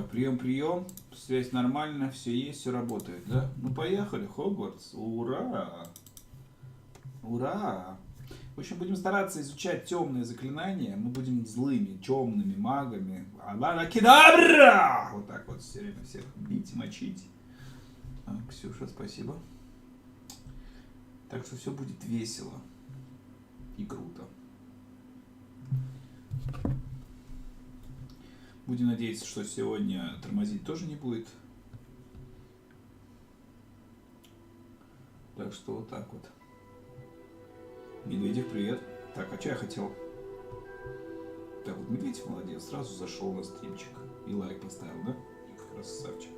Так, прием. Связь нормально, все есть, все работает, да? Ну поехали, Хогвартс. Ура! Ура! В общем, будем стараться изучать темные заклинания. Мы будем злыми, темными магами. Абракадабра! Вот так вот все время всех бить, мочить. Ксюша, спасибо. Так что все будет весело и круто. Будем надеяться, что сегодня тормозить тоже не будет. Так что вот так вот. Медведев, привет. Так, а что я хотел? Так, вот Медведев молодец, сразу зашел на стримчик и лайк поставил, да? Красавчик.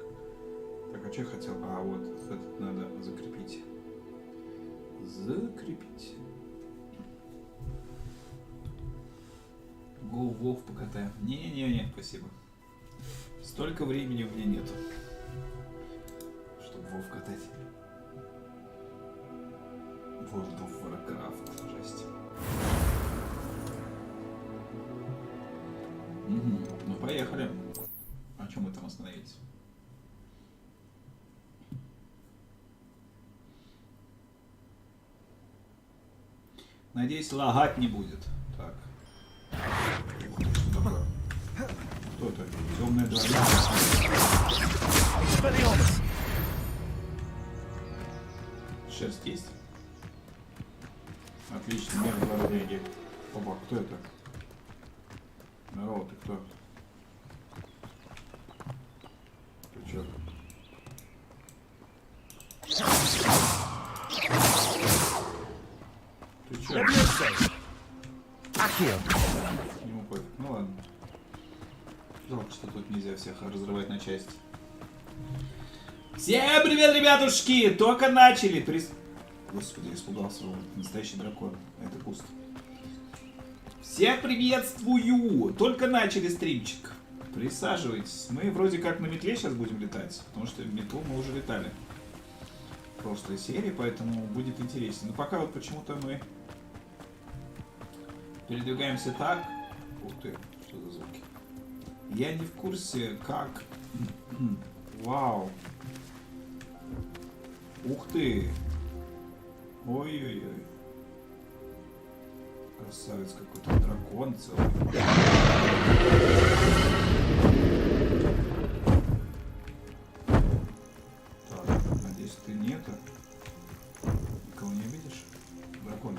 Так, а что я хотел? А, вот этот надо закрепить. Закрепить. Го, Вов покатаем. Не, спасибо. Столько времени у меня нету, чтобы Вов катать. World of Warcraft. Жесть. Ну поехали. А чем мы там остановились? Надеюсь, лагать не будет. Так. Что такое? Кто это? Темная дворня. Шерсть есть? Отлично, мир дворняги. Опа, кто это? Здорово, ты кто? Ты чё? Ты чё? Ему пофиг. Ну ладно. Жалко, что тут нельзя всех разрывать на части. Всем привет, ребятушки! Только начали. Господи, испугался. Настоящий дракон. Это куст. Всех приветствую! Только начали стримчик. Присаживайтесь. Мы вроде как на метле сейчас будем летать. Потому что в метлу мы уже летали в прошлой серии, поэтому будет интересно. Но пока вот почему-то мы передвигаемся так. Ух ты, что за звуки? Я не в курсе, как... Вау. Ух ты. Ой-ой-ой. Красавец какой-то, дракон целый. Так, надеюсь, ты не это. Никого не видишь? Дракон.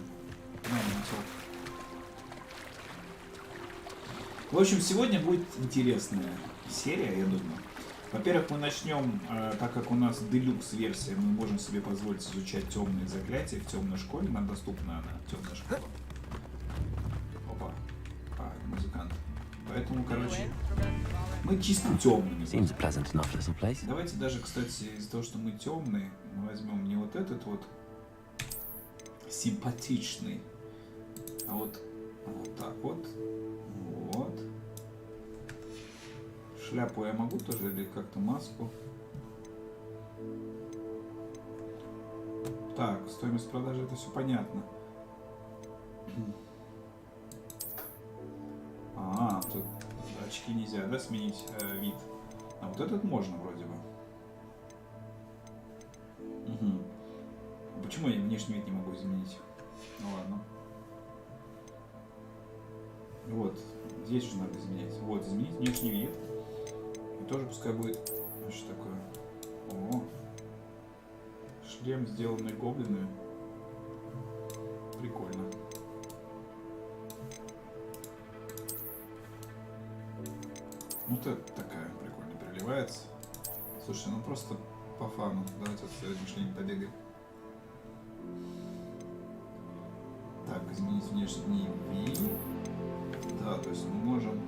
В общем, сегодня будет интересная серия, я думаю. Во-первых, мы начнем, так как у нас делюкс-версия, мы можем себе позволить изучать темные заклятия в темной школе. Нам доступна она, темная школа. Опа. Музыкант. Поэтому, короче, мы чисто темными. Давайте даже, кстати, из-за того, что мы темные, мы возьмем не вот этот вот симпатичный, а вот так вот. Вот. Шляпу я могу тоже или как-то маску? Так, стоимость продажи, это все понятно. Тут очки нельзя, да, сменить вид. А вот этот можно вроде бы. Угу. Почему я внешний вид не могу изменить? Ну ладно. Вот, здесь же надо изменять. Вот, изменить внешний вид. И тоже пускай будет... Что такое? О, шлем, сделанный гоблинами. Прикольно. Вот это такая прикольно переливается. Слушай, ну просто по фану. Давайте вот сегодня что-нибудь побегаем. Так, изменить внешний вид. Да, то есть мы можем...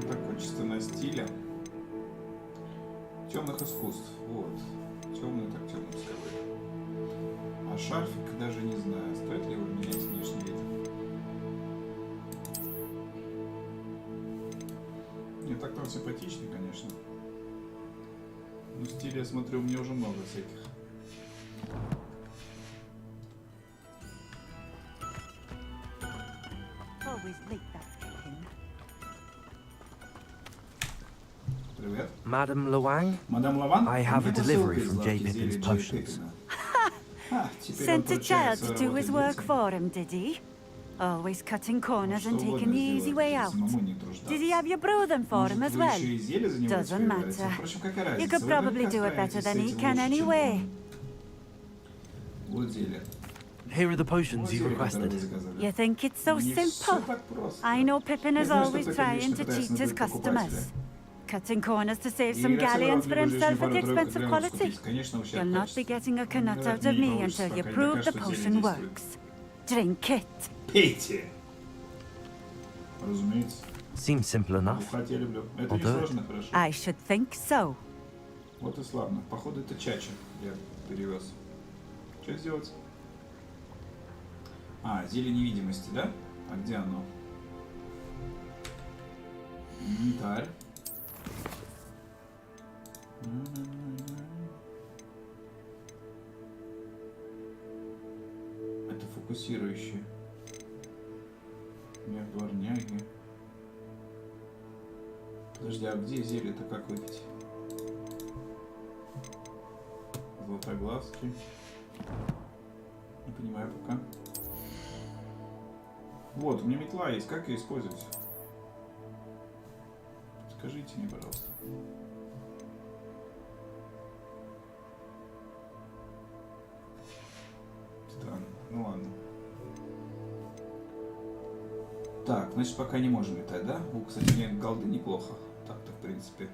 Так, качественное стиля. Темных искусств. Вот. Темный, так темный пускай будет. А шарфик даже не знаю, стоит ли его менять внешний вид. Нет, так-то он симпатичный, конечно. Но стиля, я смотрю, у меня уже много всяких. Привет. Madam Luang, Мадам Лаван, I have a мне delivery посылка из from лавки J. зелий Pippin's Джей Potions. Пиппина. Теперь он Sent a поручает child свою to do работу his work детям. for him, did he? Always cutting corners Что and taking угодно the easy сделает, way чтобы out. самому не Did he труждаться. have you brew them for him Может, as вы well? еще и зелье за него Doesn't исповедаете? matter. Впрочем, какая You разница? could Вы probably наверняка do it better справитесь с than he этим can лучше, чем anyway. он. Вот зелье. here are the potions Вот you зелье, которое вы requested. заказали. You think it's so Не всё simple? так просто. I know Pippin Я is знаю, что always Пиппин trying вечно to пытается cheat his надуть покупателя. customers. Cutting corners to save И some игроки galleons for лишнюю himself at the пару-тройку expense of граммов quality. купить. Конечно, ущерб You'll not be качеству. getting a Никак nut out не of me получится, until you пока не prove the докажешь, что зелье potion действует. works. Drink it. Пейте! Разумеется. Seems simple enough. Бухать я люблю. Это I'll не do it. сложно, хорошо. I should think so. Вот и славно. Походу, это чача я перевез. Что сделать? Зелье невидимости, да? А где оно? Инвентарь. Это фокусирующее. Мех дворняги. Подожди, а где зелье-то как выпить? Златоглазки. Не понимаю пока. Вот, у меня метла есть. Как ее использовать? Скажите мне, пожалуйста. Странно. Ну ладно. Так, значит, пока не можем летать, да? Кстати, мне голды неплохо. Так-то, в принципе.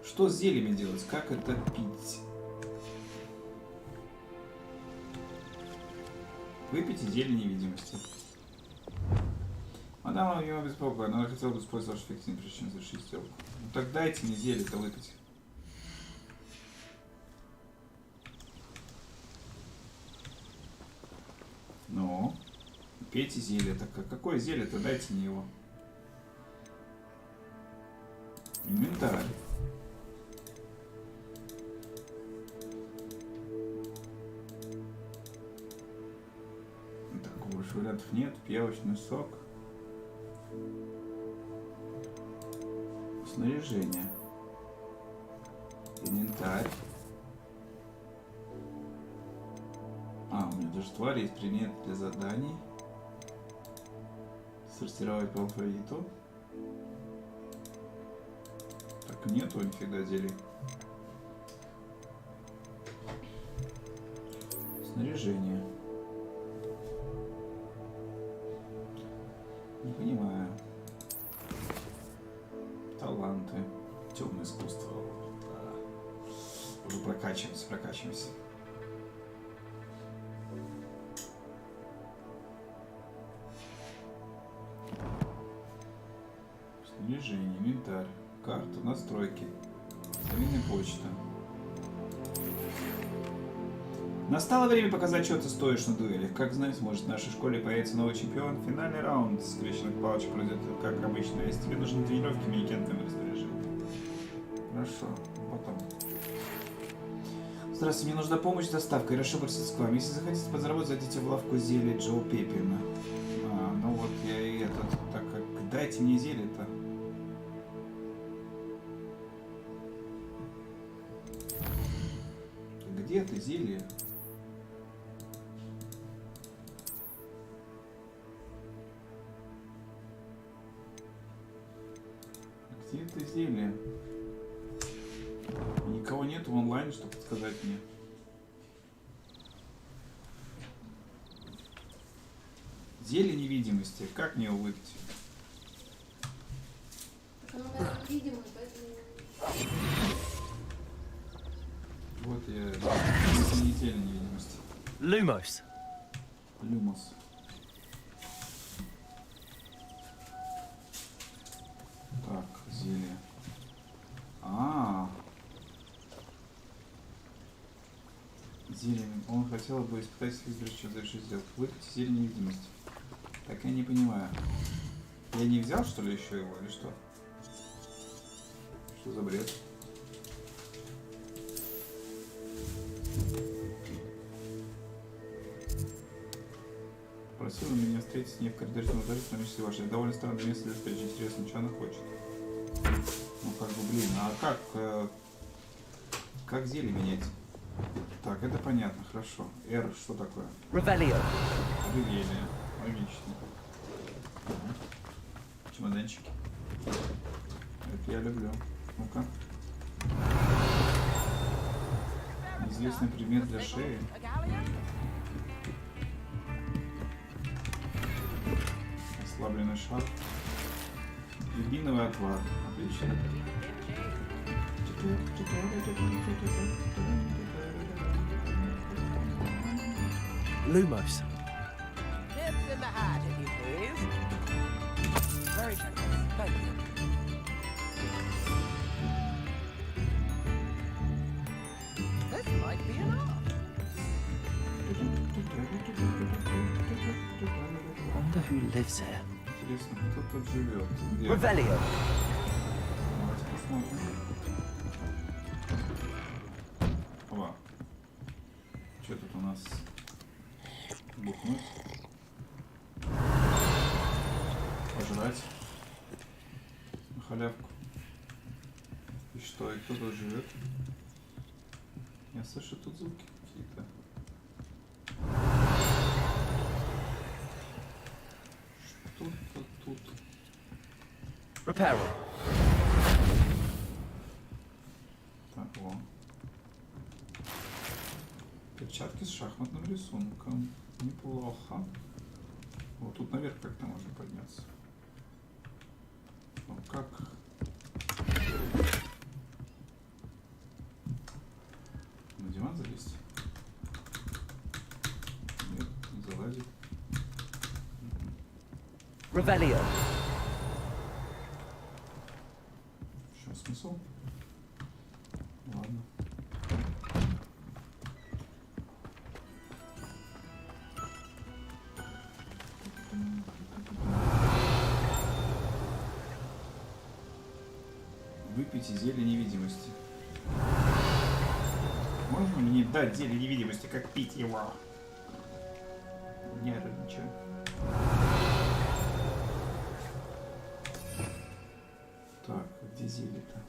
Что с зельями делать? Как это пить? Выпейте зелье невидимости. Мадам, я беспокоен, она хотела бы использовать ваш эффективный, прежде чем завершить сделку. Ну так дайте мне зелье-то выпить. Ну, пейте зелье. Так а какое зелье-то? Дайте мне его. Инвентарь. Так, больше вариантов нет. Пиявочный сок. Снаряжение. Инвентарь. У меня даже тварь есть, предмет для заданий. Сортировать по алфавиту. Так, нету нифига зелий. Снаряжение. Не понимаю. Таланты. Темное искусство. Да. Уже прокачиваемся. Снаряжение, инвентарь, карта, настройки, старинная почта. Настало время показать, что ты стоишь на дуэлях. Как знать, может в нашей школе появится новый чемпион. Финальный раунд скрещенных палочек пройдет как обычно. Если тебе нужны тренировки, манекен в твоем распоряжении. Хорошо, потом. Здравствуйте, мне нужна помощь с доставкой. Хорошо обратиться к вам. Если захотите подзаработать, зайдите в лавку зелья Джо Пеппина. Ну вот я и этот. Так как дайте мне зелье-то. Где ты, зелье? Где ты, зелье? Никого нету в онлайне, чтобы подсказать мне. Зелье невидимости. Как мне его выпить? Видимо, поэтому... Вот я не зелье невидимости. Lumos. Люмос. Так, зелье. Зелье. Он хотел бы испытать Сбрить, что завершить сделку. Выпейте зелье невидимости. Так я не понимаю. Я не взял, что ли, еще его, или что? Что за бред? Просила меня встретить с ней в коридоре стоматологии, но если вашей довольно странное место для встречи. Интересно, что она хочет. Ну как бы, блин, а как зелье менять? Так, это понятно, хорошо. R, что такое? Revelio. Выделение. Логично. Чемоданчики. Это я люблю. Ну-ка. Неизвестный предмет для шеи. Ослабленный шар. Рябиновый отвар. Отлично. Lumos. Nips in the hat, if you please. Very generous. Thank you. This might be enough. I wonder who lives here. Интересно, кто тут живет? Где? Revelio. Давайте посмотрим. Опа. Что тут у нас? Бухнуть. Пожрать. На халявку. И что? И кто тут живет? Я слышу тут звуки какие-то. Что-то тут. Reparo. Так, о. Перчатки с шахматным рисунком. Неплохо. Вот тут наверх как-то можно подняться. Ну как? На диван залезть? Нет, не залазит. Revelio. В чем смысл? Ладно. Выпейте зелье невидимости. Можно мне дать зелье невидимости, как пить его? Нервничаю. Так, где зелье-то?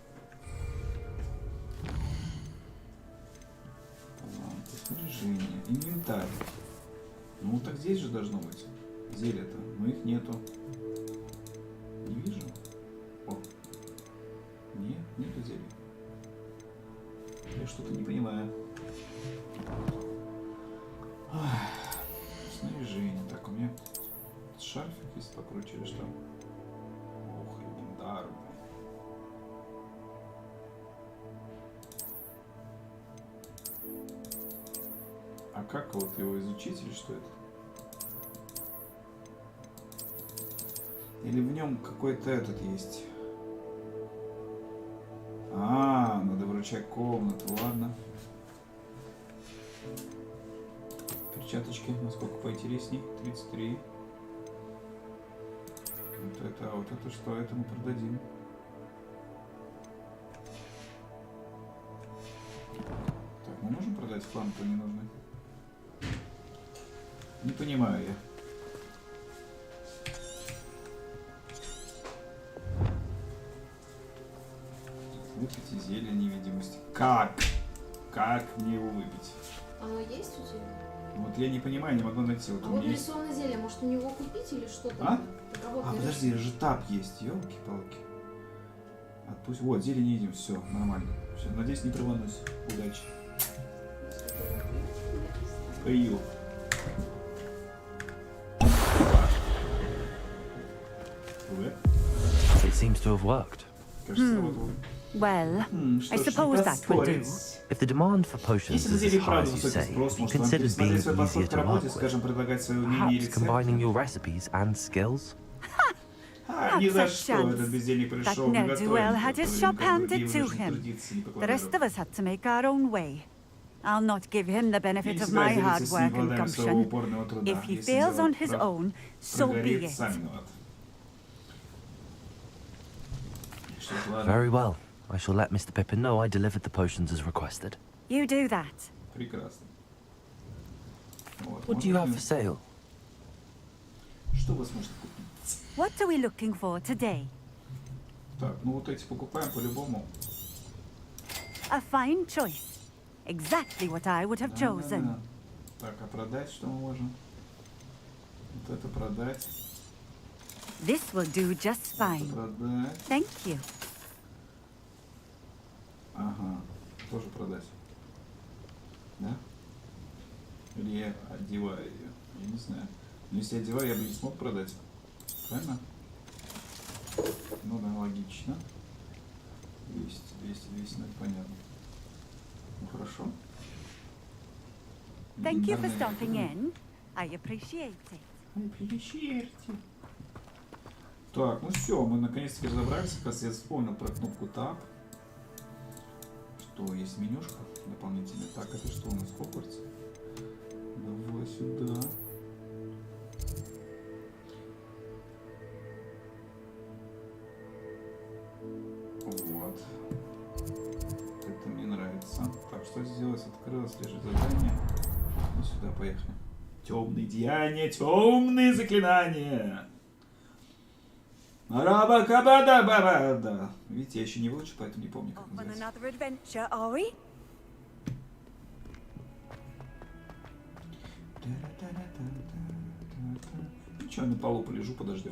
Таланты, снаряжение, инвентарь. Ну так здесь же должно быть зелье-то, но их нету. Не вижу. О. Нет, нету зелья. Я что-то не понимаю. Ах, снаряжение. Так, у меня шарфик есть покруче или что? Ох, легендарный. А как вот его изучить или что это? Или в нем какой-то этот есть? А, надо вручать комнату, ладно. Перчаточки, насколько поинтересней? 33. Вот это, а вот это что? Это мы продадим. Так, мы можем продать хлам, то не нужно? Не понимаю я. Выпейте зелье невидимости. Как? Как мне его выпить? Оно есть у тебя? Вот я не понимаю, не могу найти. Вот А у вот меня есть... нарисованное зелье, может у него купить или что-то? А? Так, а вот А, подожди, же таб есть, елки-палки. Отпусть. Вот, зелье невидимость, все, нормально. Все, надеюсь, не траванусь. Удачи. Пою. It seems to have worked. Кажется, сработало. Well, Что I ж, suppose не that will do. поспорить. If the demand for potions Если на is as зелье high правда as you высокий say, спрос, you может вам considered being пересмотреть свой easier подход к to работе, work with. скажем, предлагать свои умения и Perhaps рецепты. combining your recipes and skills. А, ни за That's a что chance. этот бездельник That пришел не ne'er-do-well had his shop handed to готовить. him. The rest of us had to make our own way. I'll not give him the benefit of my hard work and gumption. If he fails on his own, so be it. Very well. I shall let Mr. Pippin know I delivered the potions as requested. You do that. Прекрасно. Вот, What do you have for sale? Что вы сможете купить? What are we looking for today? Так, ну вот эти покупаем по-любому. A fine choice. Exactly what I would have chosen. Да. Так, а продать что мы можем? Вот это продать. This will do just Это fine. продать. Thank you. Ага, тоже продать. Да? Или я одеваю ее? Я не знаю. Но если я одеваю, я бы не смог продать. Правильно? Ну да, логично. 200, 200, ну это понятно. Ну хорошо. Thank you for Легендарная stopping игра. in. I appreciate it. Так, ну все, мы наконец-таки разобрались. Как раз я вспомнил про кнопку Tab. Что есть менюшка дополнительная. Так, это что у нас? Hogwarts? Давай сюда. Вот. Это мне нравится. Так, что сделать? Открылось, лежит задание. Ну сюда, поехали. Темные деяния, темные заклинания. Арабакабада-бабада. Видите, я еще не выучил, поэтому не помню, как Off on называется. another adventure, are we? Ничего, на полу полежу, подождем.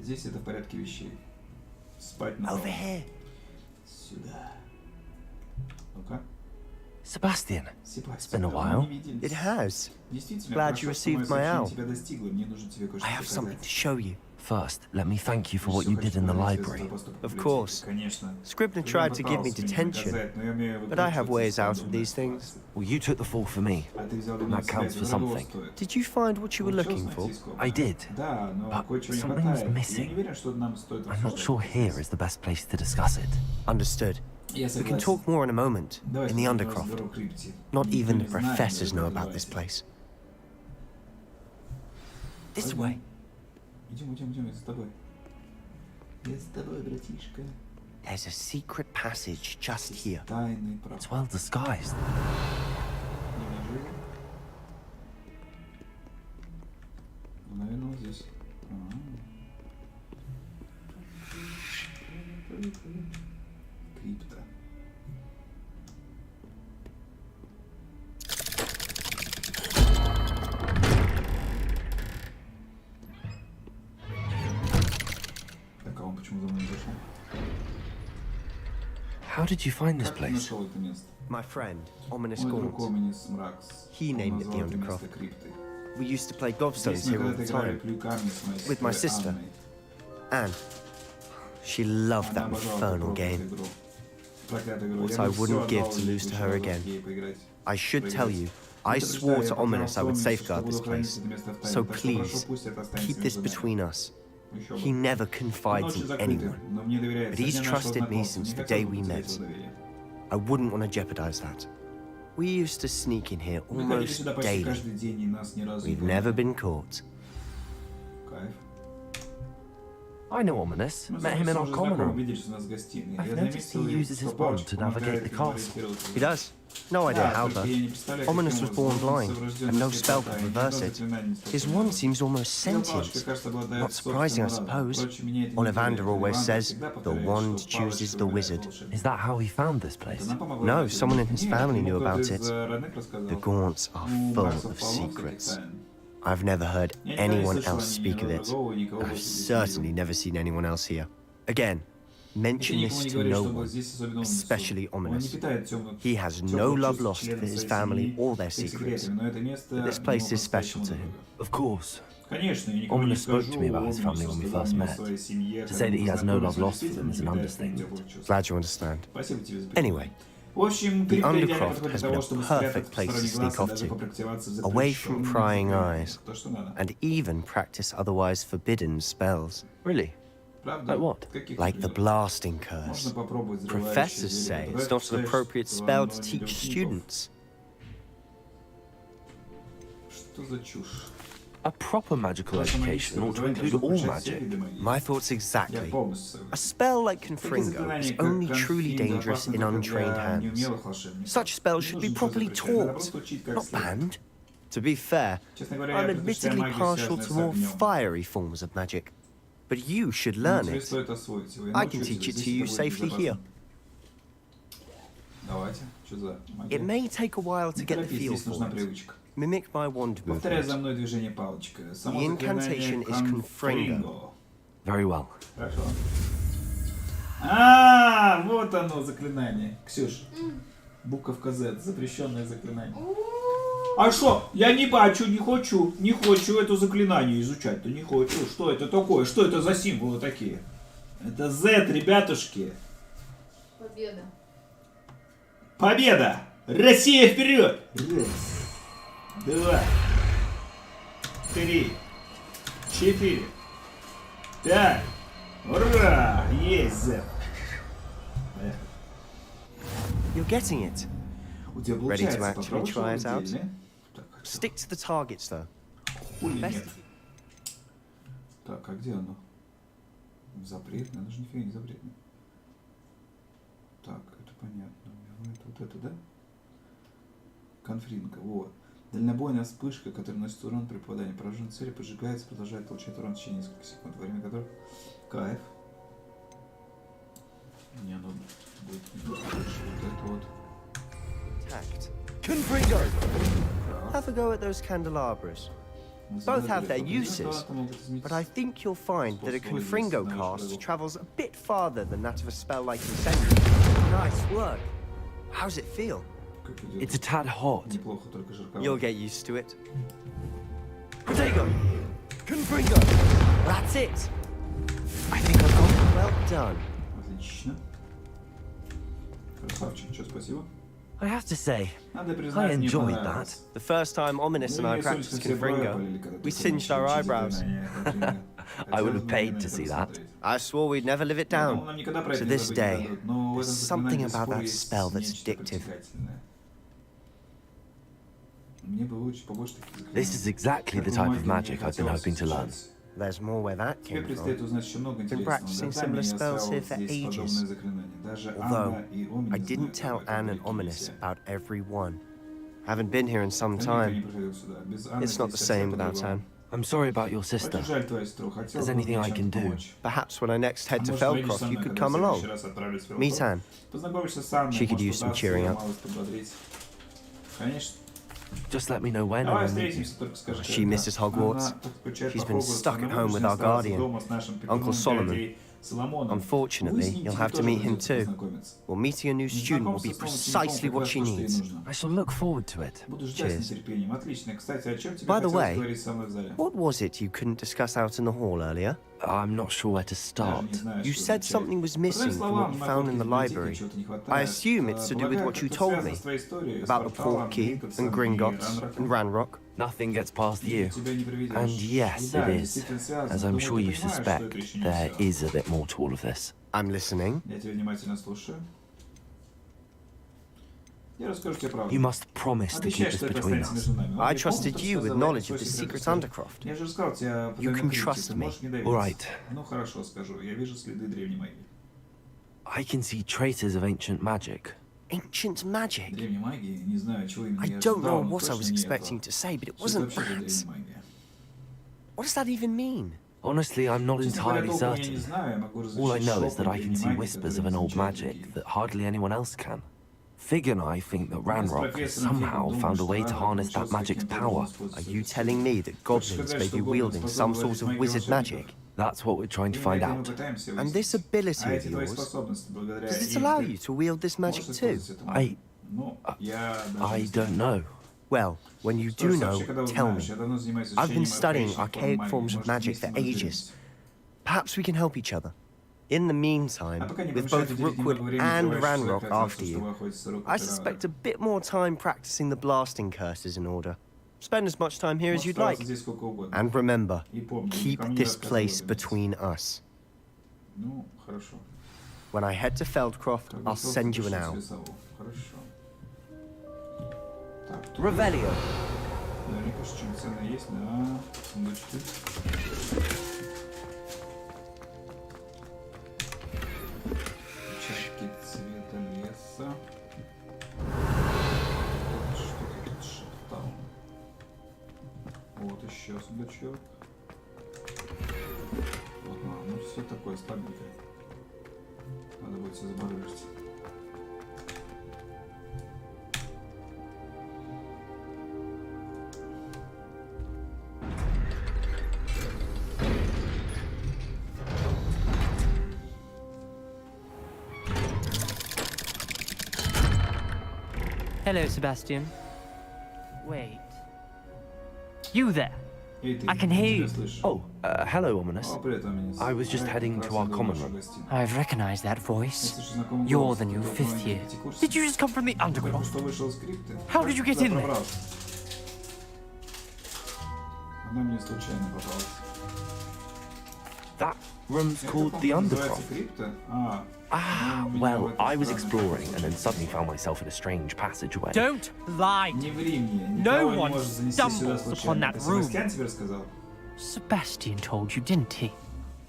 Здесь это в порядке вещей. Спать на полу. Over here. Сюда. Ну-ка. Sebastian, Себастьян, been a давно while. не виделись. It has. Действительно, Glad хорошо, you что мое received my сообщение owl. тебя достигло. Мне нужно тебе I кое-что have something to показать. show you. first, let me thank you for what you did in the library. Of course. Конечно. Scribner tried to give me detention, but I have ways out of these things. Well, you took the fall for me. That counts for something. Did you find what you were looking for? I did. Да, но But кое-чего не something was хватает. Я missing. не уверен, что нам стоит I'm not обсуждать. sure here is the best place to discuss it. Understood. Я We can согласен. talk more in a moment, Давай in the сначала Undercroft. разберу крипти. Not Никто even не the знает, professors но know это about this называется. place. This way. Идем, идем, идем, я за тобой. Я с тобой, братишка. There's a secret passage just here. Тайный It's проход. well disguised. Не вижу его. Ну, наверное, вот здесь. Крипта. Так, а он почему за мной зашел? How did you find this Как ты place? нашел это место? My friend, Ominous Мой друг Gaunt. Оминис Мракс. He Он named it назвал the это место Undercroft. криптой. We used to play gobstones Здесь мы here all когда-то the играли time. плюками с моей With my сестрой sister. Анной. Anne. She loved Она that обожала infernal эту game. игру. Проклятую игру. What Я I бы всё wouldn't give отдал to ей, lose to чтобы her возможность again. ей поиграть. I should tell you, I swore to Ominous I would safeguard this place. So please, keep this between us. He never confides in anyone, but he's trusted me since the day we met. I wouldn't want to jeopardize that. We used to sneak in here almost daily. We've never been caught. I know Ominous. Met him in our common room. I've noticed he uses his wand to navigate the castle. He does. No idea how, though. Ominous was born blind, and no spell could reverse it. His wand seems almost sentient. Not surprising, I suppose. Ollivander always says, the wand chooses the wizard. Is that how he found this place? No, someone in his family knew about it. The Gaunts are full of secrets. I've never heard anyone else speak of it. I've certainly never seen anyone else here. Again, mention this to no one, especially Ominous. He has no love lost for his family or their secrets, but this place is special to him. Of course. Ominous spoke to me about his family when we first met. To say that he has no love lost for them is an understatement. Glad you understand. Anyway, the Undercroft has been a perfect place to sneak off to, away from prying eyes, and even practice otherwise forbidden spells. Really? Like what? Like the blasting curse. Professors say it's not an appropriate spell to teach students. Что за чушь? A proper magical education ought to include all magic. My thoughts exactly. Я полностью A spell like Confringo is only truly dangerous in untrained hands. Such spells should be properly taught, not banned. To be fair, I'm admittedly partial to more fiery forms of magic. But you should learn it. I can teach it to you safely here. It may take a while to get the feel for it. Mimic my wand movement. The incantation is confringo. Very well. Хорошо. Вот оно, заклинание. Ксюш, буковка Z, запрещенное заклинание. А что? Я не бачу, не хочу это заклинание изучать-то, не хочу. Что это такое? Что это за символы такие? Это Z, ребятушки. Победа. Победа! Россия вперед! Раз, 2, 3, 4, 5. Ура! Есть Z. You're getting it. У тебя Ready to получается, actually try it out? попробуй. Stick to the targets, though. Хули Best нет. Так, а где оно? Запретное? Оно же нифига не запретное. Так, это понятно. Это вот это, да? Конфринка, вот. Дальнобойная вспышка, которая наносит урон при попадании. Пораженной цели поджигается, продолжает получать урон в течение нескольких секунд, во время которых... Кайф. Мне оно будет немножко больше вот это вот. Tact. Confringo! Have a go at those candelabras. Both have their uses, but I think you'll find that a confringo cast travels a bit farther than that of a spell like incendiary. Nice work. How's it feel? It's a tad hot. You'll get used to it. Protego! Confringo! That's it! I think I've got it. Well done. Отлично. Красавчик, что, спасибо. I have to say, Надо I признать, мне enjoyed that. понравилось. The first time Ominous and I practiced confringo, we singed our eyebrows. I would have paid to see that. I swore we'd never live it down. To this day, there's something about that spell that's addictive. This is exactly the type of magic I've been hoping to learn. There's more where that came from. Been practicing similar spells here for ages. Although, I didn't tell Anne and Ominous about every one. Haven't been here in some time. It's not the same without Anne. I'm sorry about your sister. If there's anything I can do. Perhaps when I next head to Feldcroft, you could come along. Meet Anne. She could use some cheering up. Just let me know when and I'll meet you. She misses Hogwarts. She's been stuck at home with our guardian, Uncle Solomon. Unfortunately, you'll have to meet him too. Well, meeting a new student will be precisely what she needs. I shall look forward to it. Cheers. By the way, what was it you couldn't discuss out in the hall earlier? I'm not sure where to start. You said something was missing from what you found in the library. I assume it's to do with what you told me about the Portkey and Gringotts and Ranrock. Nothing gets past you. And yes, it is. As I'm sure you suspect, there is a bit more to all of this. I'm listening. You must promise to keep this between us. I trusted you with knowledge of the secret undercroft. You can trust me. All right. I can see traces of ancient magic. Ancient magic? I don't know what I was expecting to say, but it wasn't that. What does that even mean? Honestly, I'm not entirely certain. All I know is that I can see whispers of an old magic that hardly anyone else can. Fig and I think that Ranrock has somehow found a way to harness that magic's power. Are you telling me that goblins may be wielding some sort of wizard magic? That's what we're trying to find out. And this ability of yours, does it allow you to wield this magic too? I don't know. Well, when you do know, tell me. I've been studying archaic forms of magic for ages. Perhaps we can help each other. In the meantime, with both Rookwood and Ranrock after you, I suspect a bit more time practicing the blasting curses in order. Spend as much time here as you'd like. And remember, keep this place between us. When I head to Feldcroft, I'll send you an owl. Revelio. Чашки цвета леса. Что-то тут шептал. дурачок. Ага, ну все такое слабенькое. Надо будет все забарывать. Hello, Sebastian. Wait. You there? I can hear you. Oh, hello, Ominous. I was just heading to our common room. I've recognized that voice. You're the new 5th year. Did you just come from the underground? How did you get in there? That room's called the Underground. Ah, well, I was exploring and then suddenly found myself in a strange passageway. Don't lie! No one stumbles upon that room. Sebastian told you, didn't he?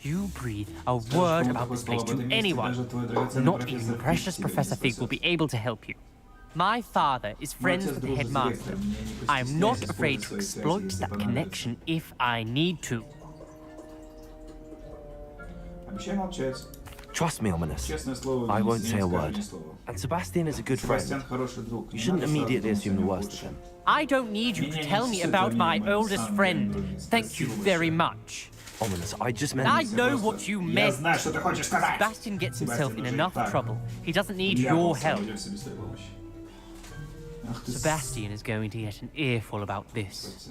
You breathe a word about this place to anyone. Not even the precious Professor Fig will be able to help you. My father is friends with the headmaster. I'm not afraid to exploit that connection if I need to. Trust me, Ominous. I won't say a word. And Sebastian is a good friend. You shouldn't immediately assume the worst of him. I don't need you to tell me about my oldest friend. Thank you very much. Ominous, I just meant... I know what you meant. Sebastian gets himself in enough trouble. He doesn't need your help. Sebastian is going to get an earful about this.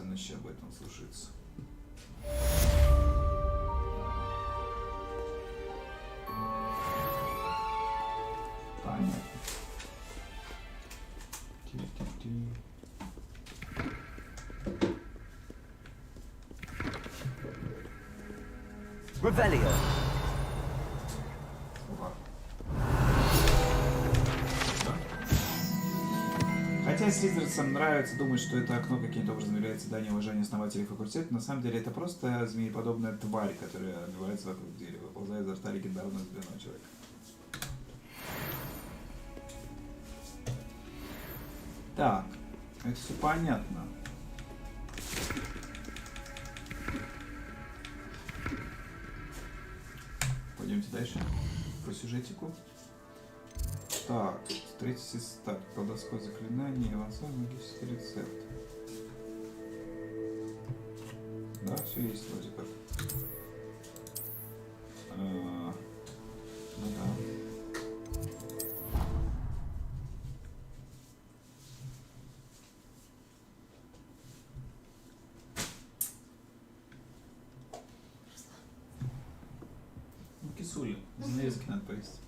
Revelio. Хотя слизерцам нравится думать, что это окно каким-то образом является данью уважения основателей факультета, на самом деле это просто змееподобная тварь, которая обвивается вокруг дерева, выползая изо рта легендарного зеленого человека. Так, это все понятно. Пойдемте дальше по сюжетику. Так, третий сестак, колдовское заклинание, авансовый магический рецепт. Да, все есть вроде как. Ну да. Кисули, языки надо поесть.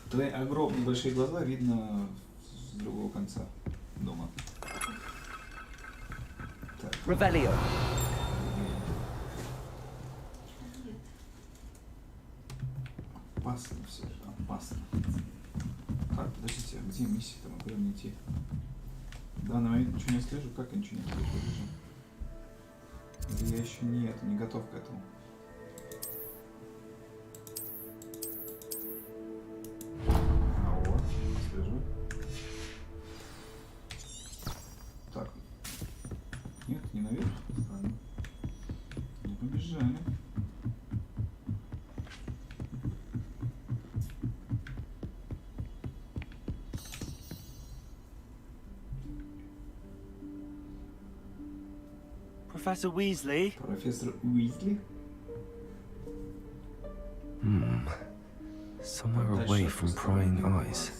Твои огромные большие глаза видно с другого конца дома. Revelio. Опасно все, опасно. Так, подождите, где миссия-то? Мы куда мне идти? В данный момент ничего не слежу, как я ничего не слежу? Или я еще не готов к этому? Так. Нет, не наверх. Не побежали. Professor Weasley? Профессор Уизли? Somewhere away from prying eyes.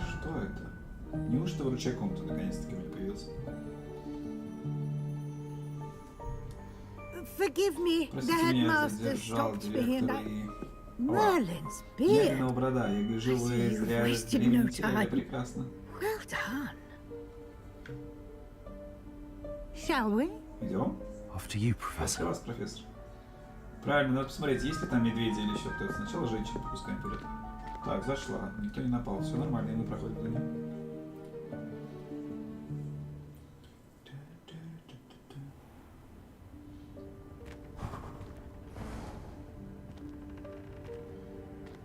Что это? Неужто вручай комнату наконец-таки мне появился? Forgive me, the headmaster stopped me and Merlin's beard. Медленного борода. Я гляжу, вы зря времени не теряли. Прекрасно. Well done. Shall we? Идем? After you, После Professor. вас, профессор. Правильно, надо посмотреть, есть ли там медведи или еще кто-то. Сначала женщину пускаем вперед. Так, зашла. Никто не напал. Все нормально, и мы проходим по ней.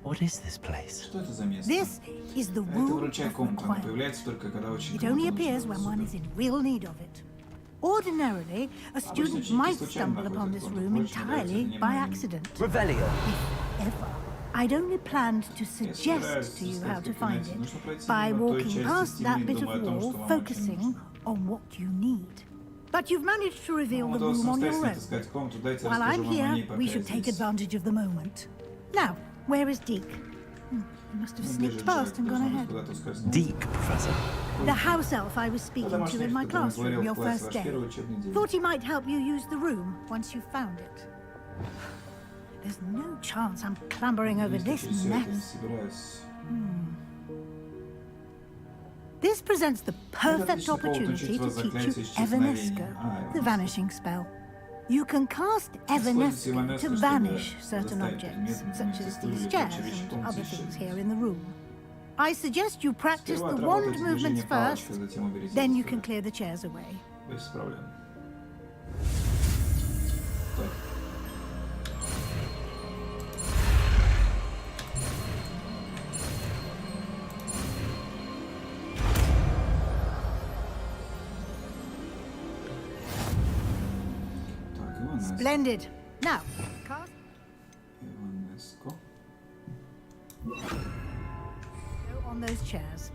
What is this place? Что это за место? This is the Это room вручай of комната. Она requirement. появляется только когда очень It only кому-то appears нужно when one сюда. is in real need of it. Ordinarily, a student might stumble upon this room entirely by accident. Revelio. If ever. I'd only planned to suggest to you how to find it by walking past that bit of wall, focusing on what you need. But you've managed to reveal the room on your own. While I'm here, we should take advantage of the moment. Now, where is Deke? He must have sneaked past and gone ahead. Deke, Professor. The house elf I was speaking to in my classroom your first day. Thought he might help you use the room once you found it. There's no chance I'm clambering over this mess. This presents the perfect opportunity to teach you Evanesco, the vanishing spell. You can cast Evanesco to vanish certain objects, such as these chairs and other things here in the room. I suggest you practice the wand movements first, then you can clear the chairs away. Без проблем. Splendid. Now, cast. Иванеско. Go on those chairs.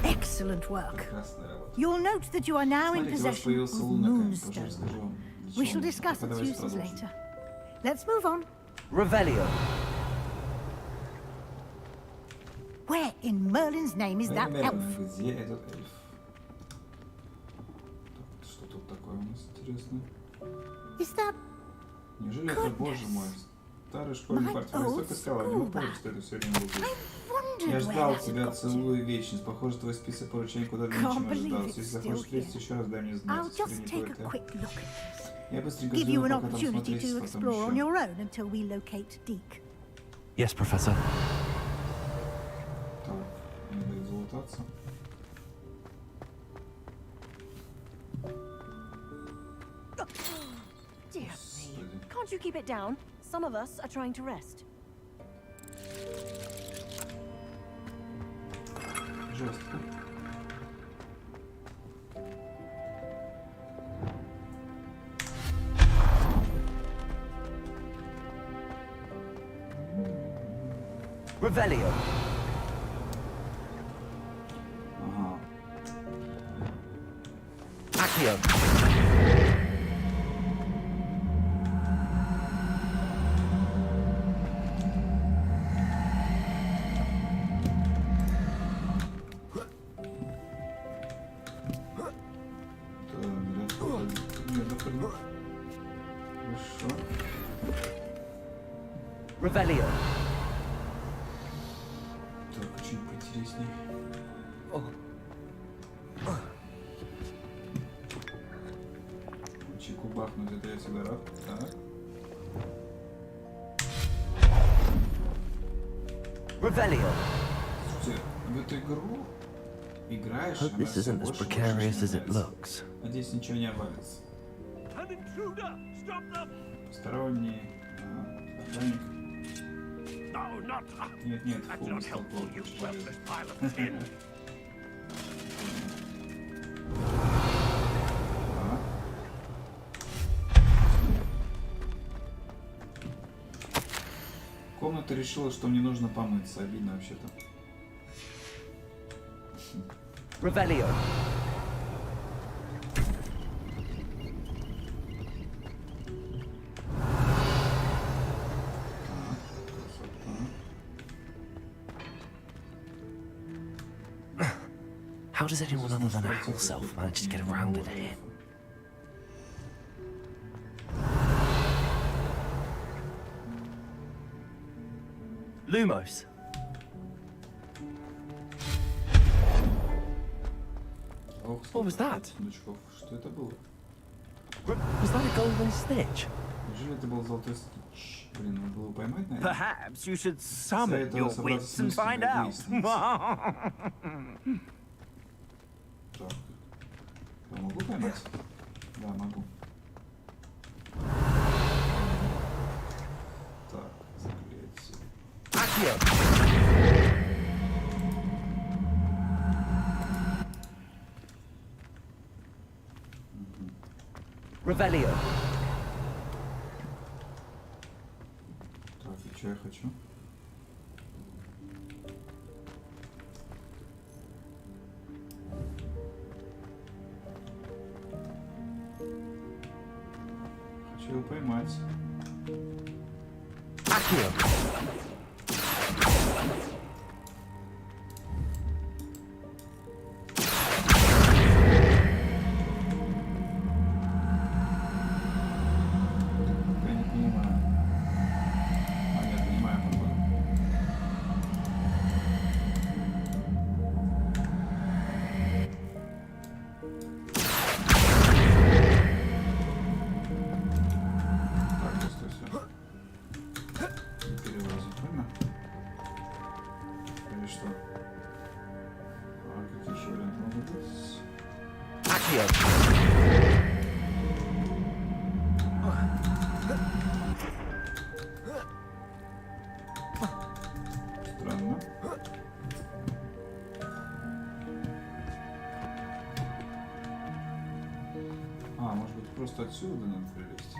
Excellent work. Прекрасная работа. You'll note that you are now in Смотрите, у вас possession появился of лунок, тоже Moonstone. расскажу вам. We shall discuss its Давайте uses продолжим. later. Let's move on. Revelio. Where in Merlin's name is that elf? Где этот эльф? Так, что тут такое у нас интересное? Is that Неужели это, боже мой, старый школьный партнер? Я столько сказал, не мог помнить, что это все время был. Я wondered ждал where тебя that got to? целую вечность. Похоже, твой список поручений куда длиннее, Can't чем believe ожидался. it's Если захочешь still встретиться еще раз, дай мне I'll знать. just Принято take a это. quick look at this. Я быстренько Give you an сделаю, пока там opportunity смотреть, to потом explore on еще. your own until we locate Deke. Yes, Professor. Так, мне дают залутаться. Dear me. Господи. Can't you keep it down? Some of us are trying to rest. Жестко. Revelio. Ага. Accio. Хорошо. Revelio. Так, очень поинтересней. Чеку бахнуть, это я всегда рад. Так. Revelio. Слушайте, в эту игру играешь, Hope она this всё isn't as больше и precarious больше as it начинается. looks. Надеюсь, ничего не обвалится. Посторонние. Охранник. Нет, нет, фу, столкнул. Ага. Комната решила, что мне нужно помыться. Обидно вообще-то. Revelio. How does anyone other than a self manage to get around in here? Lumos. Ох, What was that? сундучков. Что это было? Was that a golden snitch? Неужели это был золотой стич? Блин, надо было поймать, наверное. Perhaps you should summon Советовал your собраться wits and с мыслями, find out. выяснить. Так. Я могу поймать? Да, могу. Так, Revelio. Так, и что я хочу? Хочу его поймать. Акио. Странно. А, может быть, просто отсюда надо прилезть?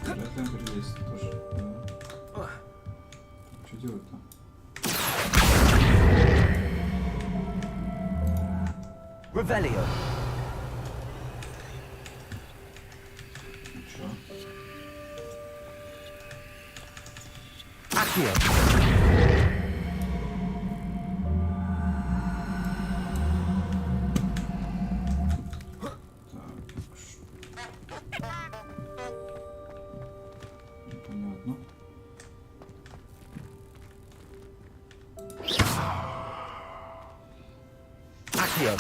Вряд ли он прилезет тоже. Да. Что делать-то? Revelio. Ничего. Accio. Непонятно. Accio.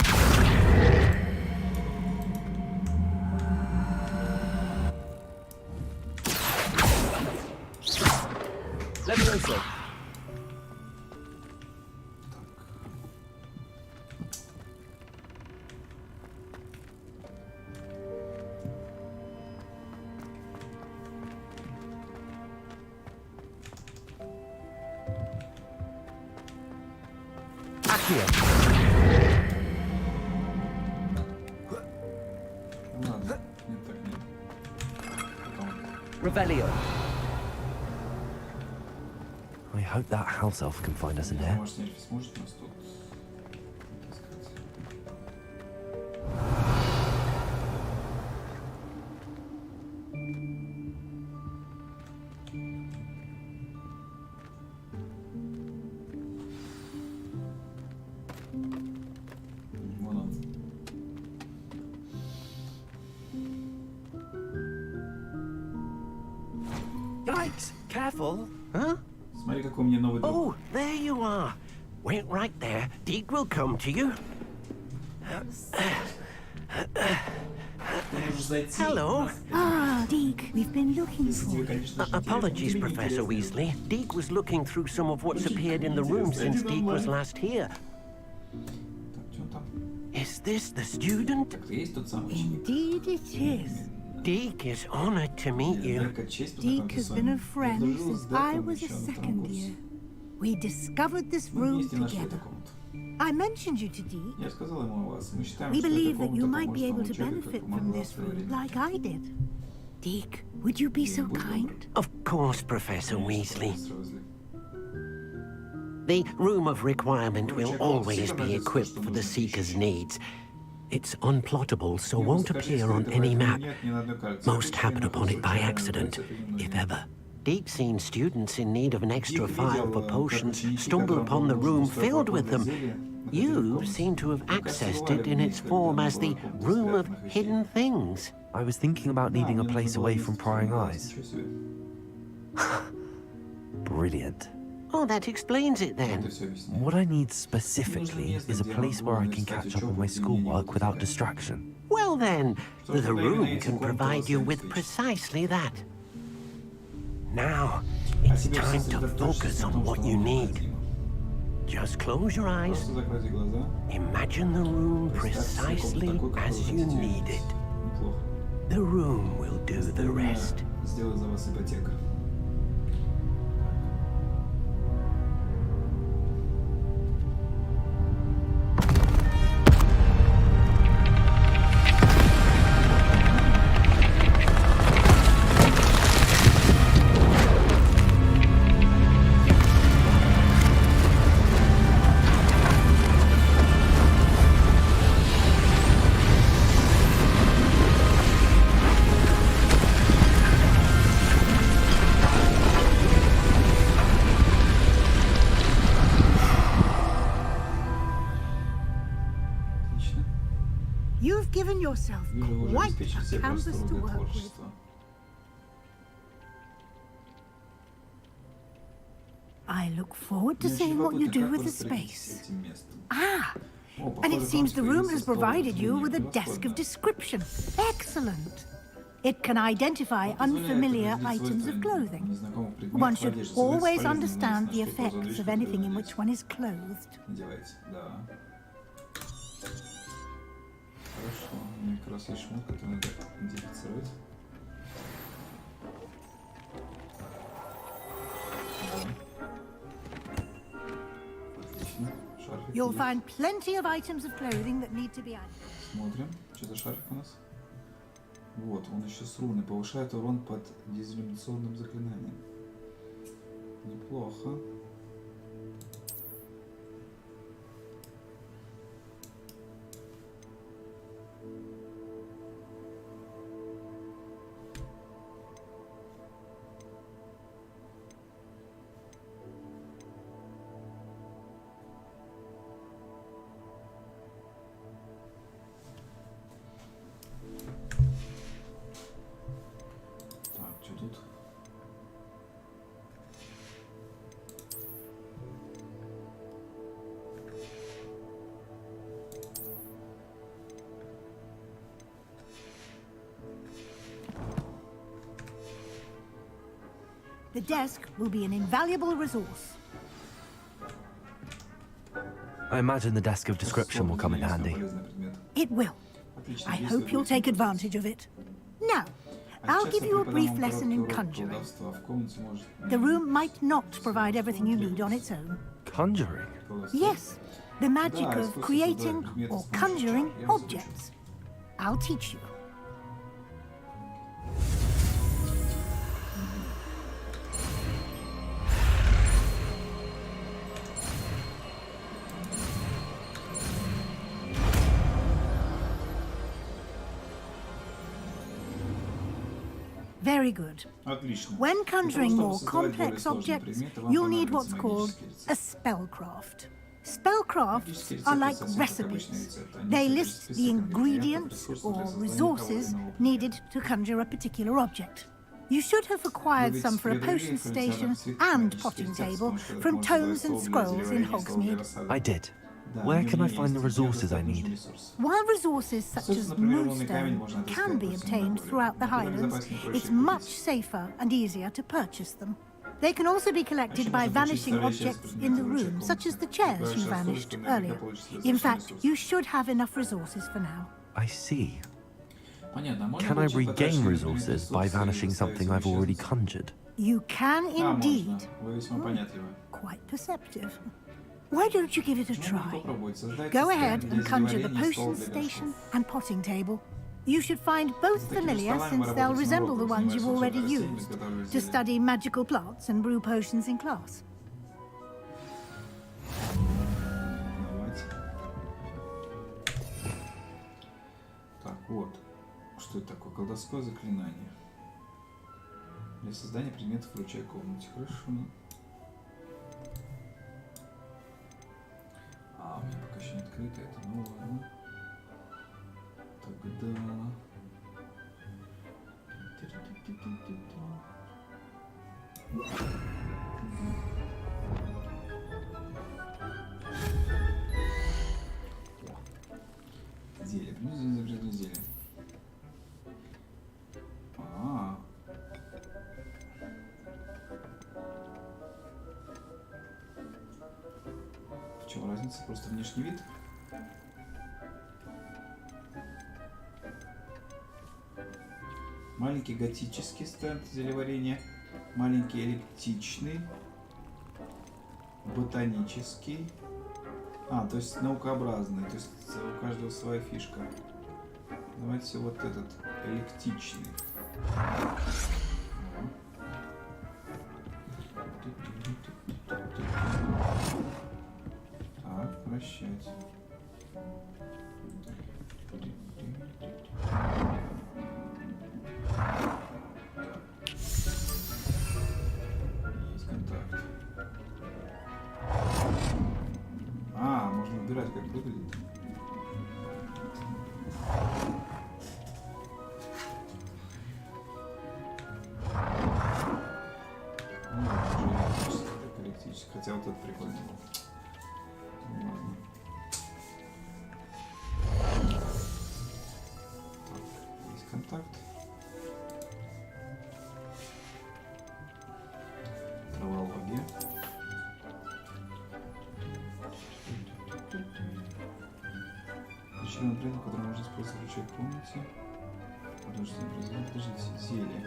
Levioso. Accio. Ладно, нет, так нет. Потом. Revelio. I hope that house elf can find us in there. Может, эльф сможет нас тут таскать? Вон он. Yikes! Careful! Huh? Смотри, какой у меня новый друг. Oh, there you are. Wait right there. Deke will come to you. Hello. Ah, Deke, we've been looking for you. Apologies, Professor Weasley. Deke was looking through some of what's appeared in the room since Deke was last here. Так, что там? Is this the student? Так-то есть тот самый ученик. Indeed it is. Deke is honored to meet you. Великая честь Deke познакомиться has с been вами. a friend Я дружил с since I Деком was a еще на втором second курсе. year. We discovered this Мы room вместе нашли together. эту комнату. I mentioned you to Deke. Я сказал ему о вас. Мы считаем, We что эта believe that you комната might be поможет able вам to в учебе, benefit как from помогла в this свое room, время. like I did. Deke, would you be so Будь kind? добр. Of course, Professor Конечно, Weasley. профессор Уизли. The Room of Requirement will always be equipped for the Seeker's needs. It's unplottable, so won't appear on any map. Most happen upon it by accident, if ever. Deke's seen students in need of an extra file for potions stumble upon the room filled with them. You seem to have accessed it in its form as the Room of Hidden Things. I was thinking about needing a place away from prying eyes. Brilliant. Oh, that explains it then. What I need specifically is a place where I can catch up on my schoolwork without distraction. Well then, the room can provide you with precisely that. Now, It's time to focus on what you need. Just close your eyes. Imagine the room precisely as you need it. The room will do the rest. Сделаю за вас ипотека. You've given yourself quite a canvas to work with. I look forward to seeing what you do with the space. Ah, and it seems the room has provided you with a desk of description. Excellent. It can identify unfamiliar items of clothing. One should always understand the effects of anything in which one is clothed. Хорошо, у меня как раз есть шмот, который надо идентифицировать. Отлично. Шарфик. You'll find plenty of items of clothing that need to be added. Смотрим, что за шарфик у нас. Вот, он еще с руной. Повышает урон под дезиллюминационным заклинанием. Неплохо. The desk will be an invaluable resource. I imagine the desk of description will come in handy. It will. I hope you'll take advantage of it. Now, I'll give you a brief lesson in conjuring. The room might not provide everything you need on its own. Conjuring? Yes, the magic of creating or conjuring objects. I'll teach you. Very good. Отлично. When conjuring more complex objects, you'll need what's called a spellcraft. Spellcrafts are like recipes. They list the ingredients or resources needed to conjure a particular object. You should have acquired some for a potion station and potting table from tomes and scrolls in Hogsmeade. I did. Where can I find the resources I need? While resources such as moonstone can be obtained throughout the Highlands, it's much safer and easier to purchase them. They can also be collected by vanishing objects in the room, such as the chairs you vanished earlier. In fact, you should have enough resources for now. I see. Can I regain resources by vanishing something I've already conjured? You can indeed. Quite perceptive. Why don't you give it a try? Go ahead and conjure the potion station and potting table. You should find both familiar, since they'll resemble the ones you've already used, to study magical plants and brew potions in class. Так, вот. Что это такое? Колдовское заклинание. Для создания предметов в ручей комнате. Хорошо. А, у меня пока еще не открыто, это новое. Тогда... Зелье. Принудительно запретное зелье. В чем разница? Просто внешний вид. Маленький готический стенд зелеварения. Маленький эллиптичный. Ботанический. А, то есть наукообразный. То есть у каждого своя фишка. Давайте вот этот эллиптичный. Так, вращать. Есть контакт. А, можно выбирать, как выглядит. Хотя вот этот прикольный был. Ну, ладно. Так, есть контакт. Травология. Очередной предмет, который можно использовать в ключевой комнате. Подождите, зелье.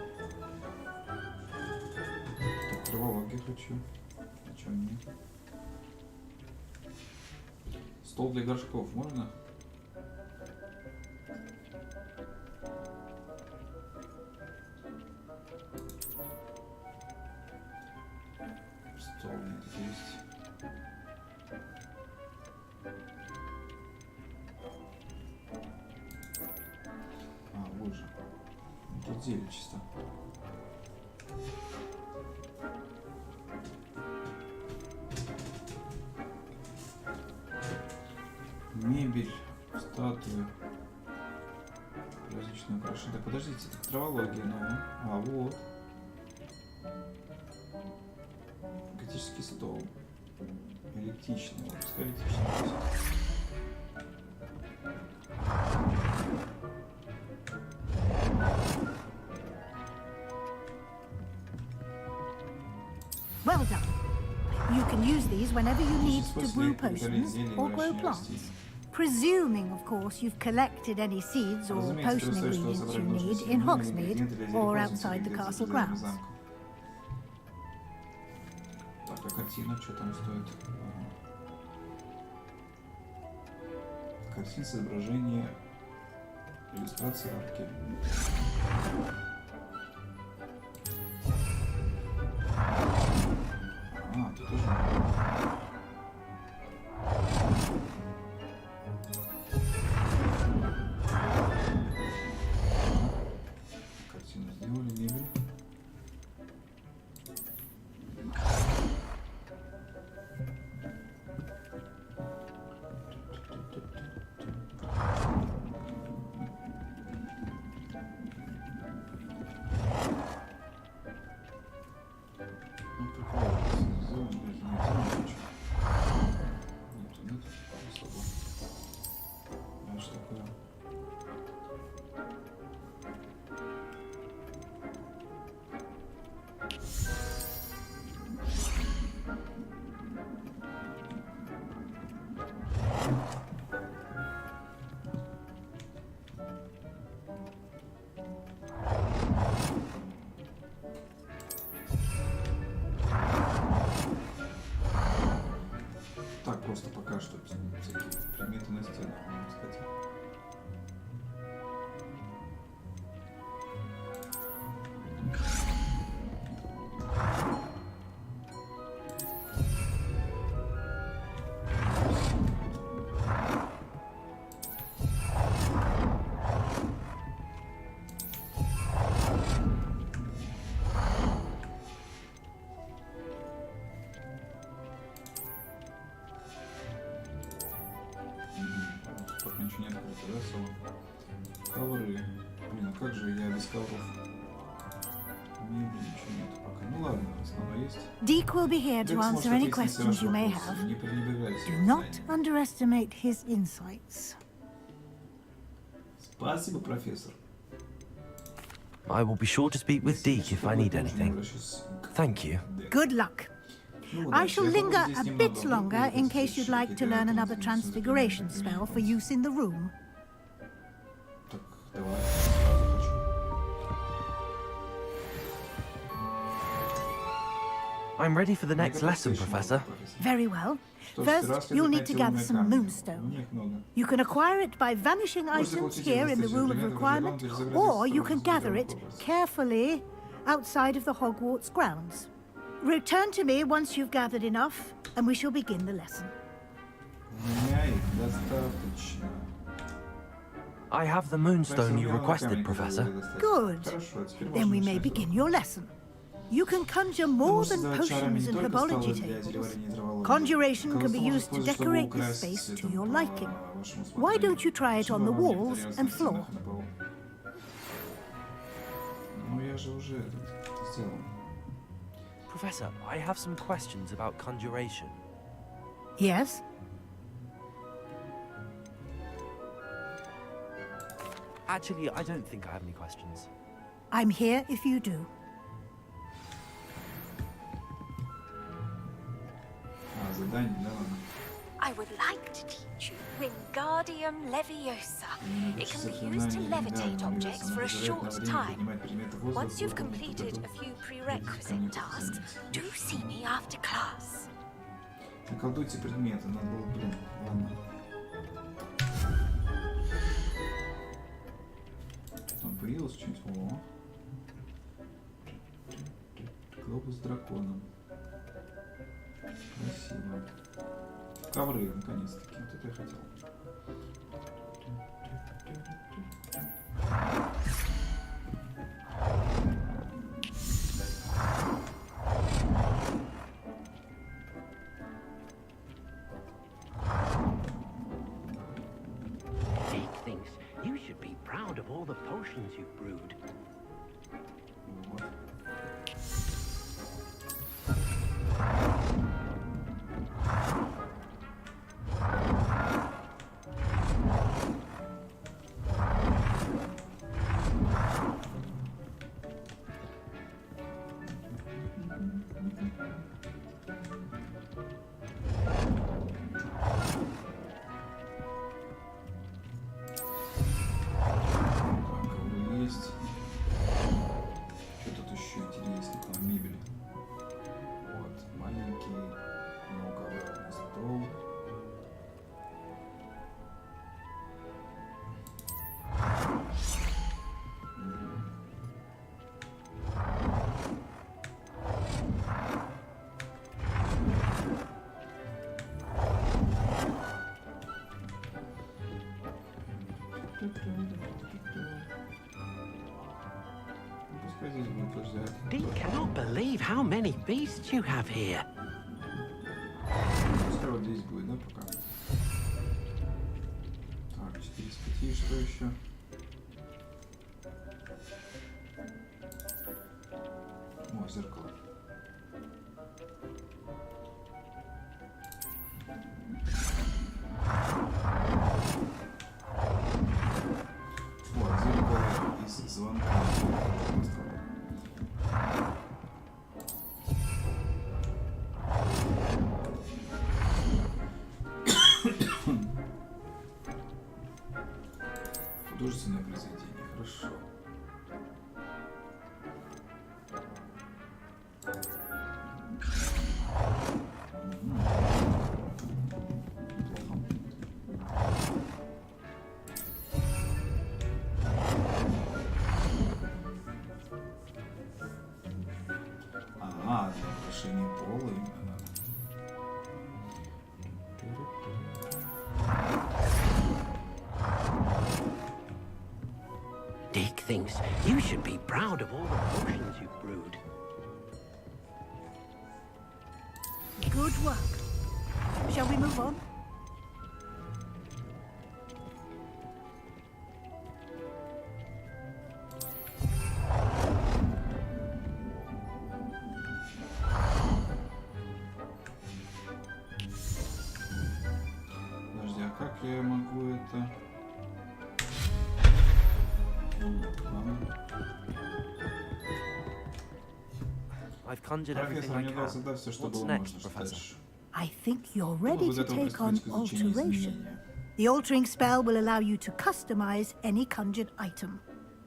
Так, травологию хочу. Нет. Стол для горшков можно? Стол нет, есть. А, вот же. Тут зелье чисто. Мебель, статуи, различные украшения. Да подождите, это травология, ну. А, вот. Готический стол. Эллиптичный. Вот, пускай эллиптичный. Well done. You can use these whenever you need to brew potions or grow plants. Presuming, of course, you've collected any seeds or potion ingredients you need in Hogsmeade or outside the castle grounds. Так, а картина что там стоит? Картина с изображением иллюстрации арки. А, тут тоже. Картину сделали, мебель. Так, просто пока что всякие предметы на стенах, кстати. Ковры. Блин, а как же я без ковров? Мебели ничего нет пока. Ну ладно, основное есть. Deke will be here to answer any questions you may have. Do not underestimate his insights. Спасибо, профессор. I will be sure to speak with Deke if I need anything. Thank you. Good luck. I shall linger a bit longer in case you'd like to learn another transfiguration spell for use in the room. Так, давай, сразу хочу. I'm ready for the next lesson, Professor. Very well. First, you'll need to gather some moonstone. You can acquire it by vanishing items here in the Rule of Requirement, or you can gather it carefully outside of the Hogwarts grounds. Return to me once you've gathered enough, and we shall begin the lesson. I have the moonstone you requested, Professor. Good. Then we may begin your lesson. You can conjure more than potions and herbology tables. Conjuration can be used to decorate the space to your liking. Why don't you try it on the walls and floor? Professor, I have some questions about conjuration. Yes? Actually, I don't think I have any questions. I'm here if you do. I would like to teach you Wingardium Leviosa. It can be used to levitate objects for a short time. Once you've completed a few prerequisite tasks, do see me after class. Наколдуйте предметы, надо было, блин, ладно. Там появилось что-нибудь? О. Глобус с драконом. Красиво. Ковры, наконец-таки. Вот это я хотел. Dick thinks you should be proud of all the potions you've brewed. Dee cannot believe how many beasts you have here. Пускай вот здесь будет, да, пока. Так, 4 из 5, что еще? О, зеркало. Вот, зеркало из звонка. Художественное произведение, хорошо. Ага, для украшения пола именно. Dick thinks you should be proud of all the potions you've brewed. Good work. Shall we move on? Подожди, а как я могу это... I've conjured everything I can. What's next, Professor? I think you're ready to take on alteration. The altering spell will allow you to customize any conjured item.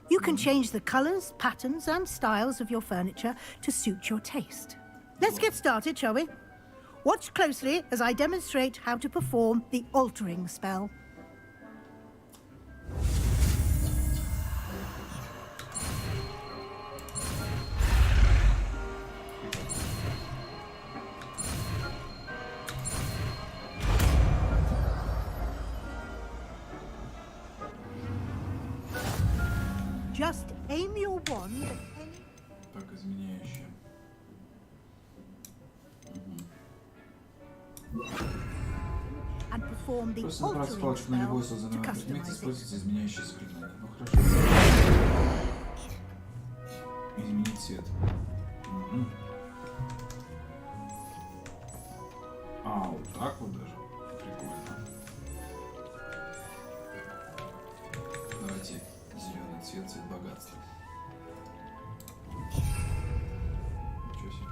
You can change the colors, patterns, and styles of your furniture to suit your taste. Let's get started, shall we? Watch closely as I demonstrate how to perform the altering spell. Just aim your wand at any... Так, изменяющие. And perform the Просто направь altering палочку на любой spell to созданный предмет, customize it. используйте изменяющие заклинания. Ну хорошо. Изменить цвет. А, вот так вот даже. Прикольно. Давайте зеленый цвет, цвет богатства. Ничего себе.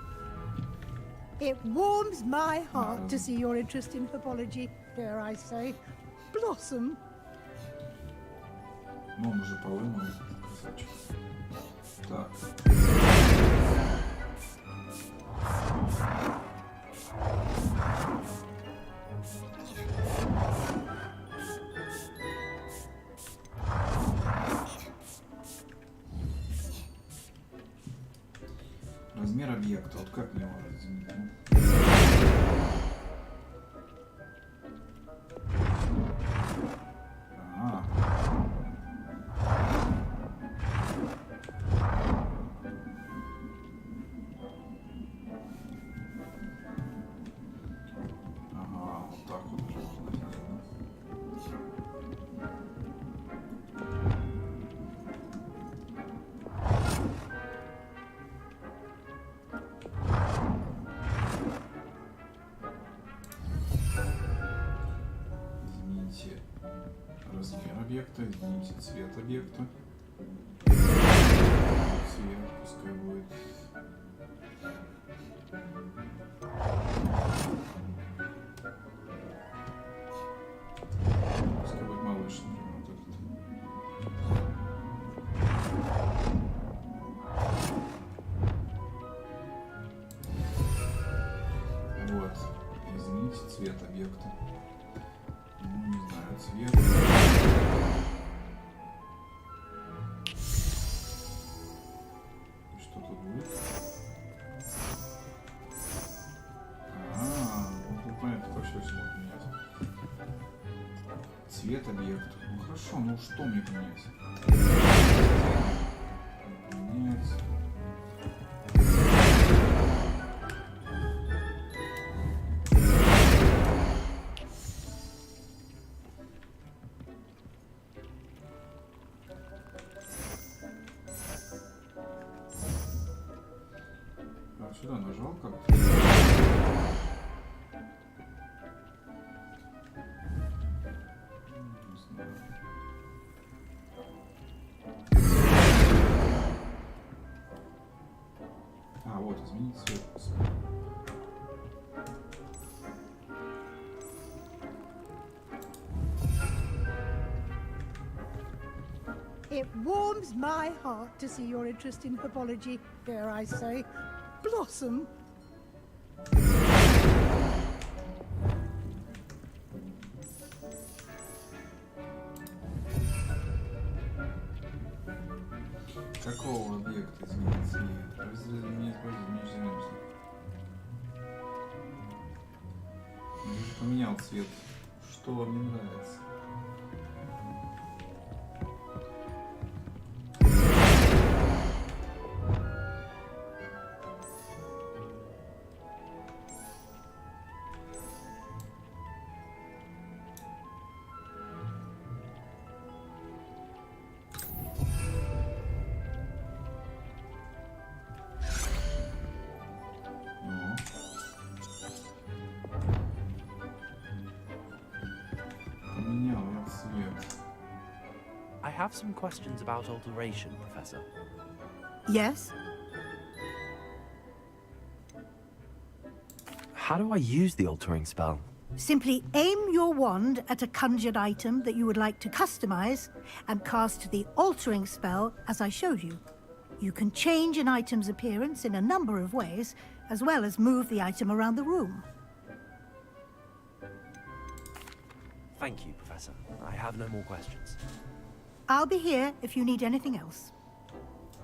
It warms my heart to see your interest in pathology, dare I say, blossom. Ну, он уже полы мой, красавчик. Так. Размер объекта. Вот как мне его разделить? Размер объекта, измените цвет объекта. Цвет пускай будет. Пускай будет молочный. Вот этот. Вот. Измените цвет объекта. Ну, не знаю, цвет. Что тут будет? Вот понятно, как все можно менять. Цвет объекта. Ну хорошо, ну что мне поменять? Поменять. Сюда нажал как-то. Не знаю. А, вот, изменить цвет. It warms my heart to see your interest in pathology, dare I say, blossom. Какого объекта изменить цвет? Разделение использовать зеленым. Я уже поменял цвет. Что вам не нравится? I have some questions about alteration, Professor. Yes? How do I use the altering spell? Simply aim your wand at a conjured item that you would like to customize and cast the altering spell as I showed you. You can change an item's appearance in a number of ways, as well as move the item around the room. Thank you, Professor. I have no more questions. I'll be here if you need anything else.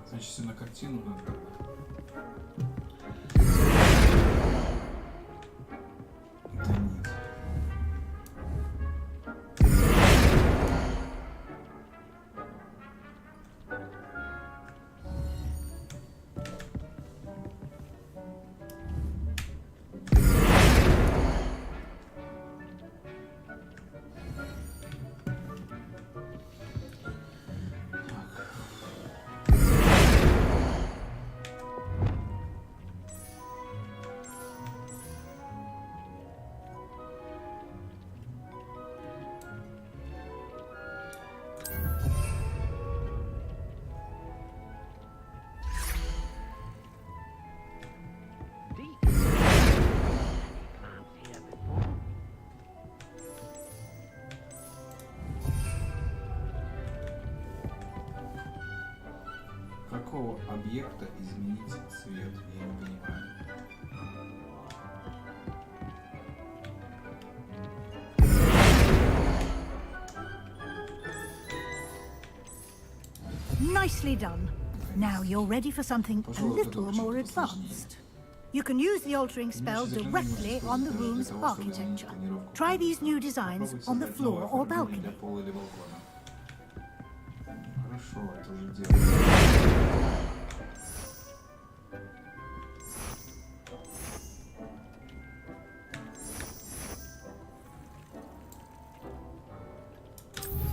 Значит, все на картину надо. Да нет. Какого объекта изменить цвет? Я не понимаю. Nicely done. Now you're ready for something a little more advanced. You can use the altering spell directly on the room's architecture. Try these new designs on the floor or balcony. Хорошо, это уже дело.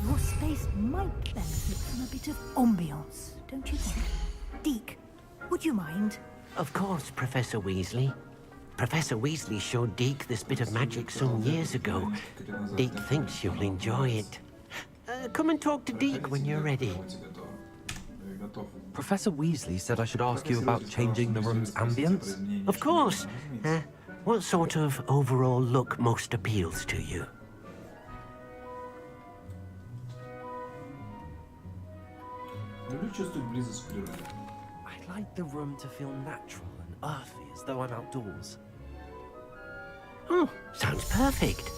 Your space might benefit from a bit of ambiance, don't you think? Deke, would you mind? Of course, Professor Weasley. Professor Weasley showed Deke this bit of magic some years ago. Deke thinks you'll enjoy it. Come and talk to Deke when you're ready. Professor Weasley said I should ask you about changing the room's ambience? Of course. What sort of overall look most appeals to you? I'd like the room to feel natural and earthy, as though I'm outdoors. Oh, sounds perfect.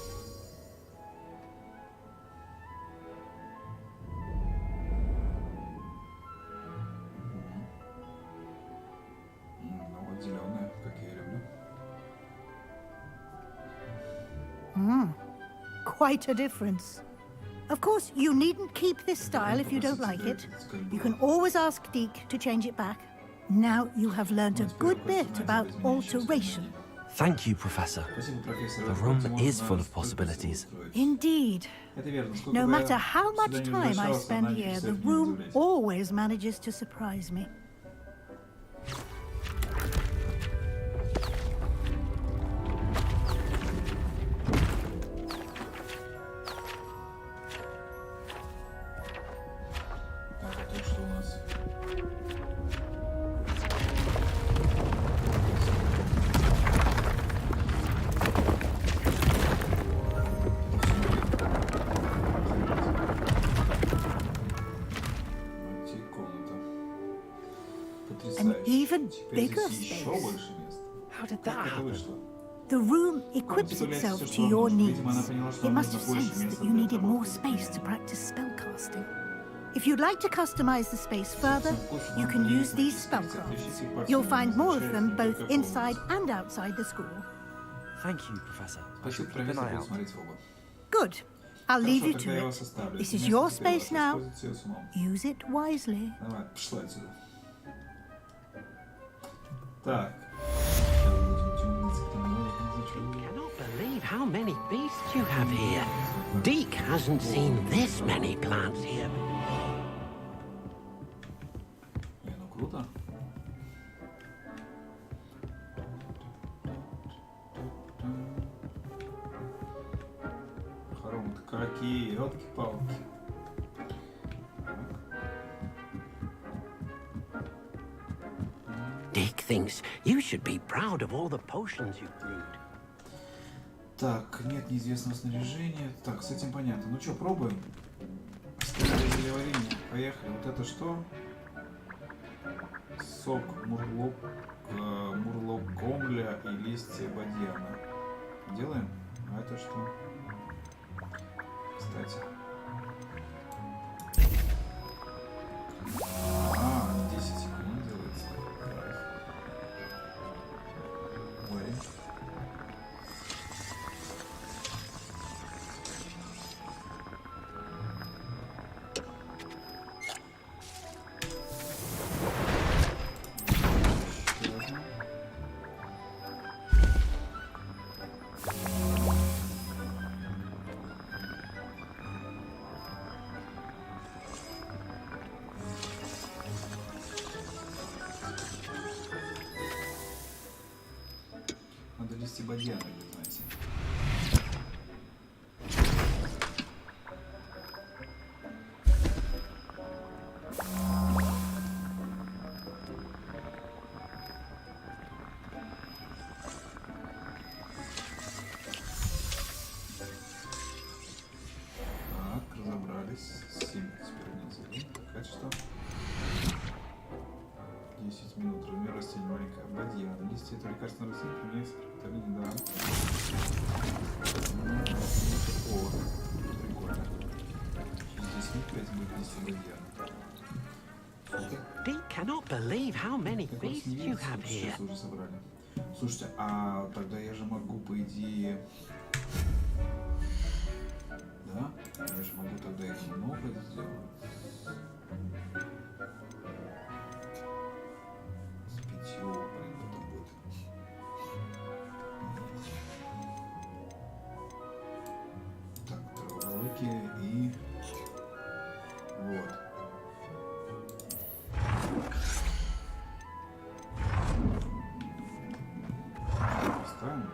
Quite a difference. Of course, you needn't keep this style if you don't like it. You can always ask Deke to change it back. Now you have learned a good bit about alteration. Thank you, Professor. The room is full of possibilities. Indeed. No matter how much time I spend here, the room always manages to surprise me. An even bigger space. How did that happen? The room equips itself to your needs. It must have sensed that you needed more space to practice spellcasting. If you'd like to customize the space further, you can use these spellcrafts. You'll find more of them both inside and outside the school. Thank you, Professor. I shall keep an eye out. Good. I'll leave you to it. This is your space now. Use it wisely. Cannot believe how many beasts you have here. Deke hasn't seen this many plants here. Какие, елки-палки. Deke thinks you should be proud of all the potions you've brewed. Так, нет неизвестного снаряжения. Так, с этим понятно. Ну что, пробуем? Варенье. Поехали. Вот это что? Сок мурлокомля и листья бадьяна. Делаем? А это что? Кстати. 10 секунд делается. Варим. Надо листья бадьяна, знаете. Так, разобрались. 7 теперь внизу. Так, что? 10 минут. Размер растения маленькая. Бадьяна. Листья этого лекарственного растения применяется при приготовлении, да. Прикольно. Через 10 минут 5 будет листья бадьяна. They cannot believe how many beasts you have here. Уже собрали. Слушайте, а тогда я же могу, по идее... Да? Я же могу тогда их много сделать. С 5, блин, потом будет. Так, траволыки и... Вот. Поставим.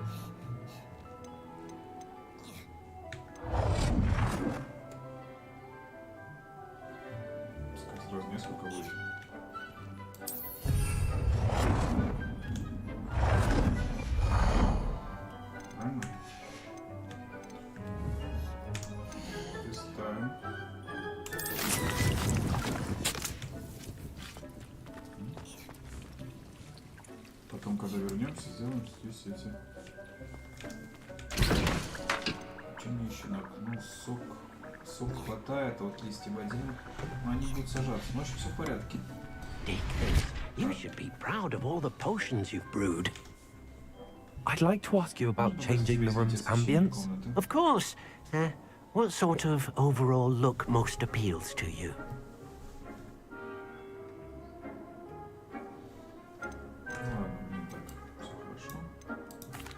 Пускай сразу несколько будет. Правильно? Ставим. Потом, когда вернемся, сделаем здесь эти. Что мне еще надо? Ну, сок хватает, а вот листья бадьяна, но они будут сажаться. Ну, все в порядке. Dick, you should be proud of all the potions you've brewed. I'd like to ask you about changing the room's ambience. Of course. What sort of overall look most appeals to you?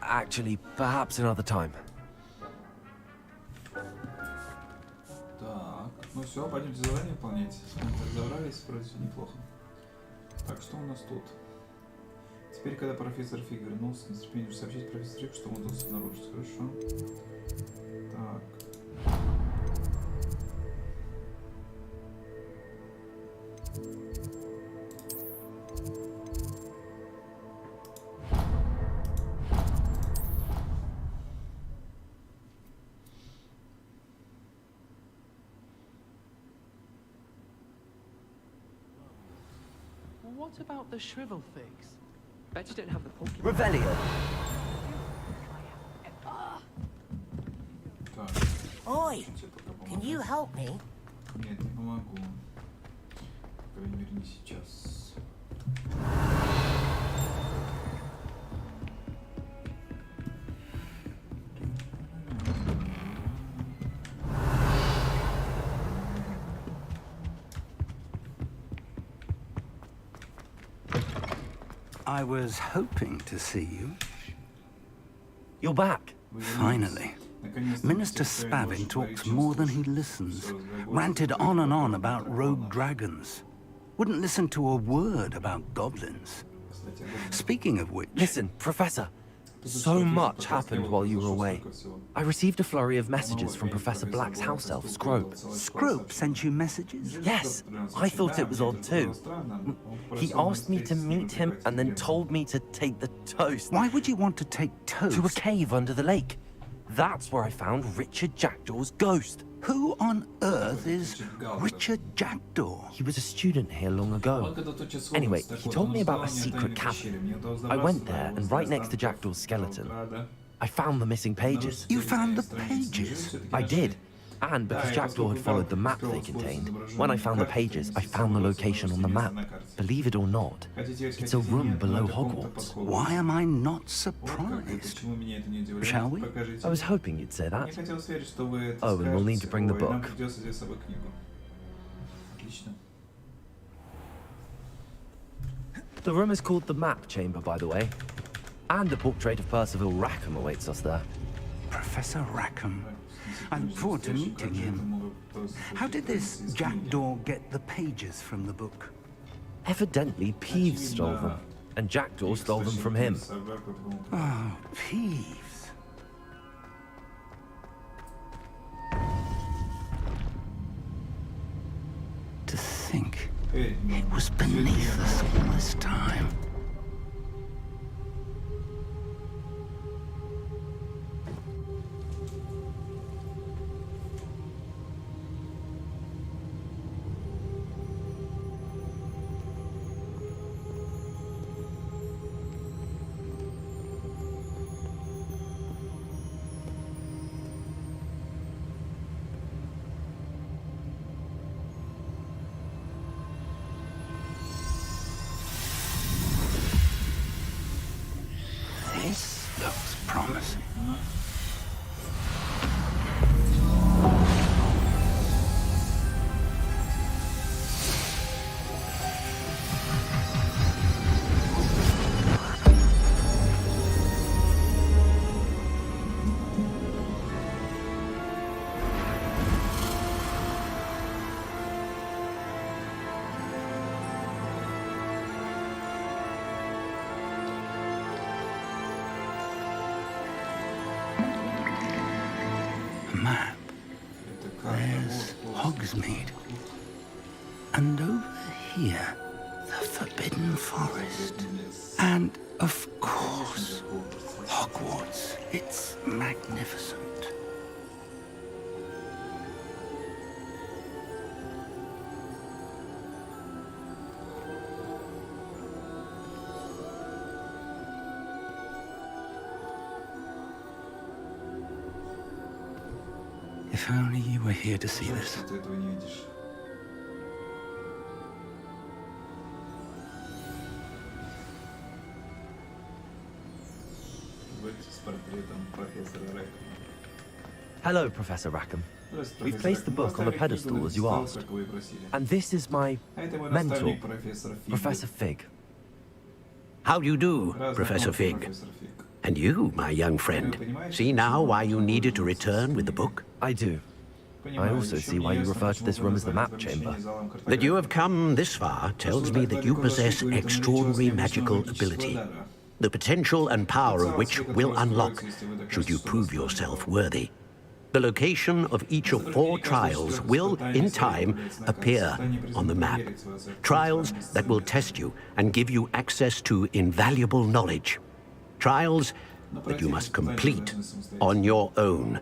Actually, perhaps another time. Так, ну все, пойдемте задание выполнять. Разобрались, вроде все неплохо. Так, что у нас тут? Теперь, когда профессор Фиг вернулся, с нетерпением сообщить профессору Фиг, что он удалось обнаружить. Хорошо. Так. What about the shrivel figs? Bet you don't have the Pokemon. Revelio. Oi, can you help me? Нет, не помогу. По крайней мере, не сейчас. I was hoping to see you. You're back. Finally. Minister Spavin talks more than he listens. Ranted on and on about rogue dragons. Wouldn't listen to a word about goblins. Speaking of which... Listen, Professor. So much happened while you were away. I received a flurry of messages from Professor Black's house elf, Scrope. Scrope sent you messages? Yes, I thought it was odd too. He asked me to meet him and then told me to take the toast. Why would you want to take toast? To a cave under the lake. That's where I found Richard Jackdaw's ghost. Who on earth is Richard Jackdaw? He was a student here long ago. Anyway, he told me about a secret cavern. I went there, and right next to Jackdaw's skeleton, I found the missing pages. You found the pages? I did. And because Jackdaw had followed the map they contained, when I found the pages, I found the location on the map. Believe it or not, it's a room below Hogwarts. Why am I not surprised? Shall we? I was hoping you'd say that. Oh, and we'll need to bring the book. The room is called the Map Chamber, by the way. And a portrait of Percival Rackham awaits us there. Professor Rackham. I look forward to meeting him. How did this Jackdaw get the pages from the book? Evidently, Peeves stole them, and Jackdaw stole them from him. Oh, Peeves. To think it was beneath us all this time. This looks promising. Map. There's Hogsmeade. And over here, the Forbidden Forest. And, of course, Hogwarts. It's magnificent. If only you were here to see this. Hello, Professor Rackham. We've placed the book on the pedestal as you asked. And this is my mentor, Professor Fig. How do you do, Professor Fig? And you, my young friend, see now why you needed to return with the book? I do. I also see why you refer to this room as the Map Chamber. That you have come this far tells me that you possess extraordinary magical ability, the potential and power of which will unlock should you prove yourself worthy. The location of each of 4 trials will, in time, appear on the map. Trials that will test you and give you access to invaluable knowledge. Trials that you must complete on your own.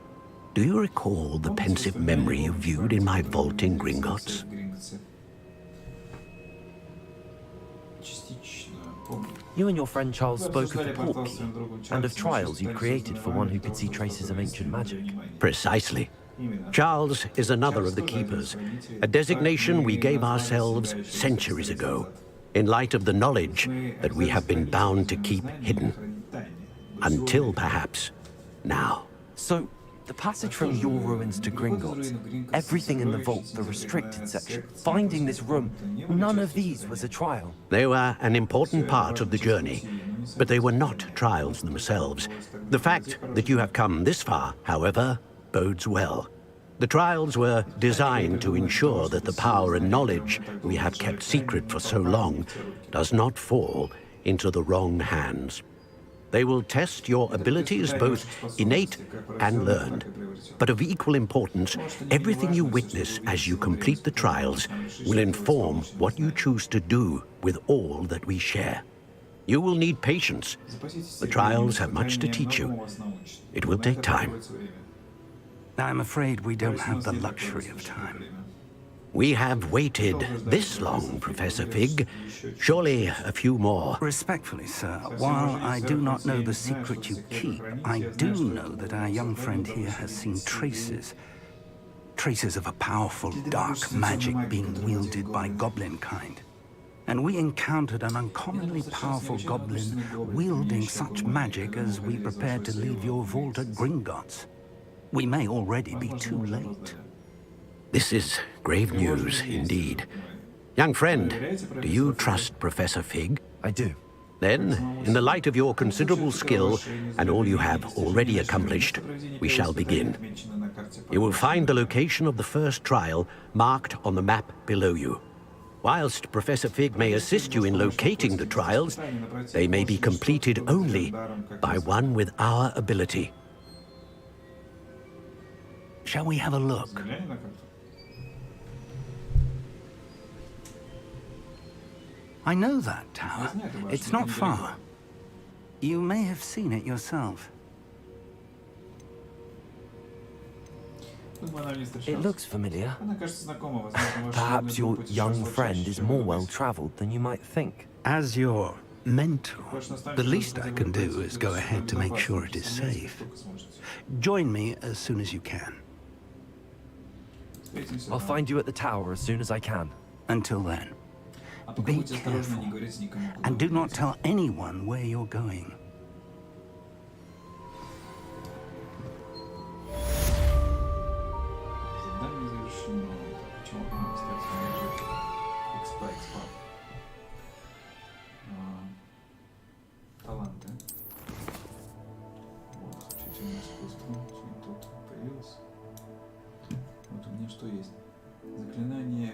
Do you recall the pensive memory you viewed in my vault in Gringotts? You and your friend Charles spoke of the port key, and of trials you created for one who could see traces of ancient magic. Precisely. Charles is another of the keepers, a designation we gave ourselves centuries ago, in light of the knowledge that we have been bound to keep hidden. Until, perhaps, now. So, the passage from your ruins to Gringotts, everything in the vault, the restricted section, finding this room, none of these was a trial. They were an important part of the journey, but they were not trials themselves. The fact that you have come this far, however, bodes well. The trials were designed to ensure that the power and knowledge we have kept secret for so long does not fall into the wrong hands. They will test your abilities, both innate and learned. But of equal importance, everything you witness as you complete the trials will inform what you choose to do with all that we share. You will need patience. The trials have much to teach you. It will take time. I'm afraid we don't have the luxury of time. We have waited this long, Professor Fig. Surely a few more. Respectfully, sir, while I do not know the secret you keep, I do know that our young friend here has seen traces. Traces of a powerful, dark magic being wielded by goblin kind. And we encountered an uncommonly powerful goblin wielding such magic as we prepared to leave your vault at Gringotts. We may already be too late. This is grave news, indeed. Young friend, do you trust Professor Fig? I do. Then, in the light of your considerable skill and all you have already accomplished, we shall begin. You will find the location of the first trial marked on the map below you. Whilst Professor Fig may assist you in locating the trials, they may be completed only by one with our ability. Shall we have a look? I know that tower. It's not far. You may have seen it yourself. It looks familiar. Perhaps your young friend is more well-traveled than you might think. As your mentor, the least I can do is go ahead to make sure it is safe. Join me as soon as you can. I'll find you at the tower as soon as I can. Until then, be careful, and do not tell anyone where you're going. Таланты. Вот, учительное искусство. Тут появилось. Вот у меня что есть? Заклинание.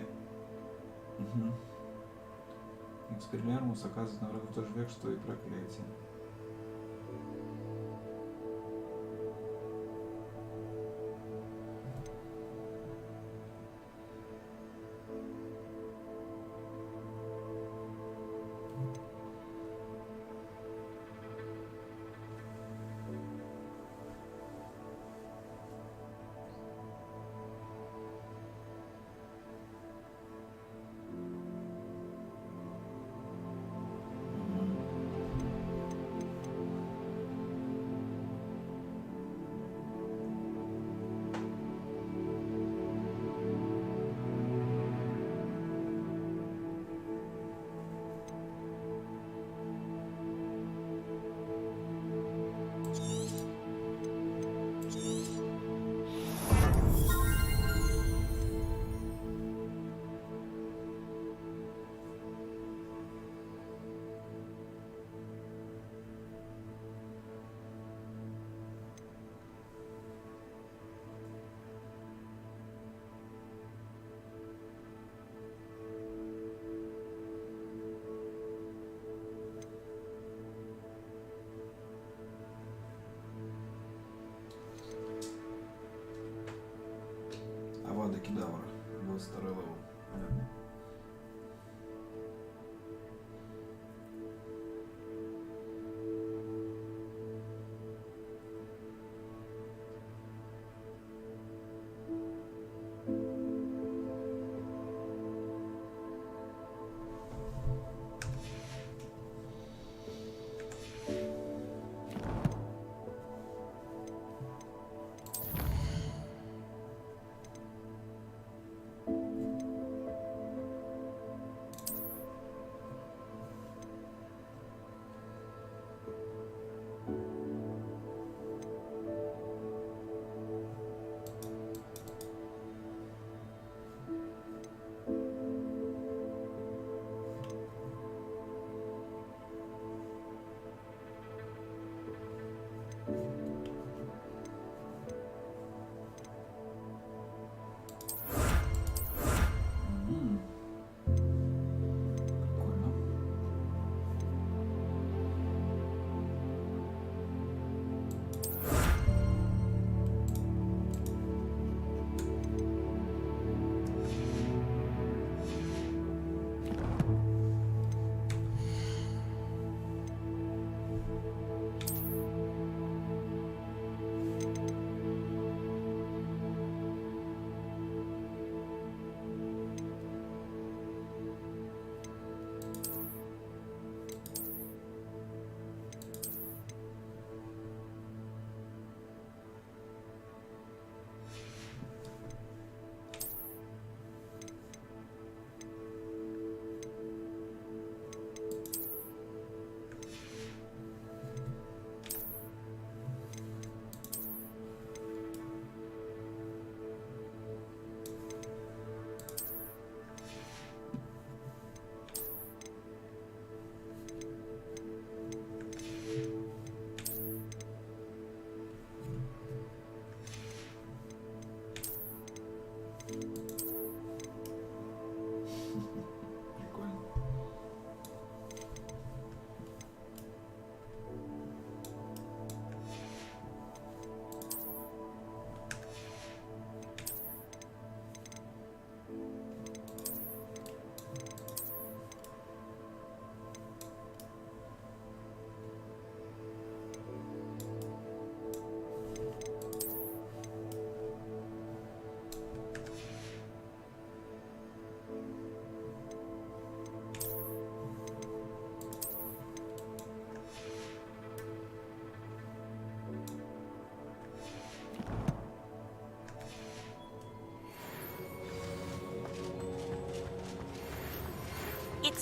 Экспеллярмус оказывает на врагов тот же век, что и проклятие. Авада Кедавра. 22 левел. Понятно.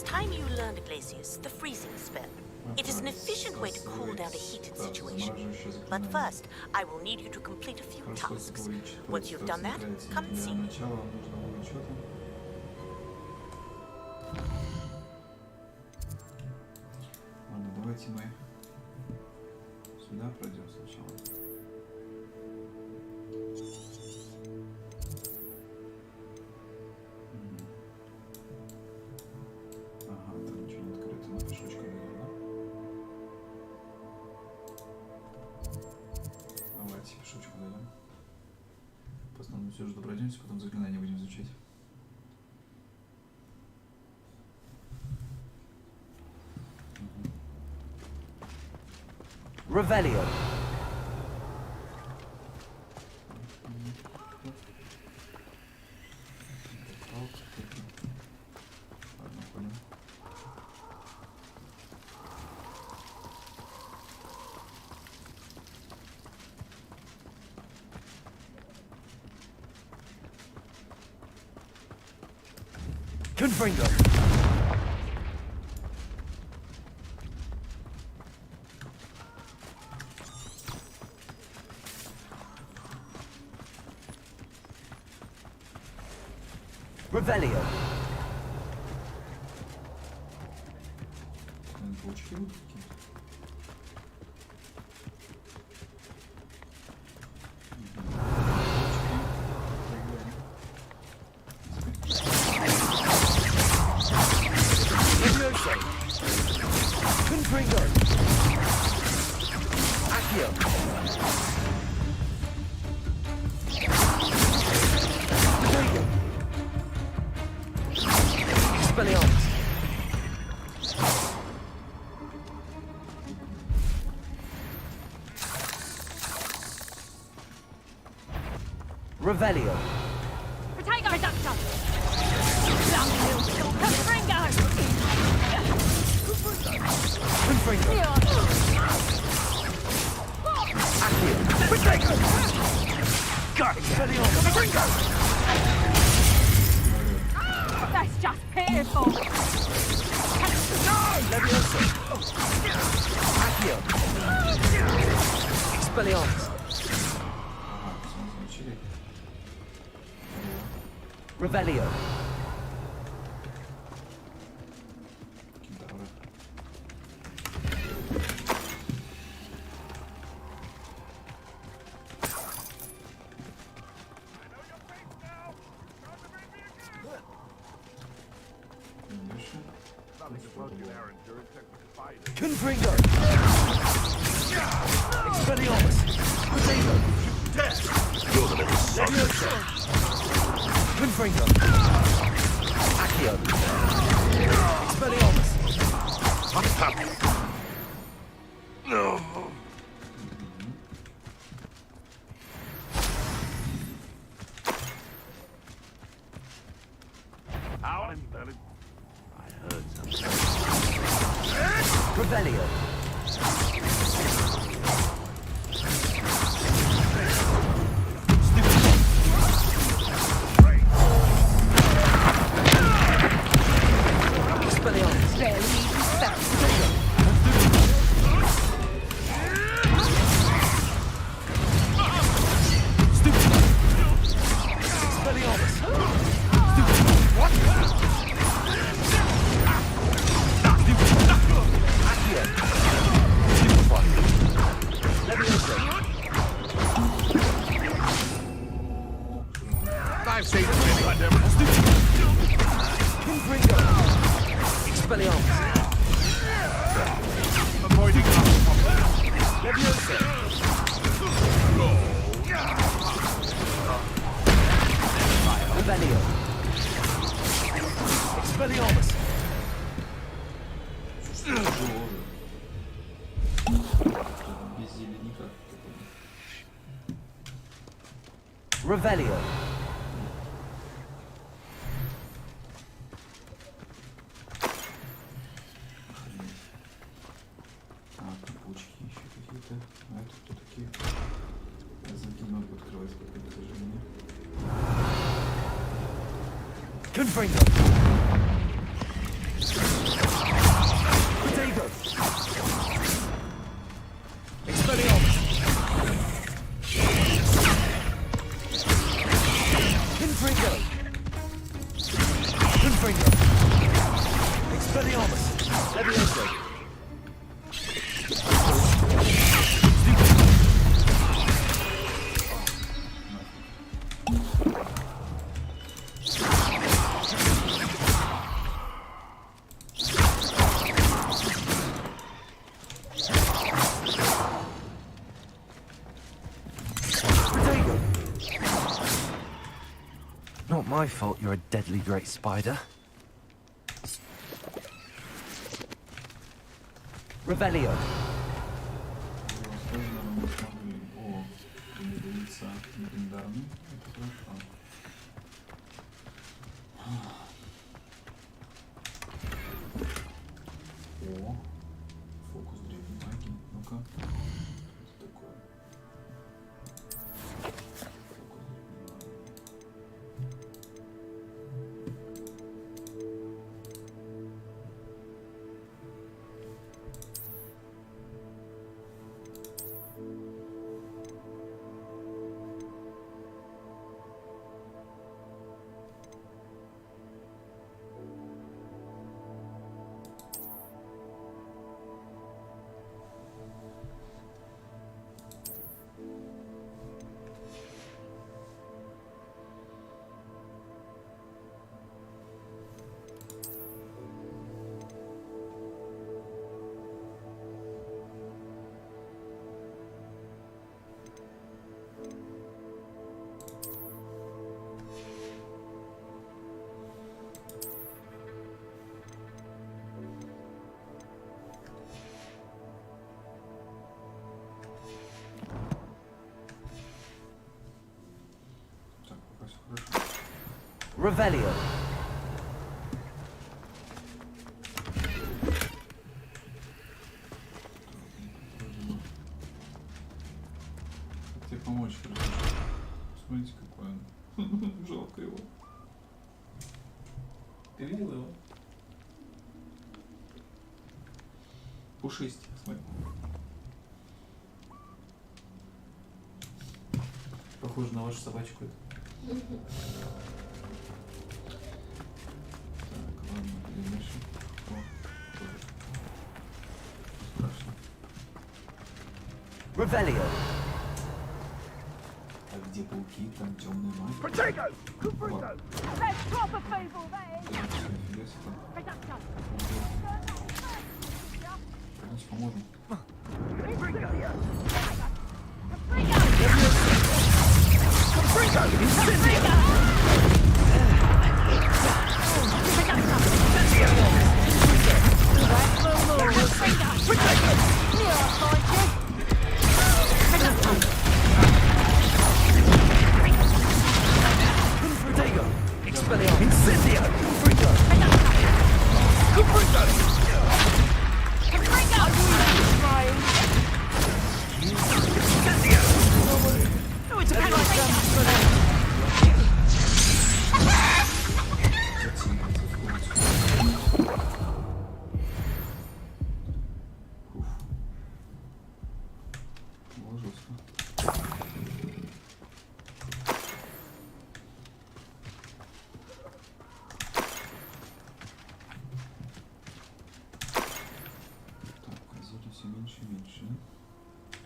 It's time you learned, Glacius, the freezing spell. It is an efficient way to cool down a heated situation. But first, I will need you to complete a few tasks. Once you've done that, come and see me. Ладно, давайте мы сюда пройдем сначала. Ага, там ничего не открыто, на пешочком идем, да? Давайте пешочку дойдем. По основному все же пройдемся, потом заклинания будем изучать. Revelio. Confringo. Revelio. Паучки будут какие-то. Confringo. Accio. Expelliarmus. Revelio. Potato reductor. Confringo. Confringo. Accio. Potato. God, Expelliarmus. Confringo. That's just painful. No! Levioso. Accio. Expelliarmus. Revelio. Confringo. Expelliarmus. Potato. You're the little son. Levioso. Confringo. Accio. Expelliarmus. No. How embedded? I heard something. Revelio. Expelliarmus. Expelliarmus. What? Accio. Levioso. I've seen it like them. Confringo. Expelliarmus. Avoiding Levioso. Revelio. Expelliarmus. Без зеленика. Revelio. Паучки еще какие-то. А это кто такие? Я замки не могу открывать, как это же мне. Confringo. my fault you're a deadly great spider. Revelio. О, фокус древней магии. Ну-ка. Что такое? Revelio. Тебе помочь, короче. Смотрите, какой он. Жалко его. Ты видел его? Пушистик, смотри. Похоже на вашу собачку это. Так, ладно, перемешим. Страшно. Revelio. А где пауки, там темные маги. Давайте поможем.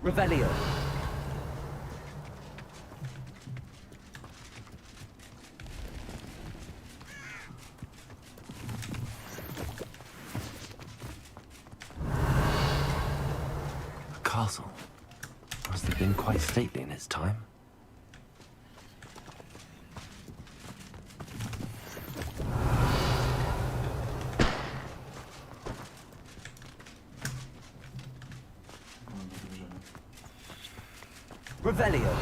Revelio. A castle. Must have been quite stately in its time. Revelio.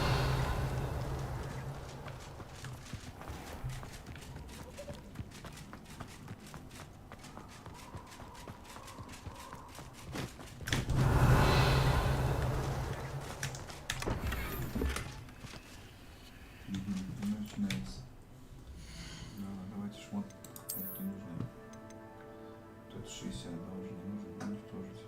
Начинается. Давайте шмот. Это нужно. Тут 60, да, уже не нужно уничтожить.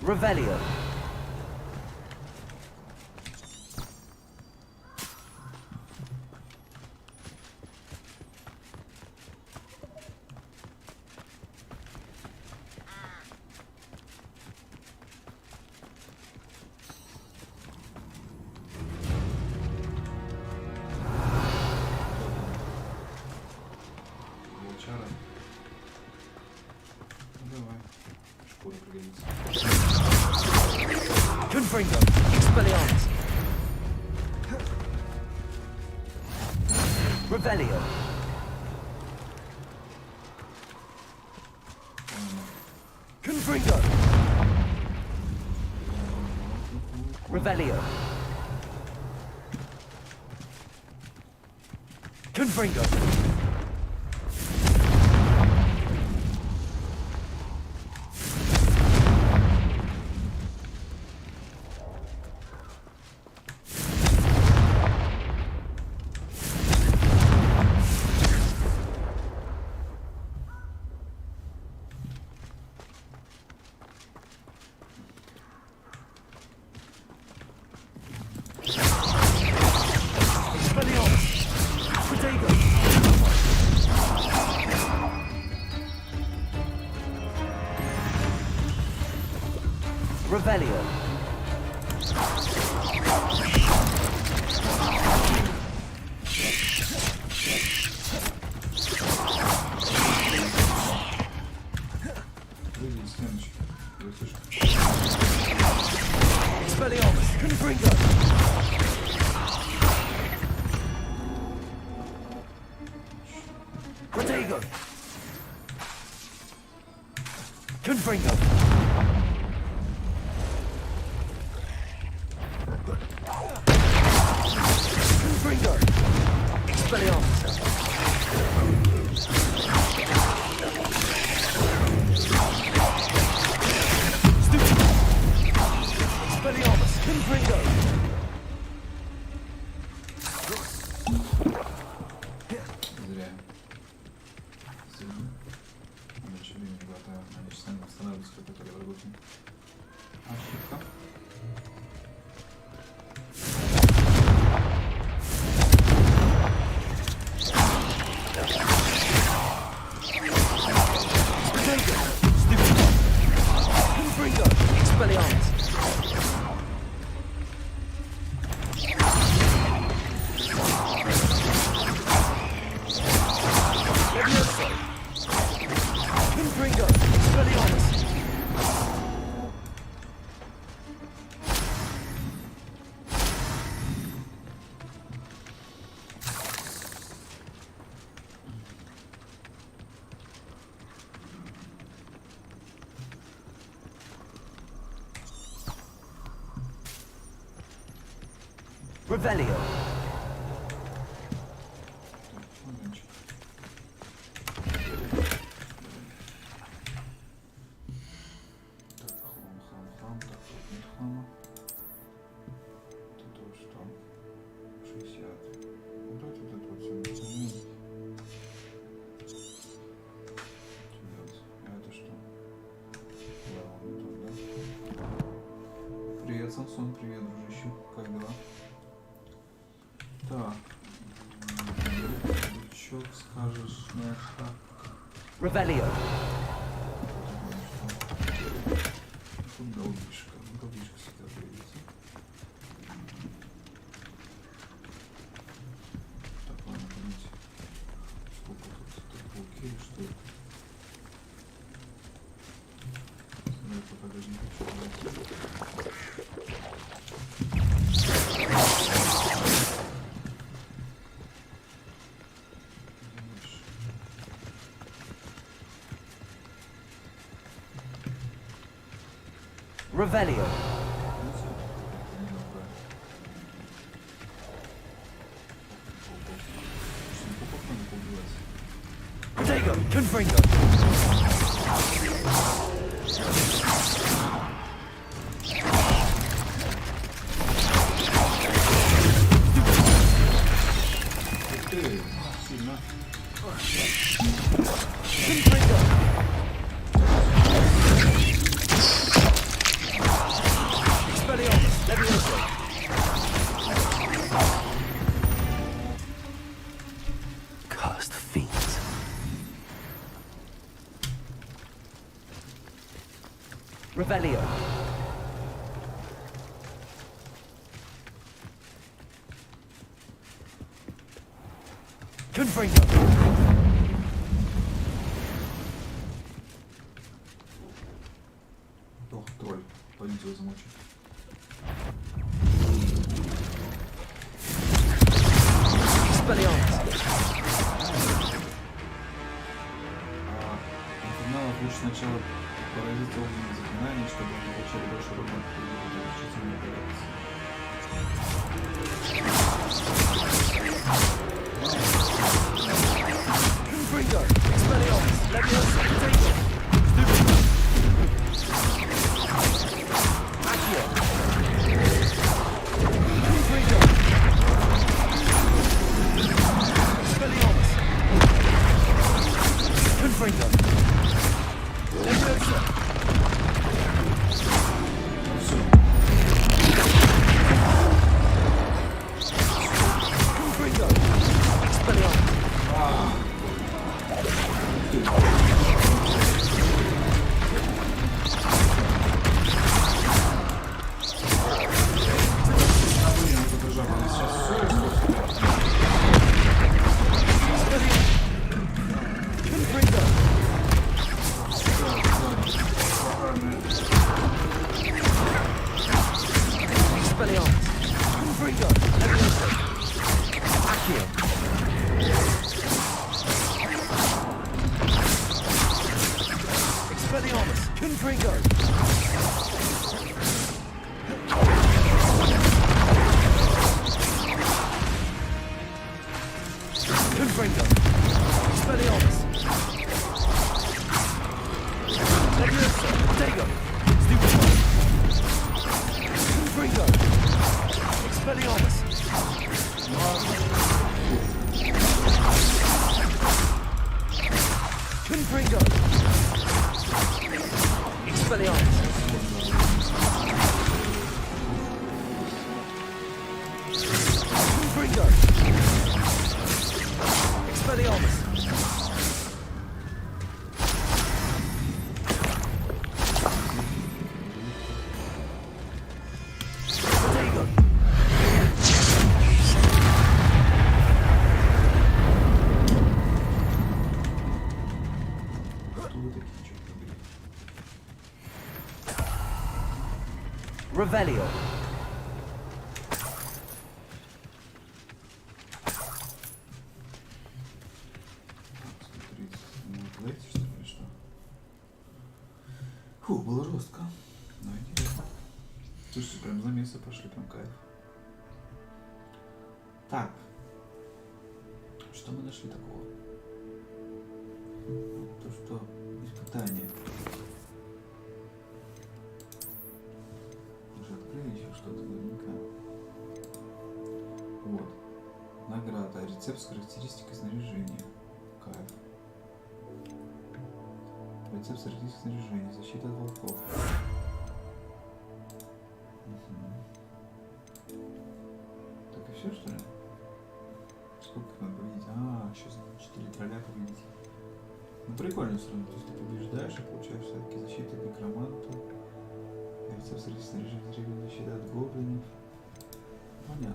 Revelio. Волчара. Ну, давай. пригодится. Confringo, Expelliarmus. Revelio. Confringo. Revelio. Confringo. Revelio. Expelliarmus, Confringo. Protego. Confringo. Confringo. Expelliarmus. Expelliarmus, Confringo. Зря. Больше времени хватает. Они же сами восстанавливаются, как это работает. Ошибка. Confringo. Expelliarmus. Levioso. Confringo. Expelliarmus. Revelio. Хлам, так, тут нет хлама. Тут вот что? 60. Вот это вот все не а это что? Ладно, тут, да? Привет, Самсон, привет, дружище. Как дела? Так. Что скажешь на это? Revelio. Тут голубишка. Голубишка всегда появится. Так, ладно, поймите. Сколько тут пауки или что это? Смотри, пока даже не хочу брать. Revelio. Protego. Confringo. Сильно. Confringo. Expelliarmus. Levioso. Cursed fiends. Revelio. Confringo. Лучше сначала поразить огненные заклинания, чтобы они получили больше урона Revelio. Фу, было жестко. Но интересно. Слушайте, прям замесы пошли, прям кайф. Так. Что мы нашли такого? То, что испытание. Уже открыли еще что-то наверняка. Вот. Награда. Рецепт с характеристикой снаряжения. Кайф. Рецепт с характеристикой снаряжения. Защита от волков. Так и все, что ли? Сколько надо победить? А, сейчас 4 тролля победить. Ну прикольно все равно. То есть ты побеждаешь и получаешь все-таки защиту от некроманта. Рецепт с характеристикой снаряжения. Защита от гоблинов. Понятно.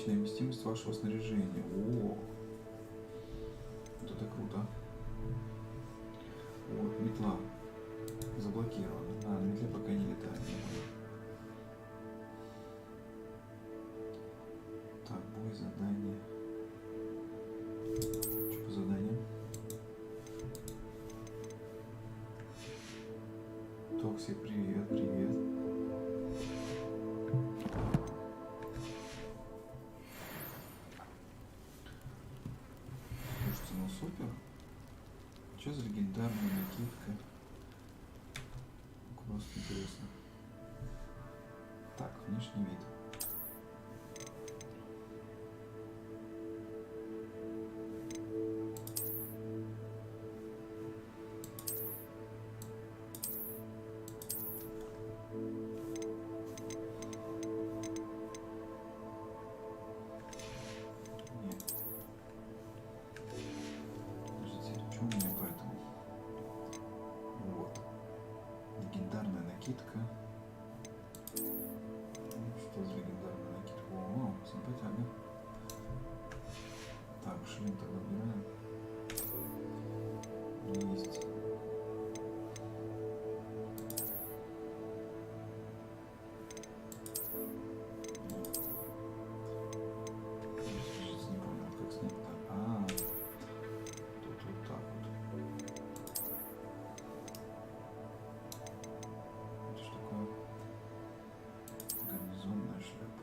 Вместимость вашего снаряжения. О, вот это круто. Вот, метла заблокирована. А, на метле пока не летает. Так, бой, задание. Что по заданиям? Токсик, привет, привет. Что за легендарная накидка? Просто интересно. Так, внешний вид. Накидка. Что за легендарная накидка? О, симпатично. Так, шлем тогда выбираем. Есть. Не понял, как снять-то. Тут вот так вот. Гарнизонная шляпа.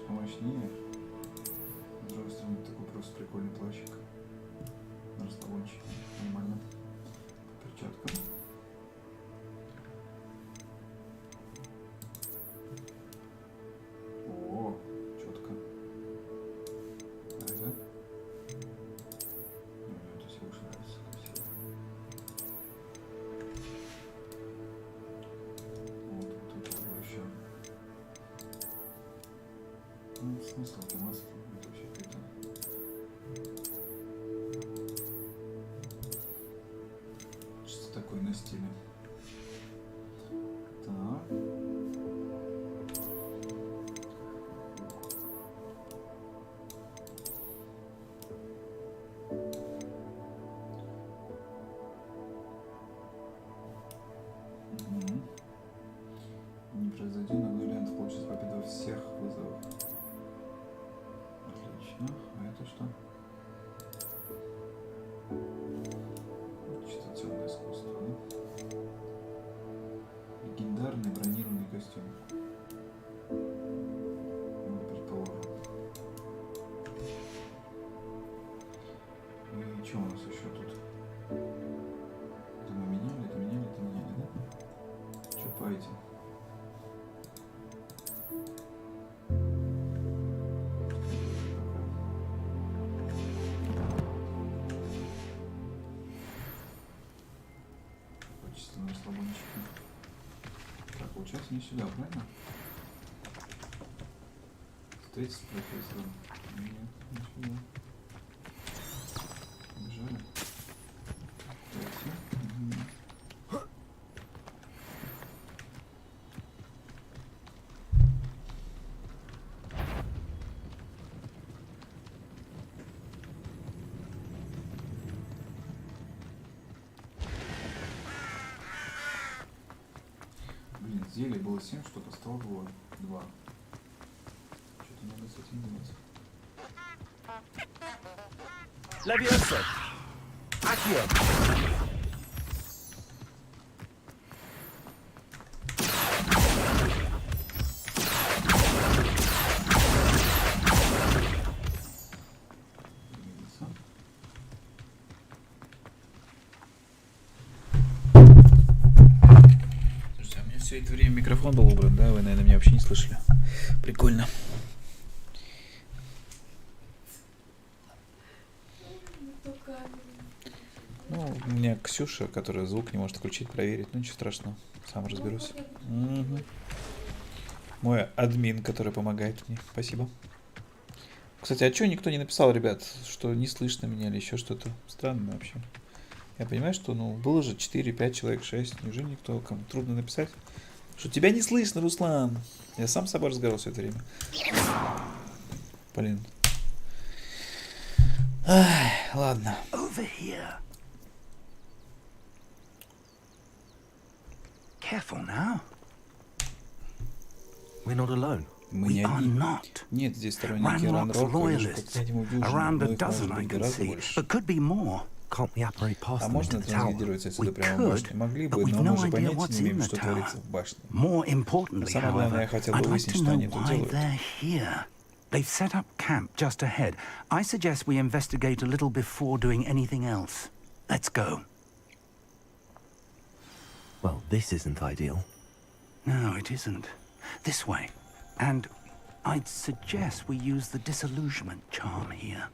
Помощнее. С другой стороны, такой просто прикольный плащик. На расположенчике. Нормально. По перчаткам. О, четко. Ага. Мне это все уж нравится. Красиво. Вот это еще. Ну, смысл этой маски, это вообще какая-то... Что такое на стиле? Так. Непроизведенный вариант получится победа во всех вызовах. Отлично. А это что? Что-то темное искусство, да? Легендарный бронированный костюм. Ну, предположим. И что у нас еще тут? Это мы меняли, да? Что по этим? Так, получается не сюда, правильно? Встретиться с профессором. Нет, не сюда. Побежали. Угу. Блин, зелье было 7 штук, а стало 2. Что-то надо с этим делать. Leviosa! Accio! Все это время микрофон был убран, да? Вы, наверное, меня вообще не слышали. Прикольно. Ну, у меня Ксюша, которая звук не может включить, проверить. Ну, ничего страшного. Сам разберусь. Угу. Мой админ, который помогает мне. Спасибо. Кстати, а что никто не написал, ребят, что не слышно меня или еще что-то? Странно вообще. Я понимаю, что, ну, было же 4, 5 человек, 6. Неужели никто, кому трудно написать? Что тебя не слышно, Руслан. Я сам с собой разговаривал все это время. Блин. Ай, ладно. careful now. We're not alone. Мы не одни. Нет, здесь сторонники Ранрока, лишь как минимум дюжина, но их может быть гораздо больше. А можно трансгендировать отсюда прямо в башню? Могли бы, но мы же понятия не имеем, что творится в башне. А самое главное, я хотел бы выяснить, что они тут делают. They've set up camp just ahead. I suggest we investigate a little before doing anything else. Let's go. Well, this isn't ideal. No, it isn't. This way. And I'd suggest we use the disillusionment charm here.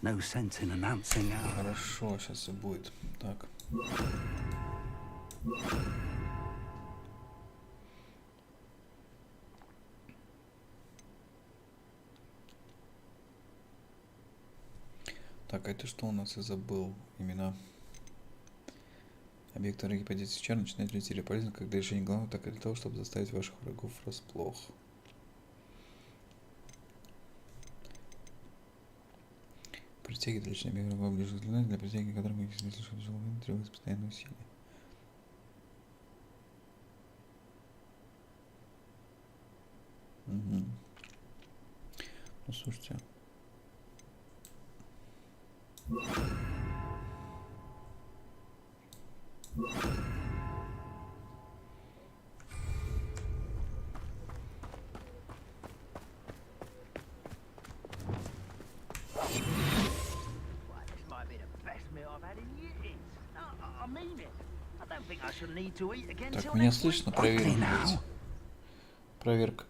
No sense in announcing our... Хорошо, сейчас все будет. Так. Так, а это что у нас? Я забыл имена. Объект враги по действию чар начинает лететь полезно как для решения главного, так и для того, чтобы заставить ваших врагов врасплох. Притягивает личный объект врагов ближе к заклинанию, для притягивания которого их слишком тяжело требуется постоянное усилие. Угу. Ну слушайте. Так, меня слышно? Проверим. Проверка.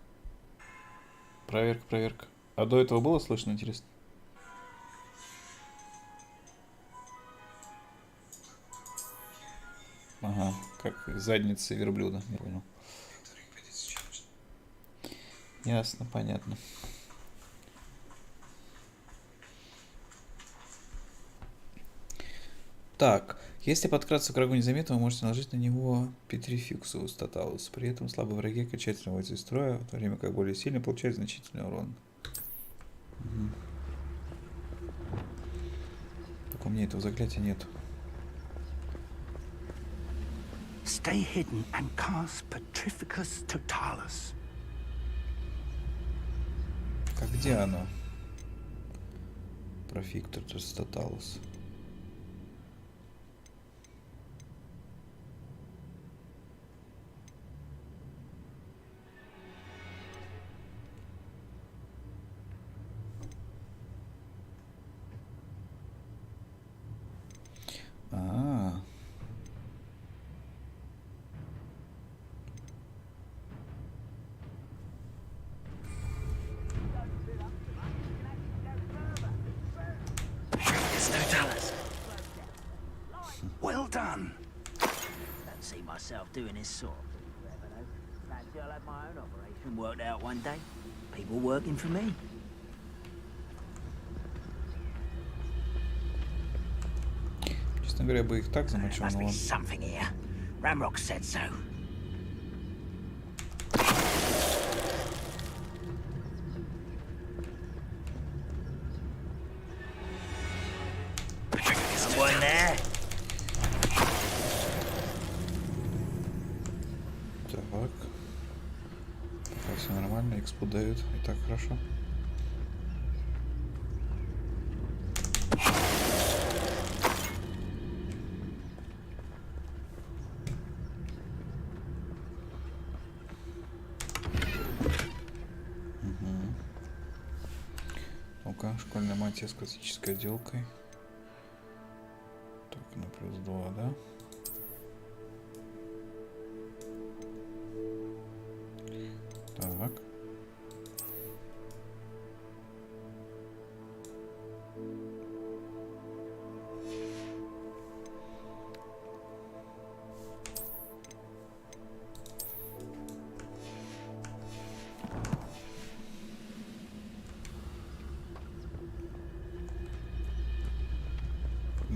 Проверка. А до этого было слышно, интересно? Ага, как задница верблюда, я понял. Ясно, понятно. Так, если подкраться к врагу незаметно, вы можете наложить на него петрификсу статалус. При этом слабые враги окончательно выйдут из строя, в то время как более сильные получают значительный урон. Угу. Так у меня этого заклятия нет. Stay hidden and cast Petrificus Totalus. Как где оно? Профиктор Totalus. Well done. Don't see myself doing this sort of thing forever, though. Fancy I'll have my own operation worked out one day. People working for me. Честно говоря, бы их так замочил, но ладно. Something here. Ramrock said so. Someone there. Так. Пока все нормально, экспу дают. И так хорошо. Школьная мантия с классической отделкой. Так, на +2, да? Так.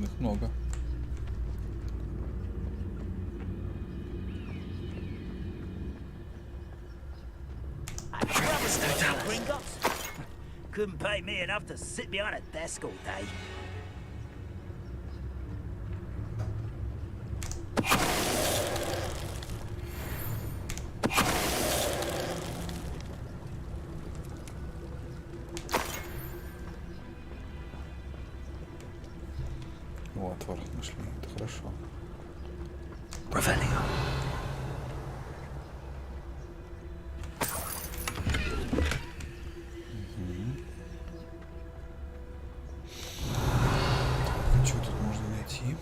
Их много. Couldn't pay me enough to sit behind a desk all day. О, отвор нашли, это хорошо. Revelio. Что тут можно найти?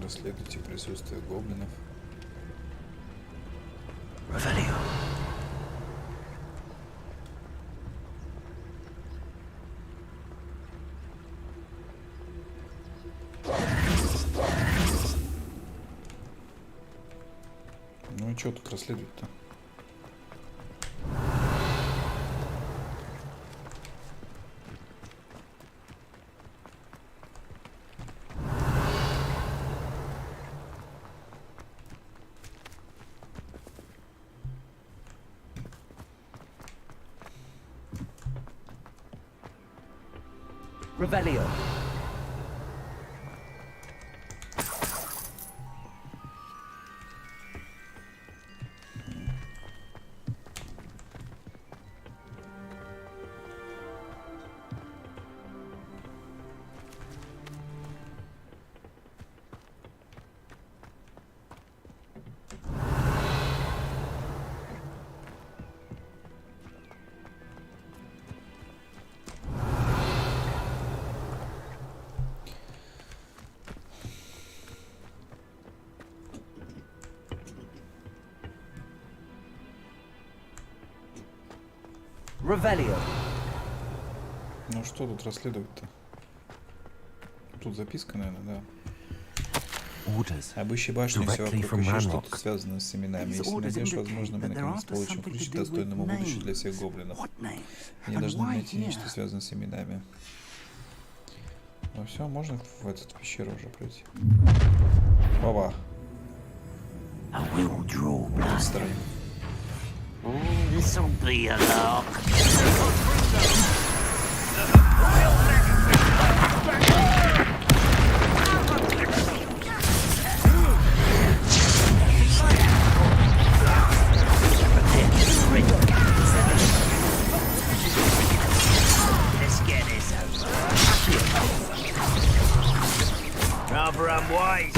Расследуйте присутствие гоблинов. Revelio. Ну и что тут расследовать-то? Revelio. Revelio. Ну что тут расследовать-то? Тут записка, наверное, да. Обыщи башню и все вокруг, ищи что-то связанное с именами. Если найдешь, возможно, мы наконец получим ключ к достойному будущему для всех гоблинов. Они должны найти нечто связанное с именами. Ну все, можно в эту пещеру уже пройти. Опа. Строим. This'll be a lark. Let's get this over. Rather unwise.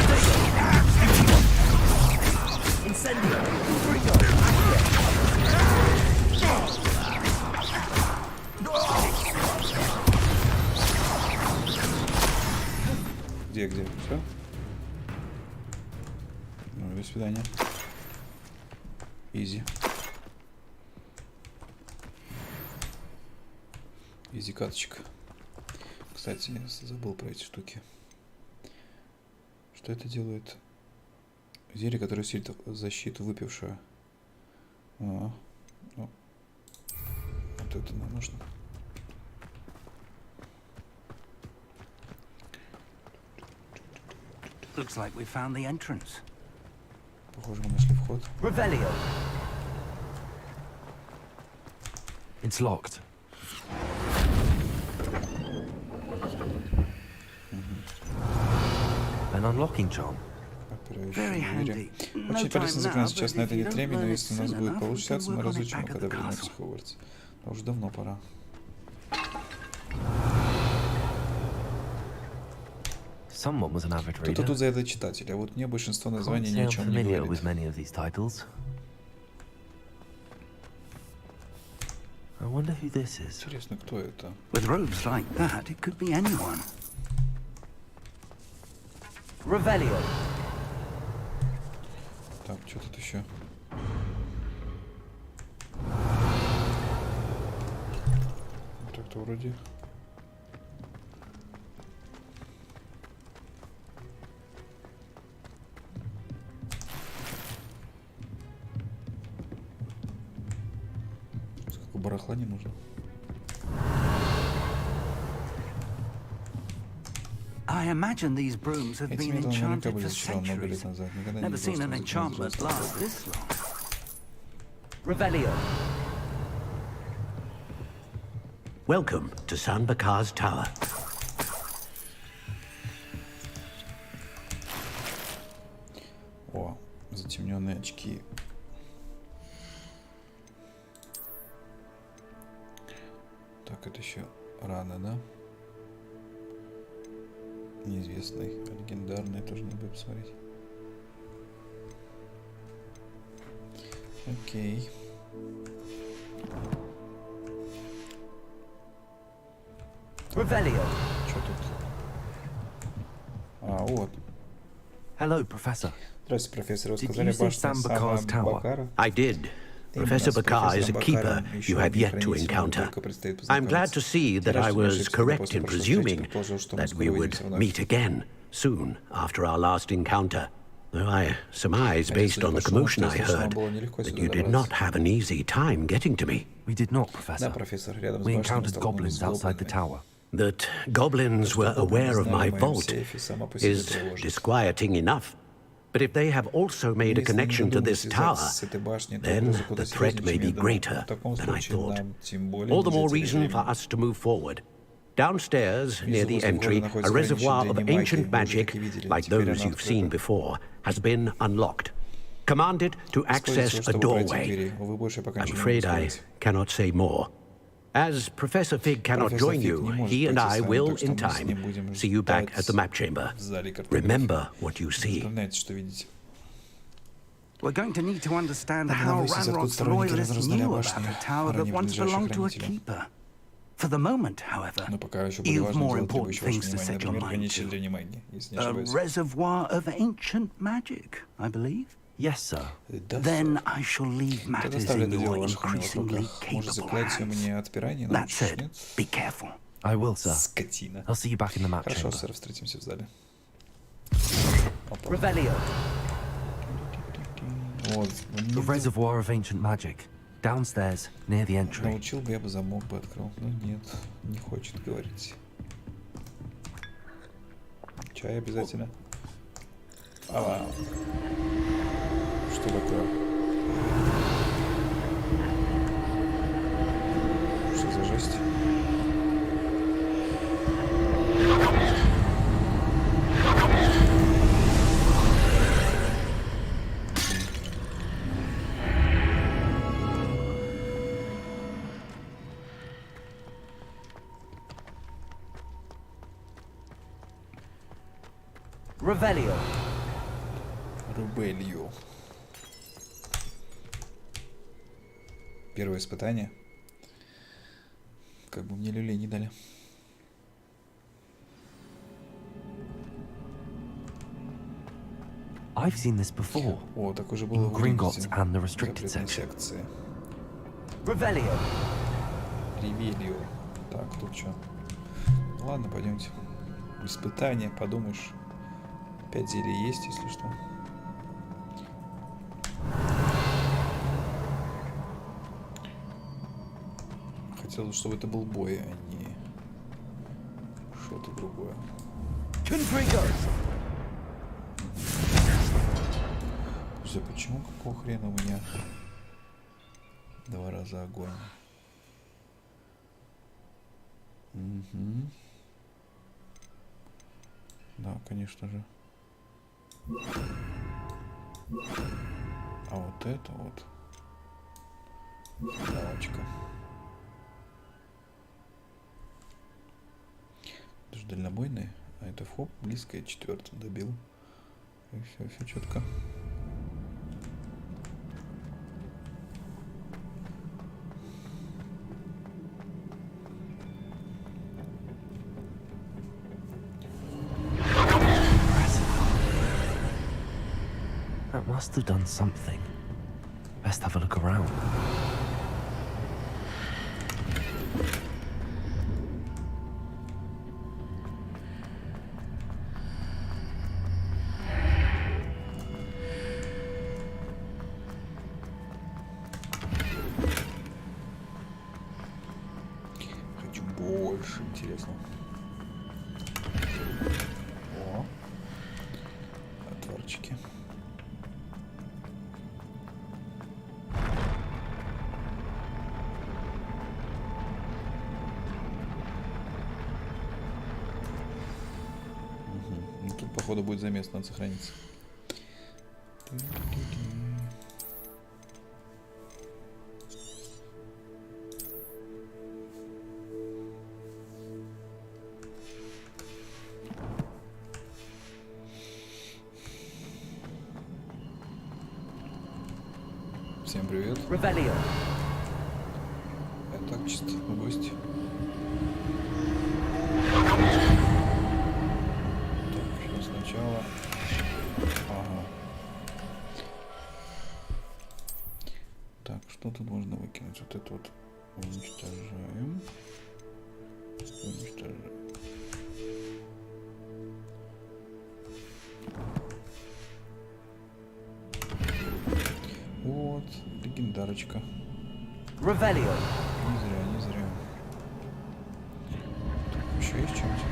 Incendio. Где? Все? Ну, до свидания. Изи. Изи каточка. Кстати, я забыл про эти штуки. Что это делает? Зелье, которое усилит защиту выпившего. Ну, вот это нам нужно. Looks like we found the entrance. Похоже, мы нашли вход. Revelio. It's locked. An unlocking charm. Очень интересно заклинание сейчас на это нет времени, но если у нас будет получаться, мы разучим, когда вернемся в Хогвартс. А уже давно пора. Кто-то тут за это читатель, а вот мне большинство названий ни о чем не говорит. Интересно, кто это? With robes like that, it could be anyone. Revelio. Так, что тут еще? Так-то вроде. Сколько барахла не нужно. I imagine these brooms have been enchanted for centuries. Never seen an enchantment last this long. Revelio. Welcome to San Bakar's Tower. Затемненные очки. Так, это еще рано, да? Неизвестный, легендарный, тоже надо будет посмотреть. Окей. Что тут? А, вот. Hello, Professor. Здравствуйте, профессор. Вы сказали башня Самбакара? I did. Professor Bakar is a keeper you have yet to encounter. I'm glad to see that I was correct in presuming that we would meet again soon after our last encounter. Though I surmise, based on the commotion I heard, that you did not have an easy time getting to me. We did not, Professor. We encountered goblins outside the tower. That goblins were aware of my vault is disquieting enough. But if they have also made a connection to this tower, then the threat may be greater than I thought. All the more reason for us to move forward. Downstairs, near the entry, a reservoir of ancient magic, like those you've seen before, has been unlocked. Commanded to access a doorway. I'm afraid I cannot say more. As Professor Fig cannot join you, he and I will, in time, see you back at the map chamber. Remember what you see. We're going to need to understand how Ranrock's loyalists knew about a tower that once belonged to a keeper. For the moment, however, you've more important things to set your mind to. A reservoir of ancient magic, I believe? Yes, sir. Then I shall leave matters in your increasingly capable hands. That said, be careful. I will, sir. Скотина. I'll see you back in the map chamber. Хорошо, сэр, встретимся в зале. Вот. The reservoir of ancient magic. Downstairs, near the entry. Научил бы, я бы замок бы открыл. Но нет, не хочет говорить. Чай обязательно. Что такое? Что за жесть? Рубелью. Первое испытание. Как бы мне люлей не дали. I've seen this before. О, так уже было в Gringotts and the restricted section. Ревелио. Так, тут что? Ладно, пойдемте. Испытание, подумаешь. 5 зелий есть, если что. Хотелось, чтобы это был бой, а не что-то другое. Слушай, почему какого хрена у меня 2 раза огонь? Угу. Да, конечно же. А вот это вот. Лавочка. Это же дальнобойные. А это хоп, близкое, 4-м добил. И все четко. That must have done something. Best have a look around. Хочу больше, интересно. О, отварчики. Тут, походу, будет замес, надо сохраниться. Revelio. Так, чисто гость. Так, сейчас сначала. Ага. Так, что тут можно выкинуть? Вот это вот уничтожаем. Уничтожаем. Вот, легендарочка. Revelio. Не зря, не зря. Так, еще есть что-нибудь?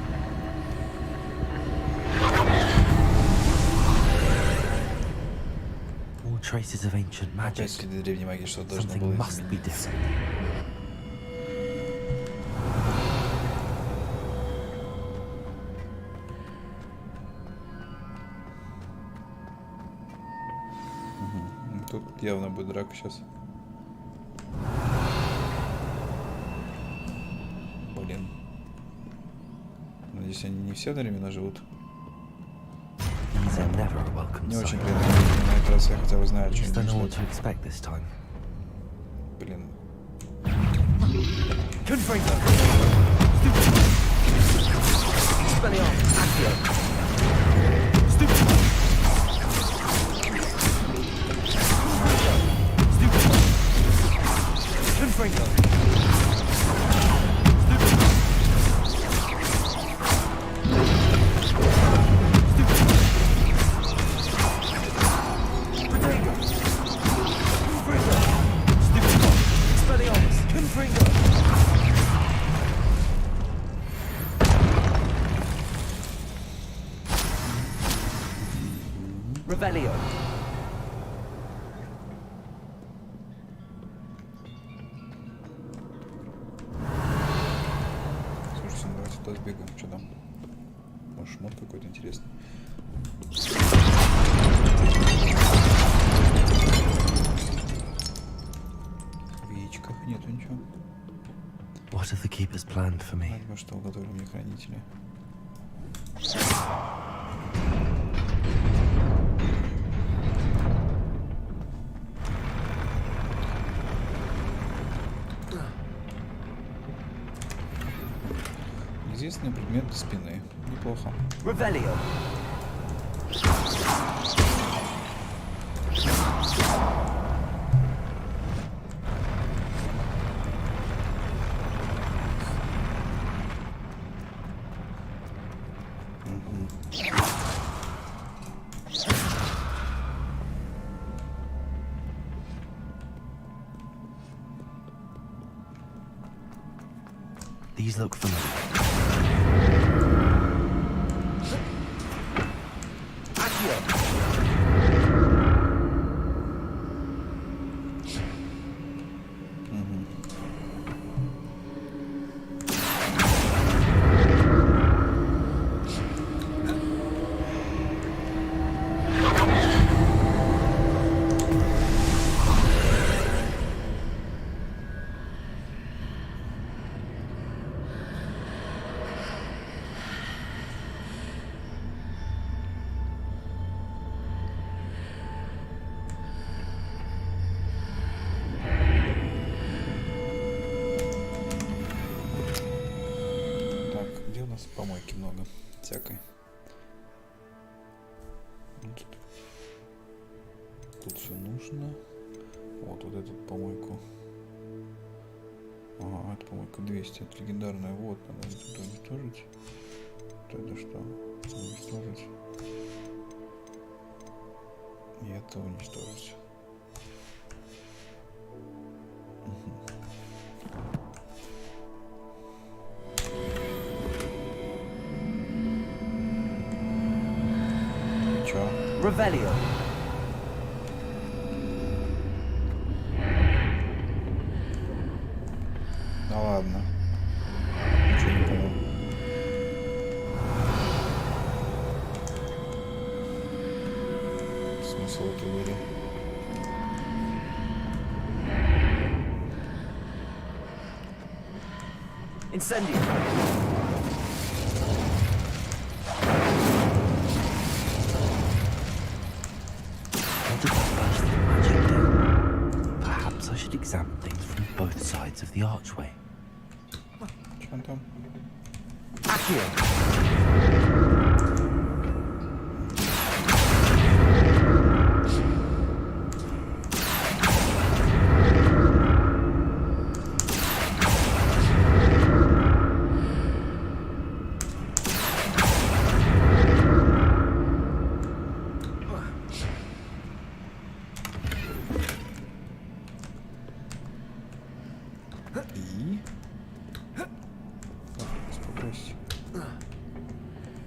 All traces of ancient magic. Опять следы древней магии, что должно было измениться. Тут явно будет драка сейчас. Блин. Надеюсь, они не все одновременно живут. Не очень приятно. На этот раз я хотя бы знаю, что они ждут. Блин. Revelio. Слушайте, давайте туда сбегаем. Что там? Может, шмот какой-то интересный. В яичках нету ничего. What have the keepers planned for me? Во что уготовили мне хранители? Известный предмет для спины. Неплохо. Revelio. These look familiar. Помойки много всякой. Тут все нужно. Вот эту помойку. Ага, это помойка 200. Это легендарная. Вот, надо это уничтожить. Вот это что? Уничтожить. И это уничтожить. Revelio. Ну ладно. Ничего не понял. Смысл этой игры? Incendio. the archway. Что там?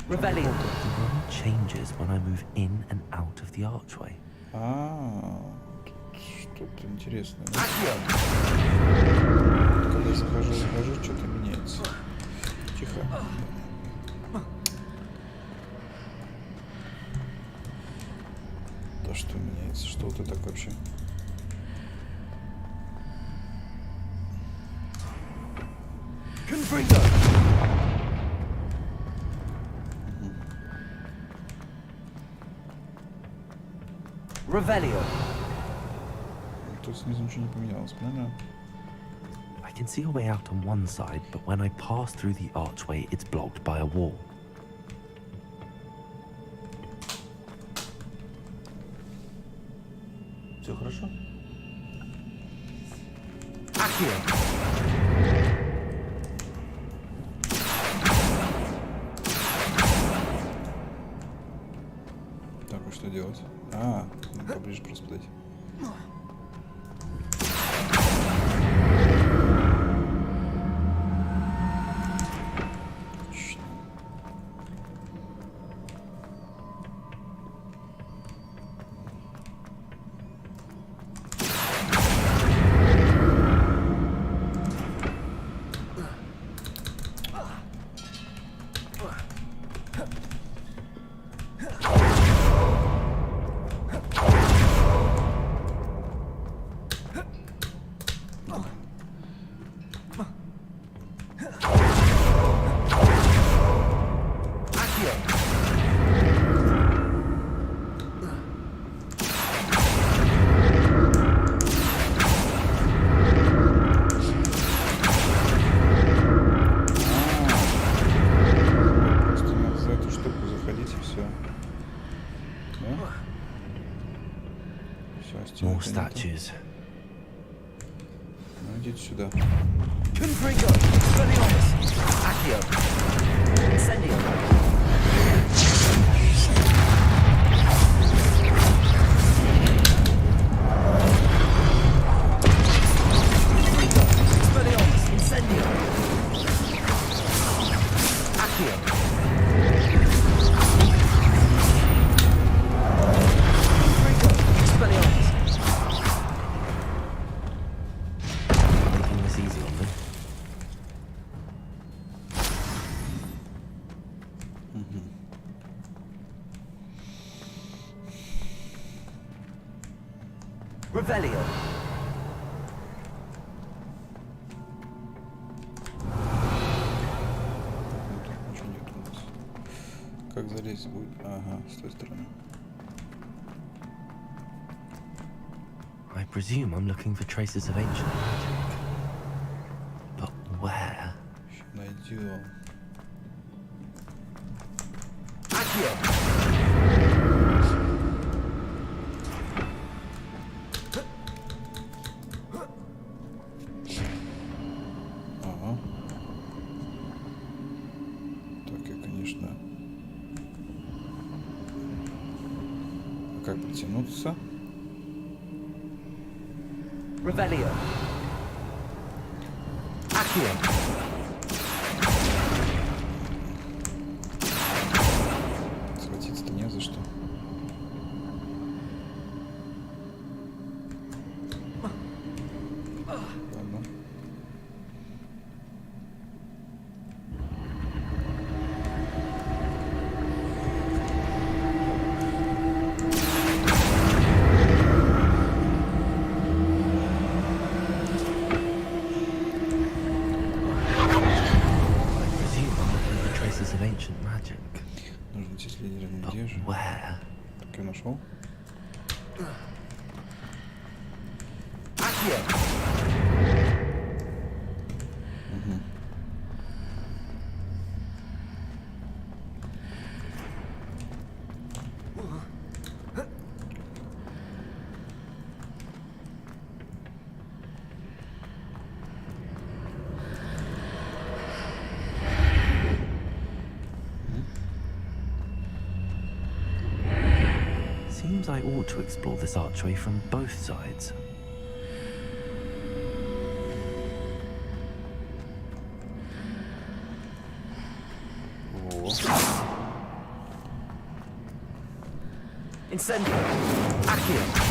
Rebellion. The room changes when I move in and out of the archway. Что-то интересное. Когда захожу, выхожу, что-то меняется. Тихо. Да что меняется? Что это так вообще? Revelio. Тут снизу ничего не поменялось, правильно? I can see a way out on one side, but when I pass through the archway, it's blocked by a wall. Все хорошо? Так, и что делать? Надо поближе просто подойти. More statues. Ну, идите сюда. Revelio. Ничего нет у нас. Как залезть будет? Ага, с той стороны. I presume I'm looking for traces of ancient magic. But where? Еще найдем. Как притянуться? Revelio. Схватиться-то не за что. Ладно. Нужно идти с лидером. Где же? Так, я нашел. I ought to explore this archway from both sides. Incendio! Accio!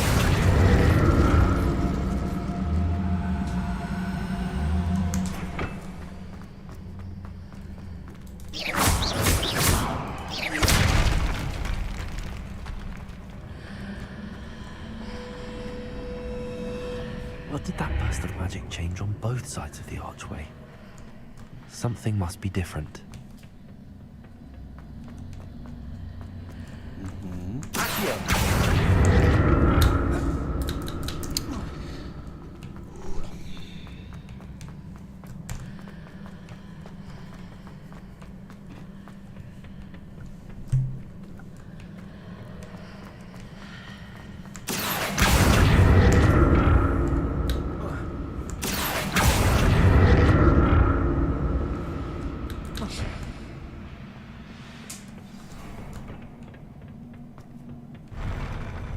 What did that burst of magic change on both sides of the archway? Something must be different.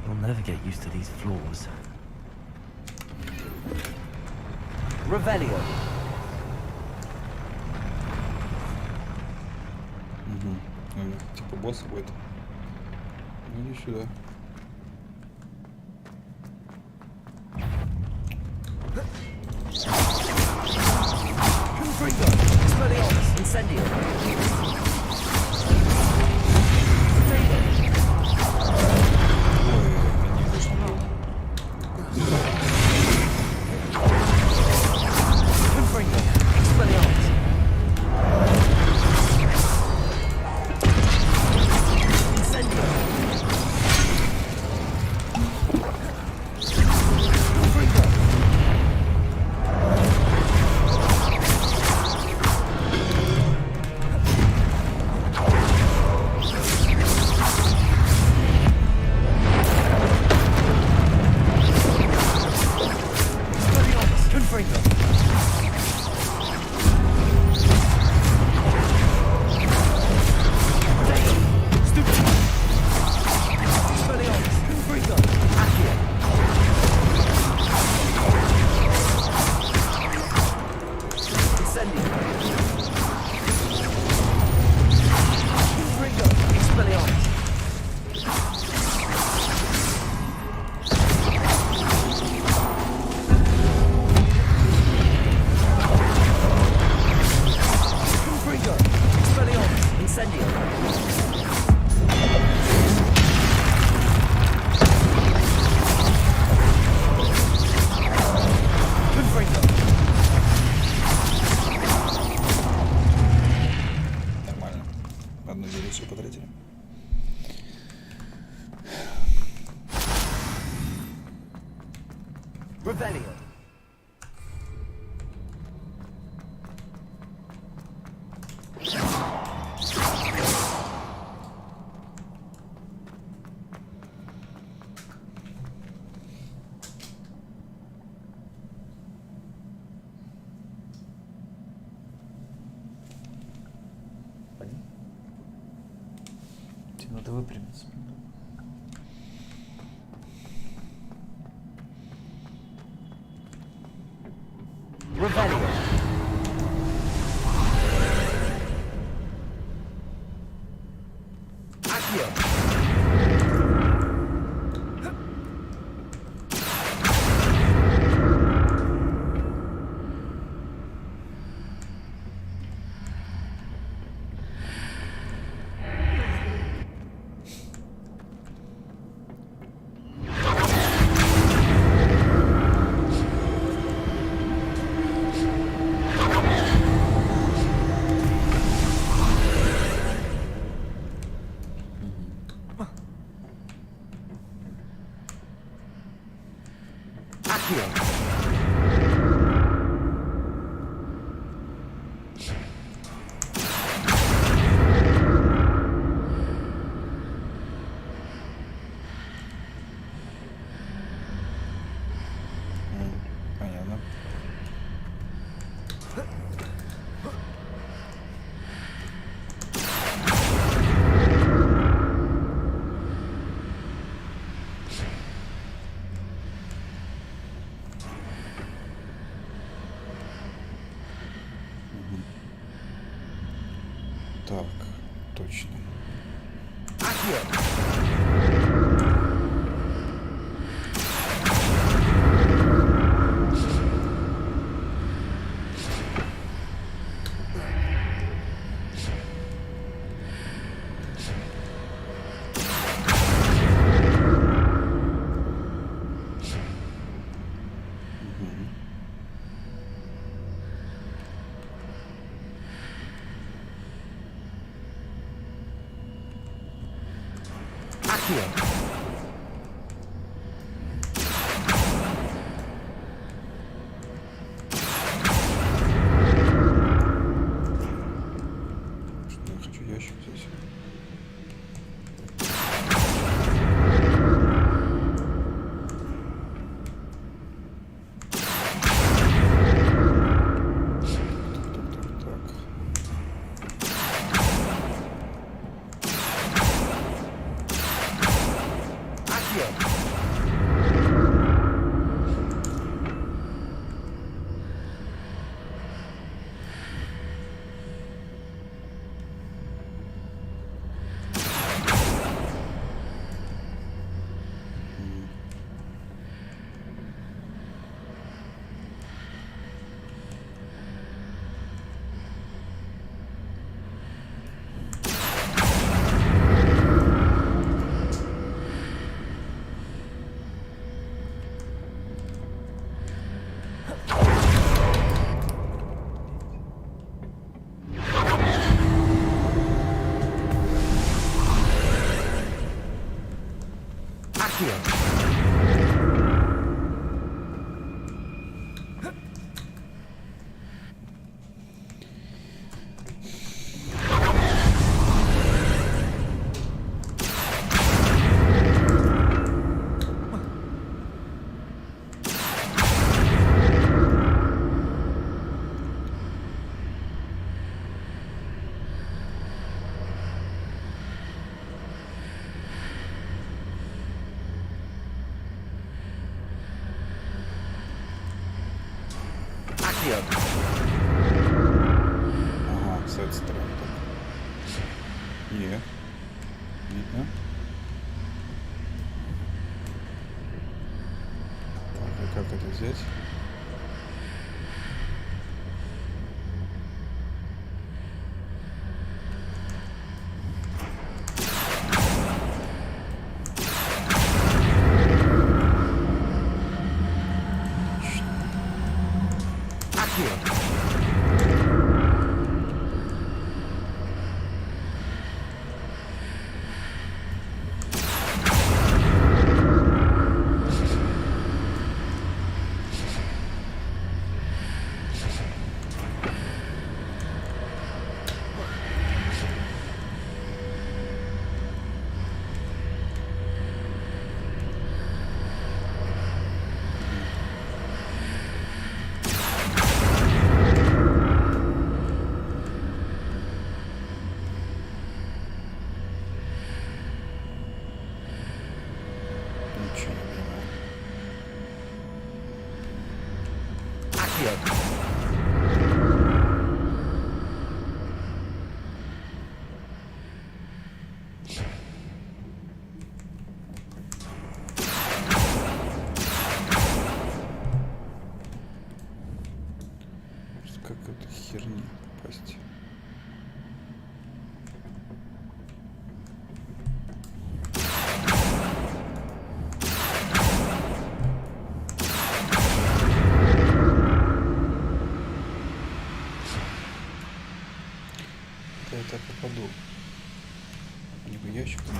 I'll never get used to these floors. Revelio. Типа босс какой-то. Иди сюда. Incendio. Revelio. Тебе надо выпрямиться. Revelio. Accio. Так, точно. Ага, с этой стороны так. Видно. Так, а как это взять? Какой-то херни попасть. Да я так попаду. Либо ящик там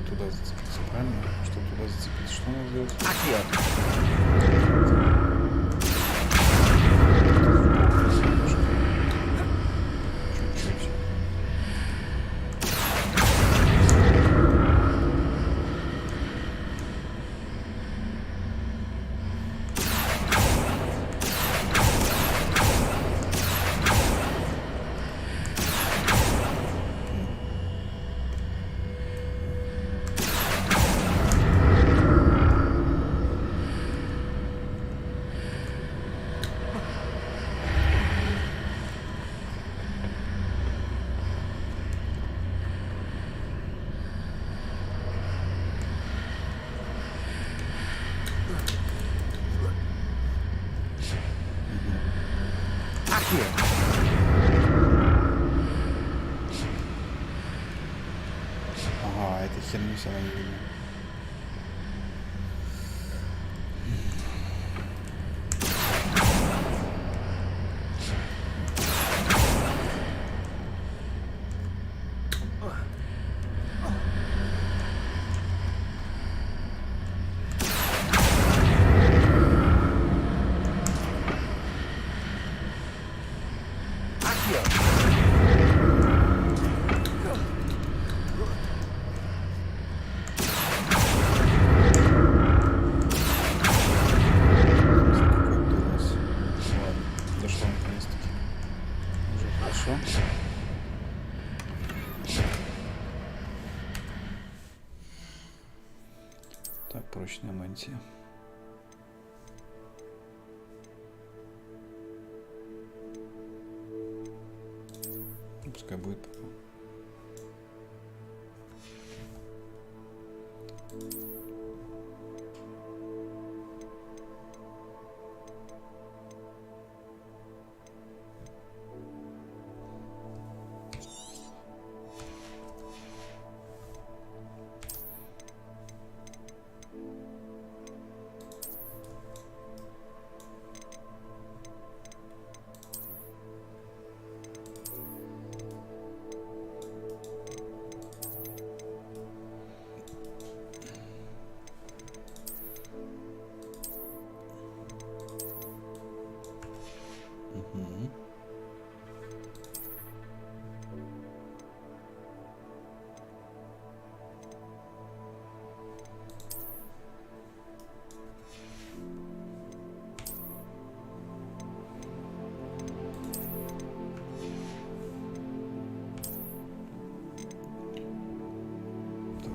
туда зацепиться, правильно? Чтобы туда зацепиться, что надо сделать? Чуть-чуть. Херню все равно не видно. Так, прочная мантия. Пускай будет пока.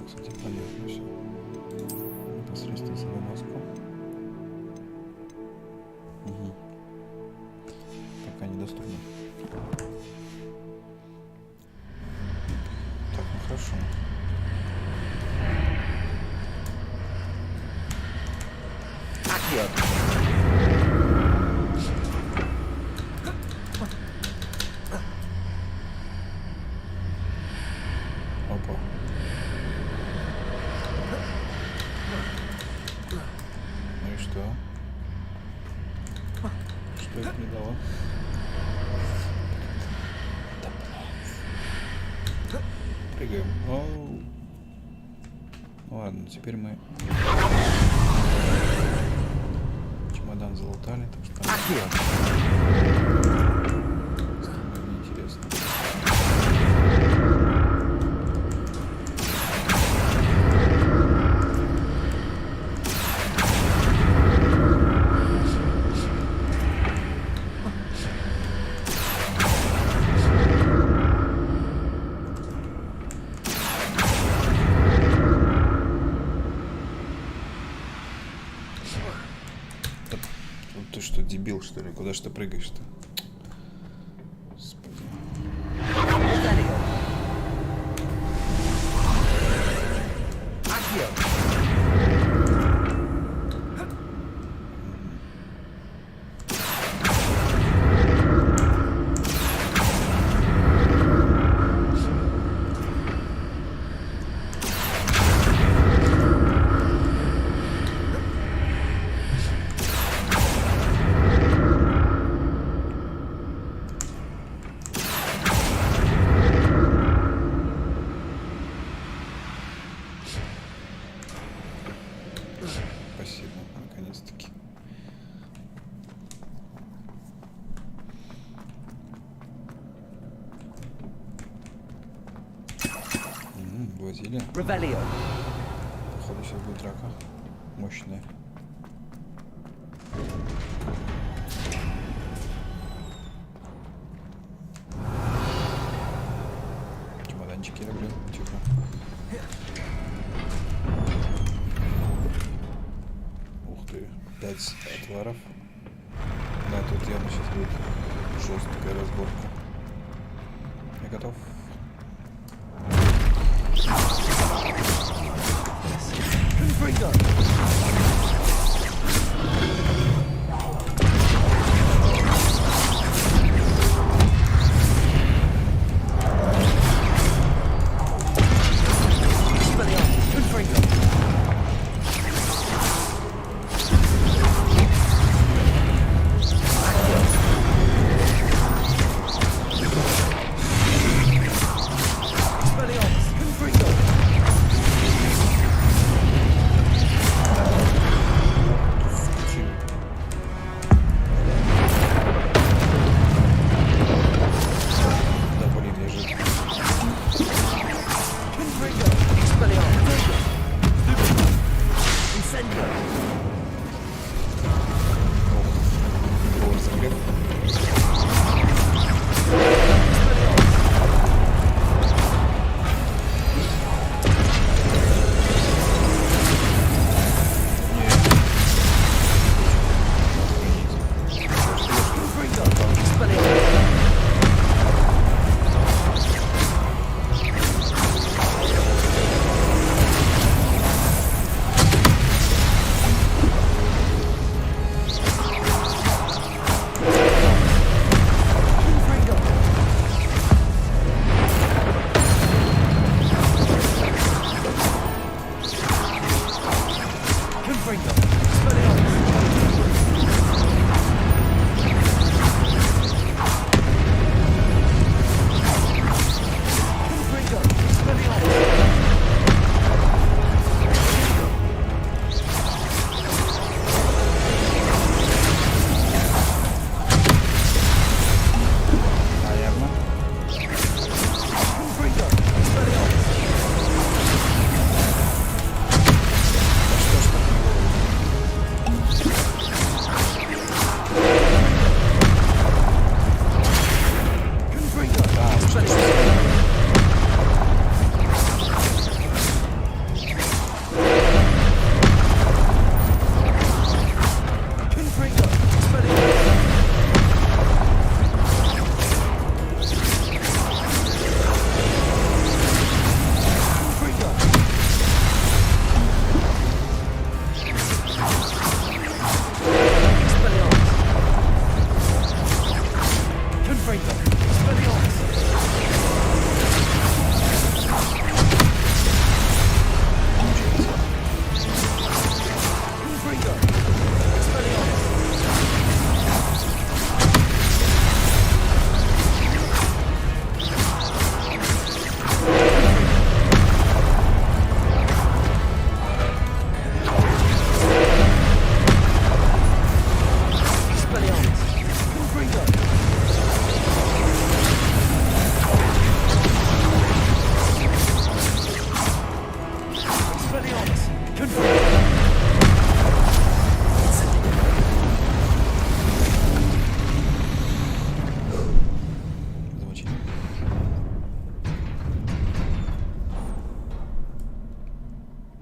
Кстати, полезно все. Непосредственно саму маску. Угу. Пока недоступно. Так, ну хорошо. Опа. Ну и что? Что это мне дало? Прыгаем. Оу. Ладно, теперь мы чемодан залутали, так что неинтересно. Ты что, дебил, что ли? Куда ж ты прыгаешь-то? Господи. Спасибо, наконец-таки. Возили. Походу сейчас будет драка. Мощная. Чемоданчики люблю. Тихо. Ух ты. 5 отваров. Да, тут явно сейчас будет жесткая разборка. Я готов.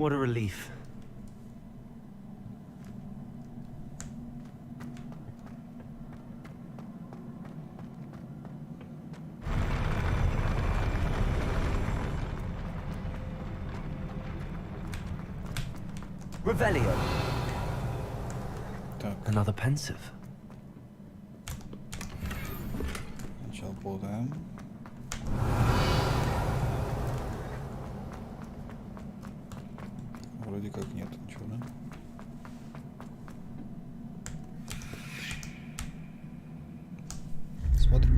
What a relief. Revelio. Another pensive. Сначала полное. Вроде как нет ничего, да? Смотрим.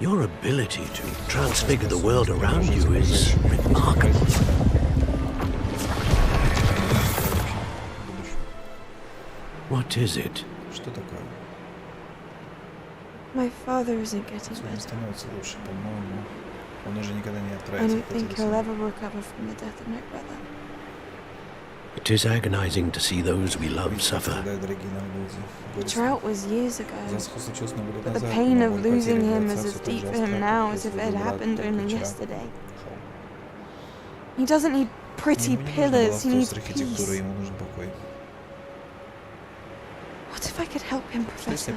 Your ability to transfigure the world around you is remarkable. What is it? Что такое? My father isn't getting better. Становится лучше, по-моему. Он уже никогда не I отправится. don't think he'll ever recover from the death of my brother. It is agonizing to see those we love suffer. The drought was years ago, but the pain of losing him is as deep for him now as if it had happened only yesterday. He doesn't need pretty pillars, he needs peace. What if I could help him, Professor?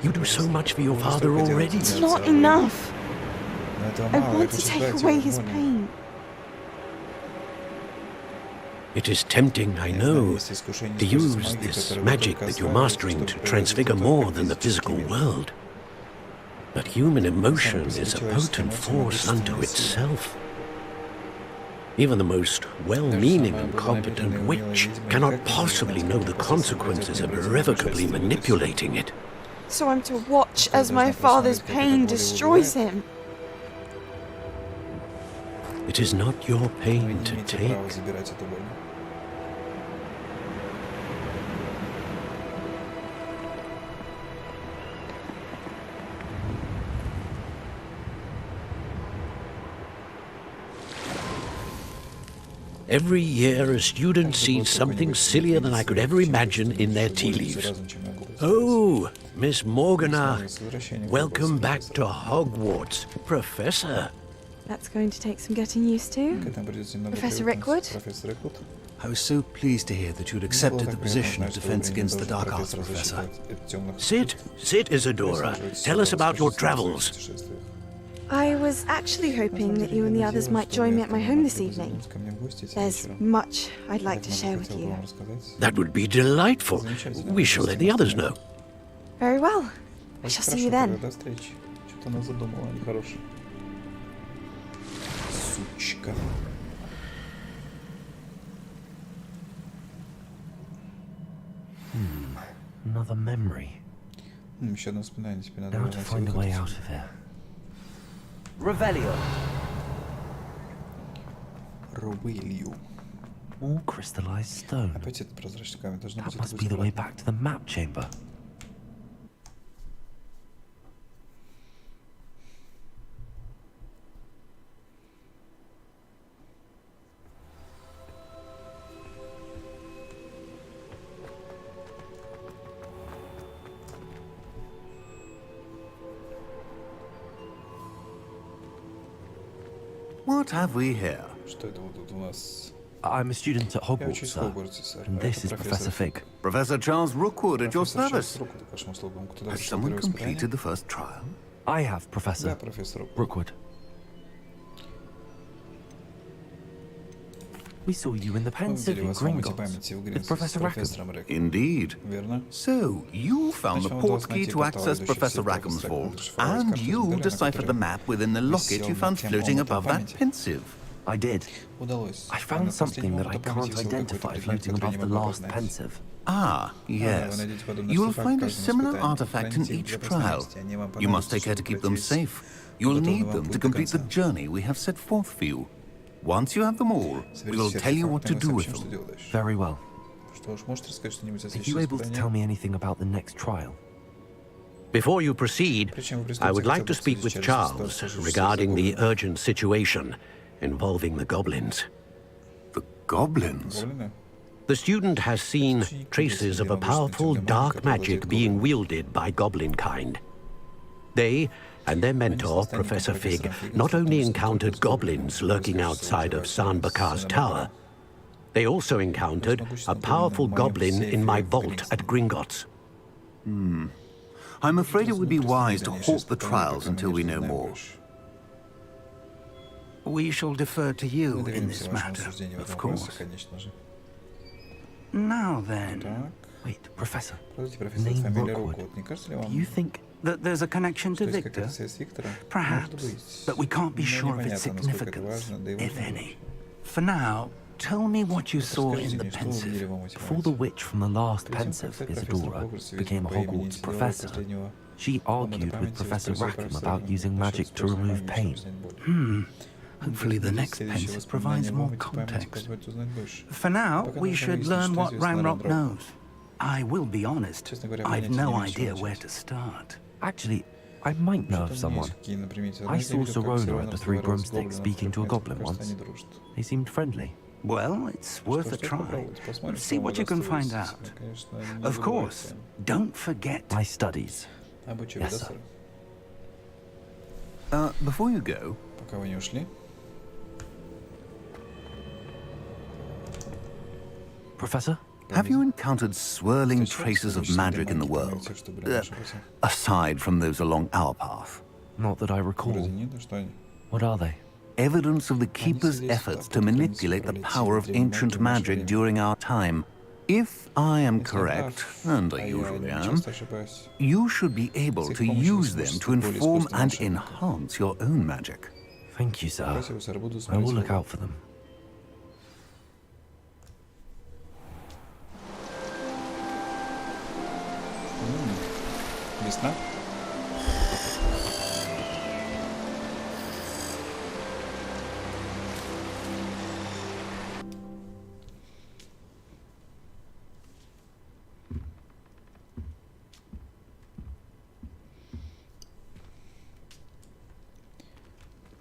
You do so much for your father already. It's not enough. I want to take away his pain. It is tempting, I know, to use this magic that you're mastering to transfigure more than the physical world. But human emotion is a potent force unto itself. Even the most well-meaning and competent witch cannot possibly know the consequences of irrevocably manipulating it. So I'm to watch as my father's pain destroys him. It is not your pain to take. Every year, a student sees something sillier than I could ever imagine in their tea leaves. Oh, Miss Morgana, welcome back to Hogwarts, Professor. That's going to take some getting used to. Professor Rickwood? I was so pleased to hear that you'd accepted the position of Defense Against the Dark Arts, Professor. Sit, Isadora. Tell us about your travels. I was actually hoping that you and the others might join me at my home this evening. There's much I'd like to share with you. That would be delightful. We shall let the others know. Very well. I shall see you then. Another memory. Now to find a way out of here. Revelio. More crystallized stone. That must be the way back to the map chamber. What have we here? I'm a student at Hogwarts, sir, and this is Professor Fig. Professor Charles Rookwood at your service. Has someone completed the first trial? I have, Professor Rookwood. We saw you in the pensive in Gringotts with Professor Rackham. Indeed. So, you found the portkey to access Professor Rackham's vault, and you deciphered the map within the locket you found floating above that pensive. I did. Удалось. I found something that I can't identify floating above the last pensive. Ah, yes. You will find a similar artifact in each trial. You must take care to keep them safe. You'll need them to complete the journey we have set forth for you. Once you have them all, we will tell you what to do with them. Very well. Are you able to tell me anything about the next trial? Before you proceed, I would like to speak with Charles regarding the urgent situation involving the goblins. The goblins? The student has seen traces of a powerful dark magic being wielded by goblin kind. They and their mentor, Professor Fig, not only encountered goblins lurking outside of Sanbakar's tower, they also encountered a powerful goblin in my vault at Gringotts. I'm afraid it would be wise to halt the trials until we know more. We shall defer to you in this matter, of course. Now then... Wait, Professor. Name Rookwood. Do you think that there's a connection to Victor? Perhaps, but we can't be sure of its significance, if any. For now, tell me what you saw in the pensive. Before the witch from the last pensive, Isadora, became a Hogwarts professor, she argued with Professor Rackham about using magic to remove pain. Hopefully the next pensive provides more context. For now, we should learn what Ranrock knows. I will be honest, I've no idea where to start. Actually, I might know of someone. I saw Sirona at the Three Broomsticks speaking to a goblin once. They seemed friendly. Well, it's worth a try. See what you can find out. Of course, don't forget my studies. Yes, sir. Before you go... Professor? Have you encountered swirling traces of magic in the world, aside from those along our path? Not that I recall. What are they? Evidence of the Keeper's efforts to manipulate the power of ancient magic during our time. If I am correct, and I usually am, you should be able to use them to inform and enhance your own magic. Thank you, sir. I will look out for them. Весна?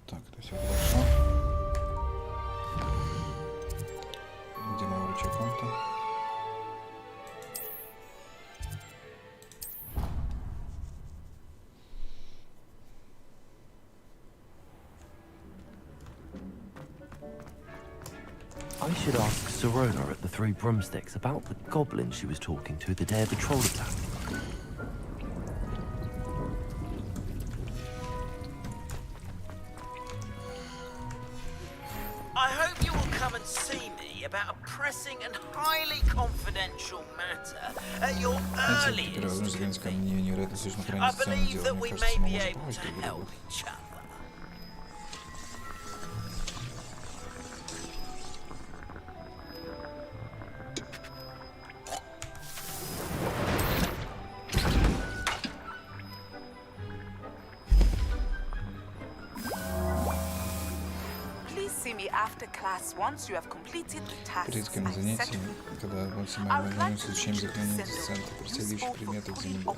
Так, это все хорошо. Где мой ручей комната? I should ask Sirona at the Three Broomsticks about the goblin she was talking to the day of the troll attack. I hope you will come and see me about a pressing and highly confidential matter at your earliest convenience. I believe that we may be able to help each other. After class, once you have completed the tasks I set занятие, когда максимально ознакомимся с изучением заклинаний из центра, преследующих предметы к земле.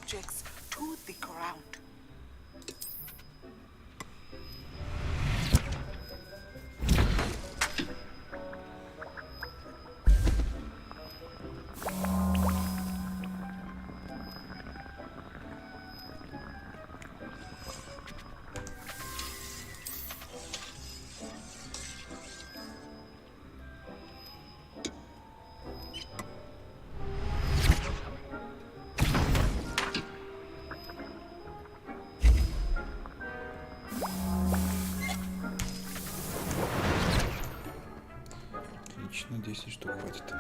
Отлично, 10 штук хватит.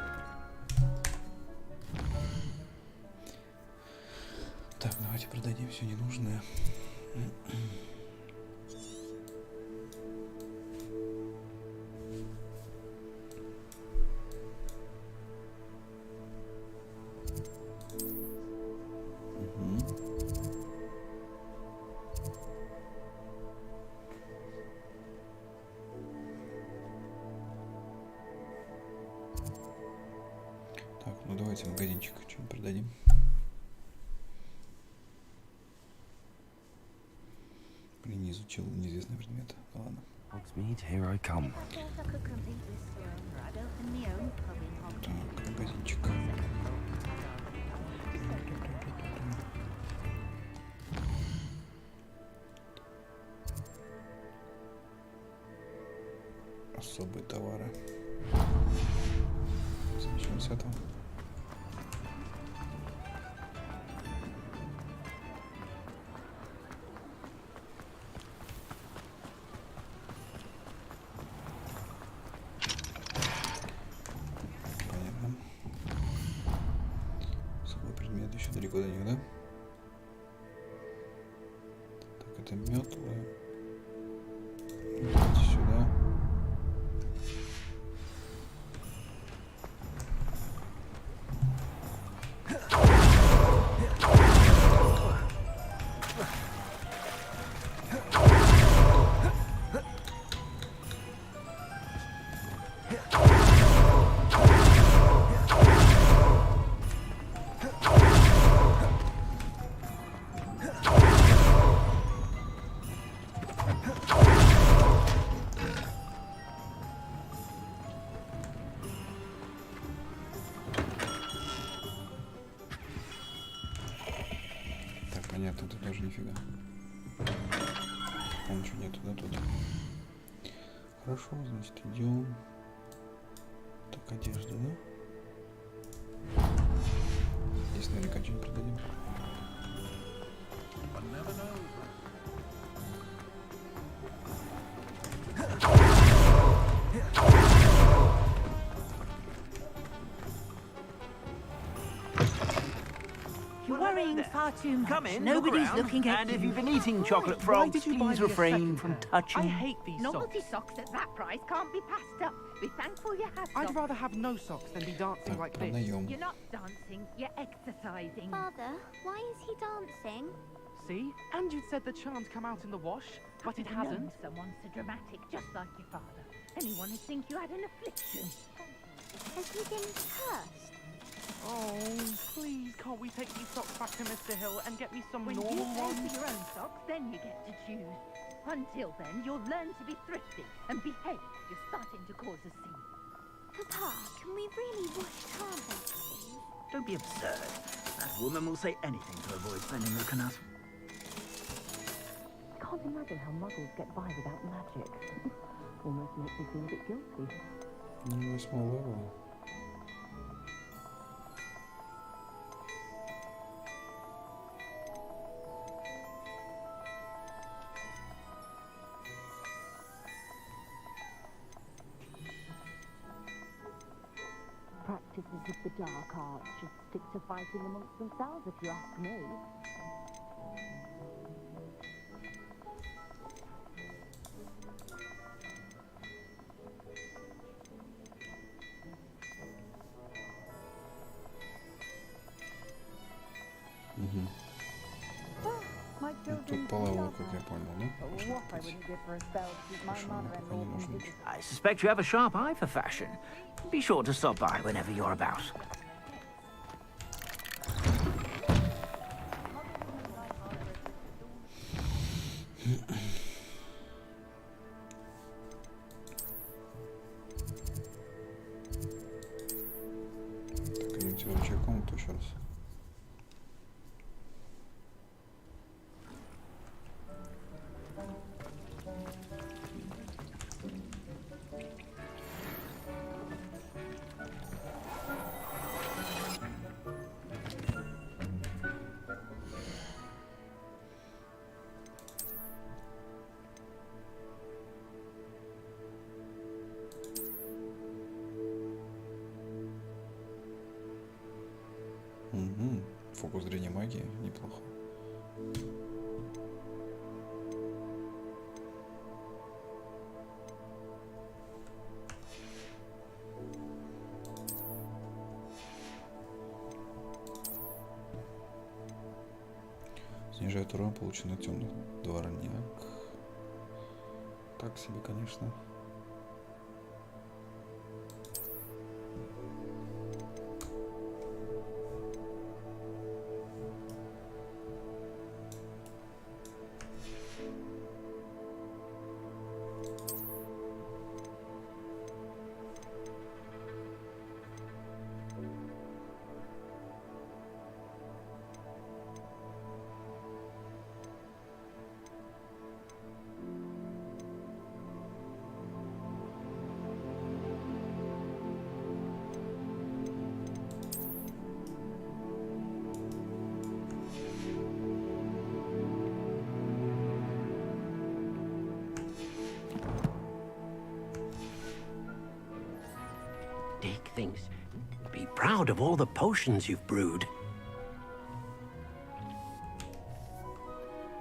Так, давайте продадим все ненужное. Так, ну давайте магазинчик что-нибудь продадим. Блин, не изучил неизвестный предмет. Ну ладно. Here I come. Так, магазинчик. Особые товары. Начнем с этого. Понятно. Особый предмет еще далеко до них, да? Так, это метлы. Давайте сюда. Понятно, тут тоже нифига. А ничего нету, да, тут? Хорошо, значит, идем. Так, одежда, да? Здесь наверняка что-нибудь продадим. Far too much. Come in, nobody's looking at and you. if you've been eating chocolate frogs, please refrain from touching. I hate these Novelty socks at that price can't be passed up. Be thankful you have I'd rather have no socks than be dancing like this. You're not dancing, you're exercising. Father, why is he dancing? See? And you'd said the charms come out in the wash, but it hasn't. Someone so dramatic, just like your father. Anyone would think you had an affliction. Has he been cursed? Oh, please, can't we take these socks back to Mr. Hill and get me some When normal you pay ones? for your own socks, then you get to choose. Until then, you'll learn to be thrifty and behave. You're starting to cause a scene. Papa, can we really wash carpets, please? Don't be absurd. That woman will say anything to avoid spending her canut. I can't imagine how muggles get by without magic. Almost makes me feel a bit guilty. Ну, 8 левел. Practices of the dark arts should stick to fighting amongst themselves, if you ask me. Тут половой, как я понял, да? I suspect you have a sharp eye for fashion. Be sure to stop by whenever you're about. Так, идемте в рабочую комнату еще раз. Фокус зрения магии неплохо. Снижает урон, полученный от темных дворняк. Так себе, конечно. Be proud of all the potions you've brewed.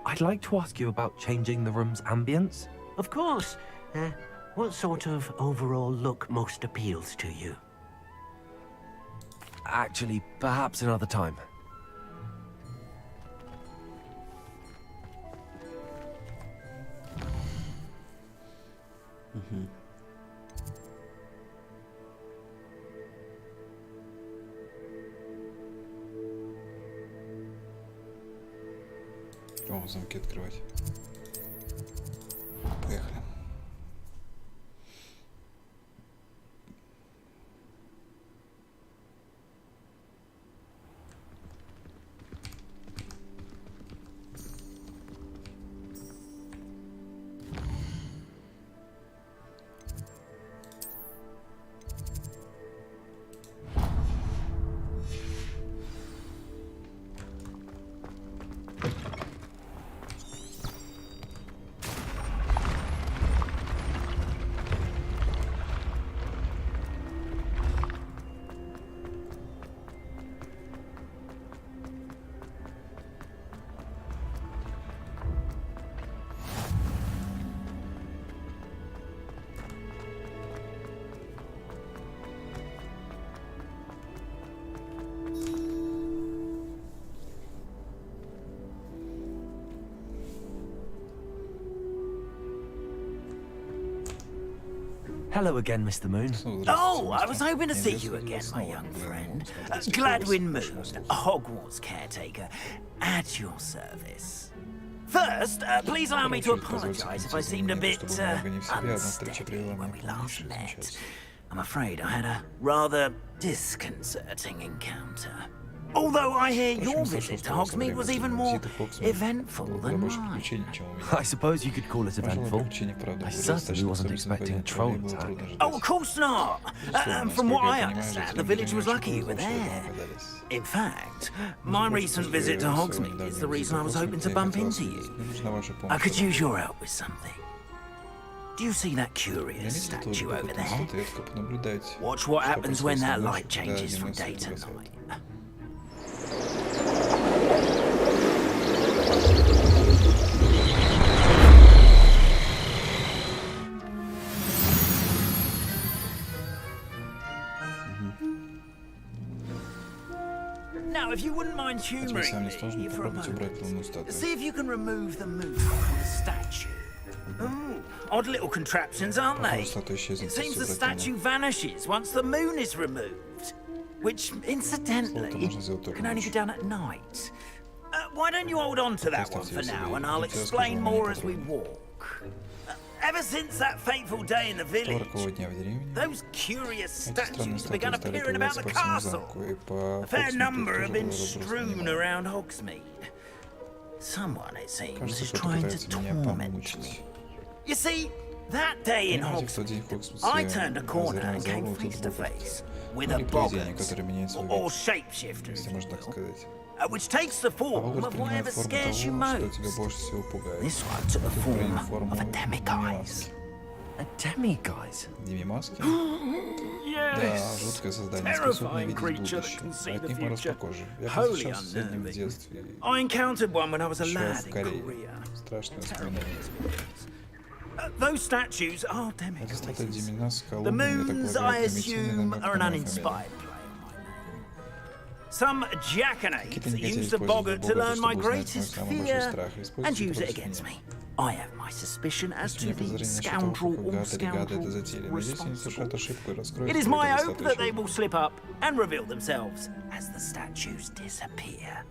I'd like to ask you about changing the room's ambience. Of course. What sort of overall look most appeals to you? Actually, perhaps another time. О, замки открывать. Поехали. Hello again, Mr. Moon. Oh, I was hoping to see you again, my young friend. Gladwin Moon, Hogwarts caretaker, at your service. First, please allow me to apologize if I seemed a bit unsteady when we last met. I'm afraid I had a rather disconcerting encounter. Although I hear your visit to Hogsmeade was even more eventful than mine. I suppose you could call it eventful. I certainly wasn't expecting a troll attack. Oh, of course not! From what I understand, the village was lucky you were there. In fact, my recent visit to Hogsmeade is the reason I was hoping to bump into you. I could use your help with something. Do you see that curious statue over there? Watch what happens when that light changes from day to night. Now, if you wouldn't mind humouring me for a moment, see if you can remove the moon from the statue. Ooh, odd little contraptions, aren't they? It seems the statue vanishes once the moon is removed, which, incidentally, can only be done at night. Why don't you hold on to that one for now, and I'll explain more as we walk. Ever since that fateful day in the village, those curious statues have begun appearing about the castle. A fair number have been strewn around Hogsmeade. Someone, it seems, is trying to torment me. You see, that day in Hogsmeade, I turned a corner and came face to face with a boggart, or shapeshifters, which takes the form of whatever scares you most. This one took the form of a demiguise. A demiguise? Yes. Terrifying creature that can see the future. Wholly unnerving. I encountered one when I was a lad in Korea. Those statues are demiguises. The moons, I assume, are an uninspired play on my name. Some jackanapes used the boggart to learn my greatest fear and use it against me. I have my suspicion as to the scoundrel or scoundrels responsible. It is my hope that they will slip up and reveal themselves as the statues disappear.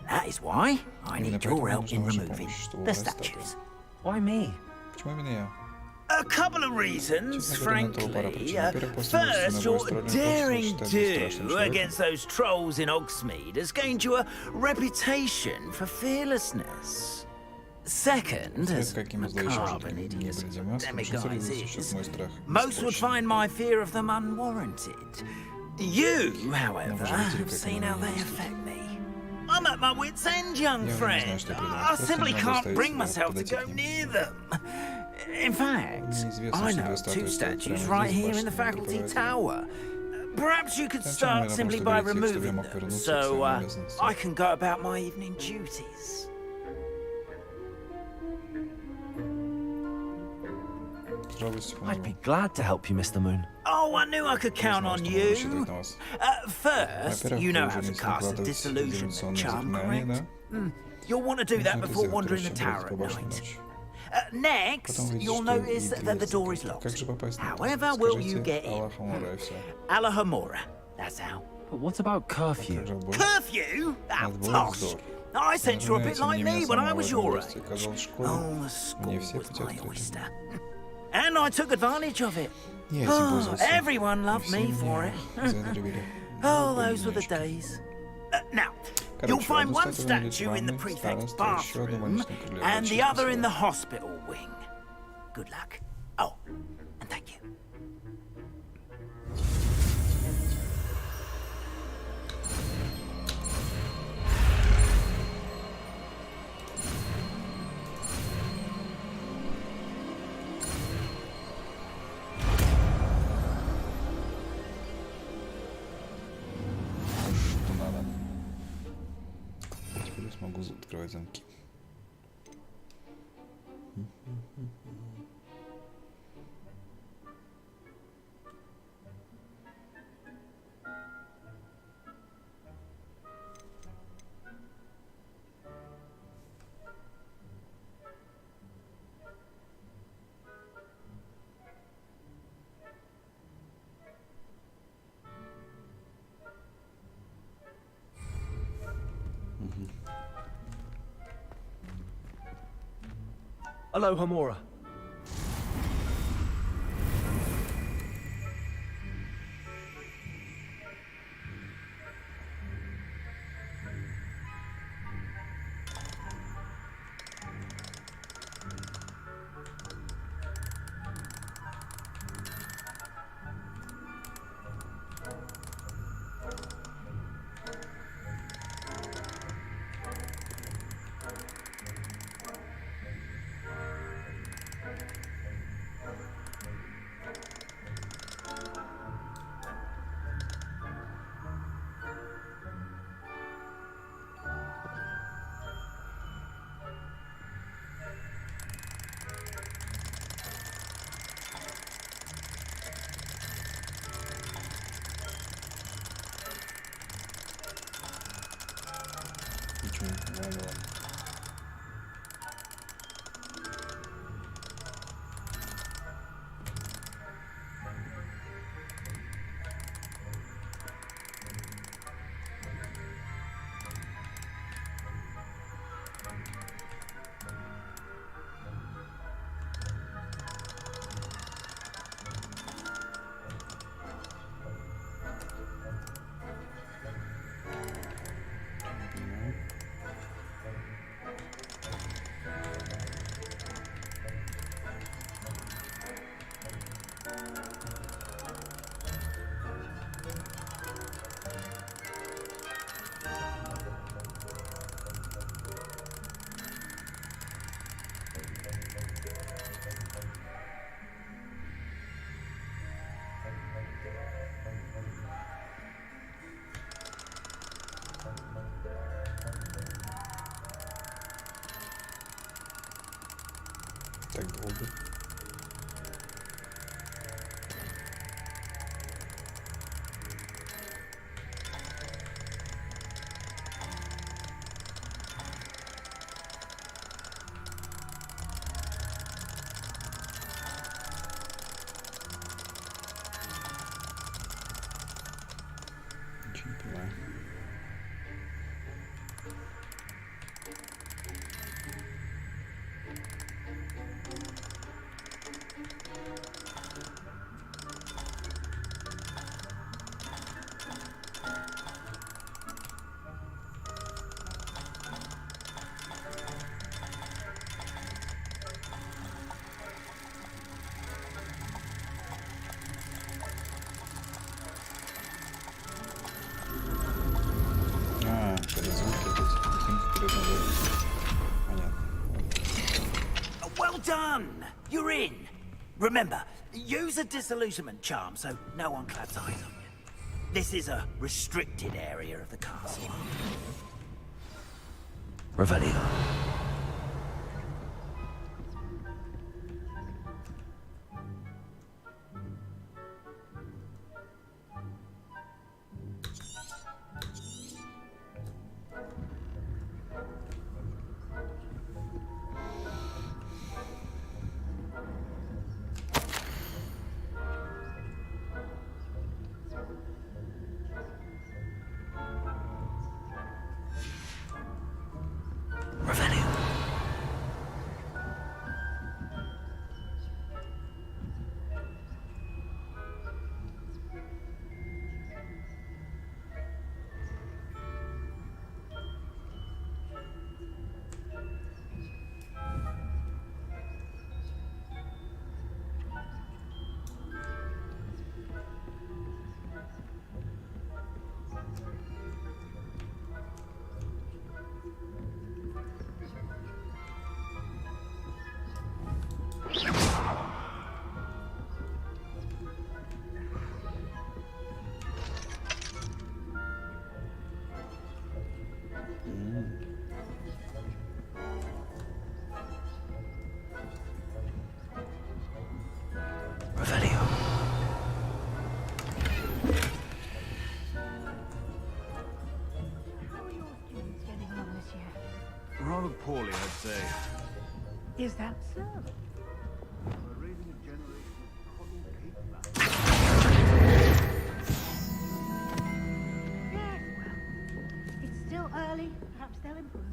That is why I need your help in removing the statues. Why me? A couple of reasons, frankly. First, your daring do against those trolls in Hogsmeade has gained you a reputation for fearlessness. Second, as macabre and hideous as demiguise is, most would find my fear of them unwarranted. You, however, have seen how they affect me. I'm at my wit's end, young friend. I simply can't bring myself to go near them. In fact, I know of two statues right here in the faculty tower. Perhaps you could start simply by removing them, so I can go about my evening duties. I'd be glad to help you, Mr. Moon. Oh, I knew I could count on you. First, you know how to cast a disillusionment charm, correct? You'll want to do that before wandering the tower at night. Next, you'll notice that the door is locked. However will you get in? Alahomora, that's how. But what about curfew? Curfew? Ah, tosh! I sent you a bit like me when I was your age. Oh, the school was my oyster. And I took advantage of it. Oh, everyone loved me for it. Oh, those were the days. Now, you'll find one statue in the prefect's bathroom and the other in the hospital wing. Good luck. Oh, and thank you. Могу открывать замки. Alohomora. Так долго. Ничего не понимаю. Well done! You're in. Remember, use a disillusionment charm so no one claps eyes on you. This is a restricted area of the castle. Revelio. Rather poorly, I'd say. Is that so? Yes, well, it's still early. Perhaps they'll improve.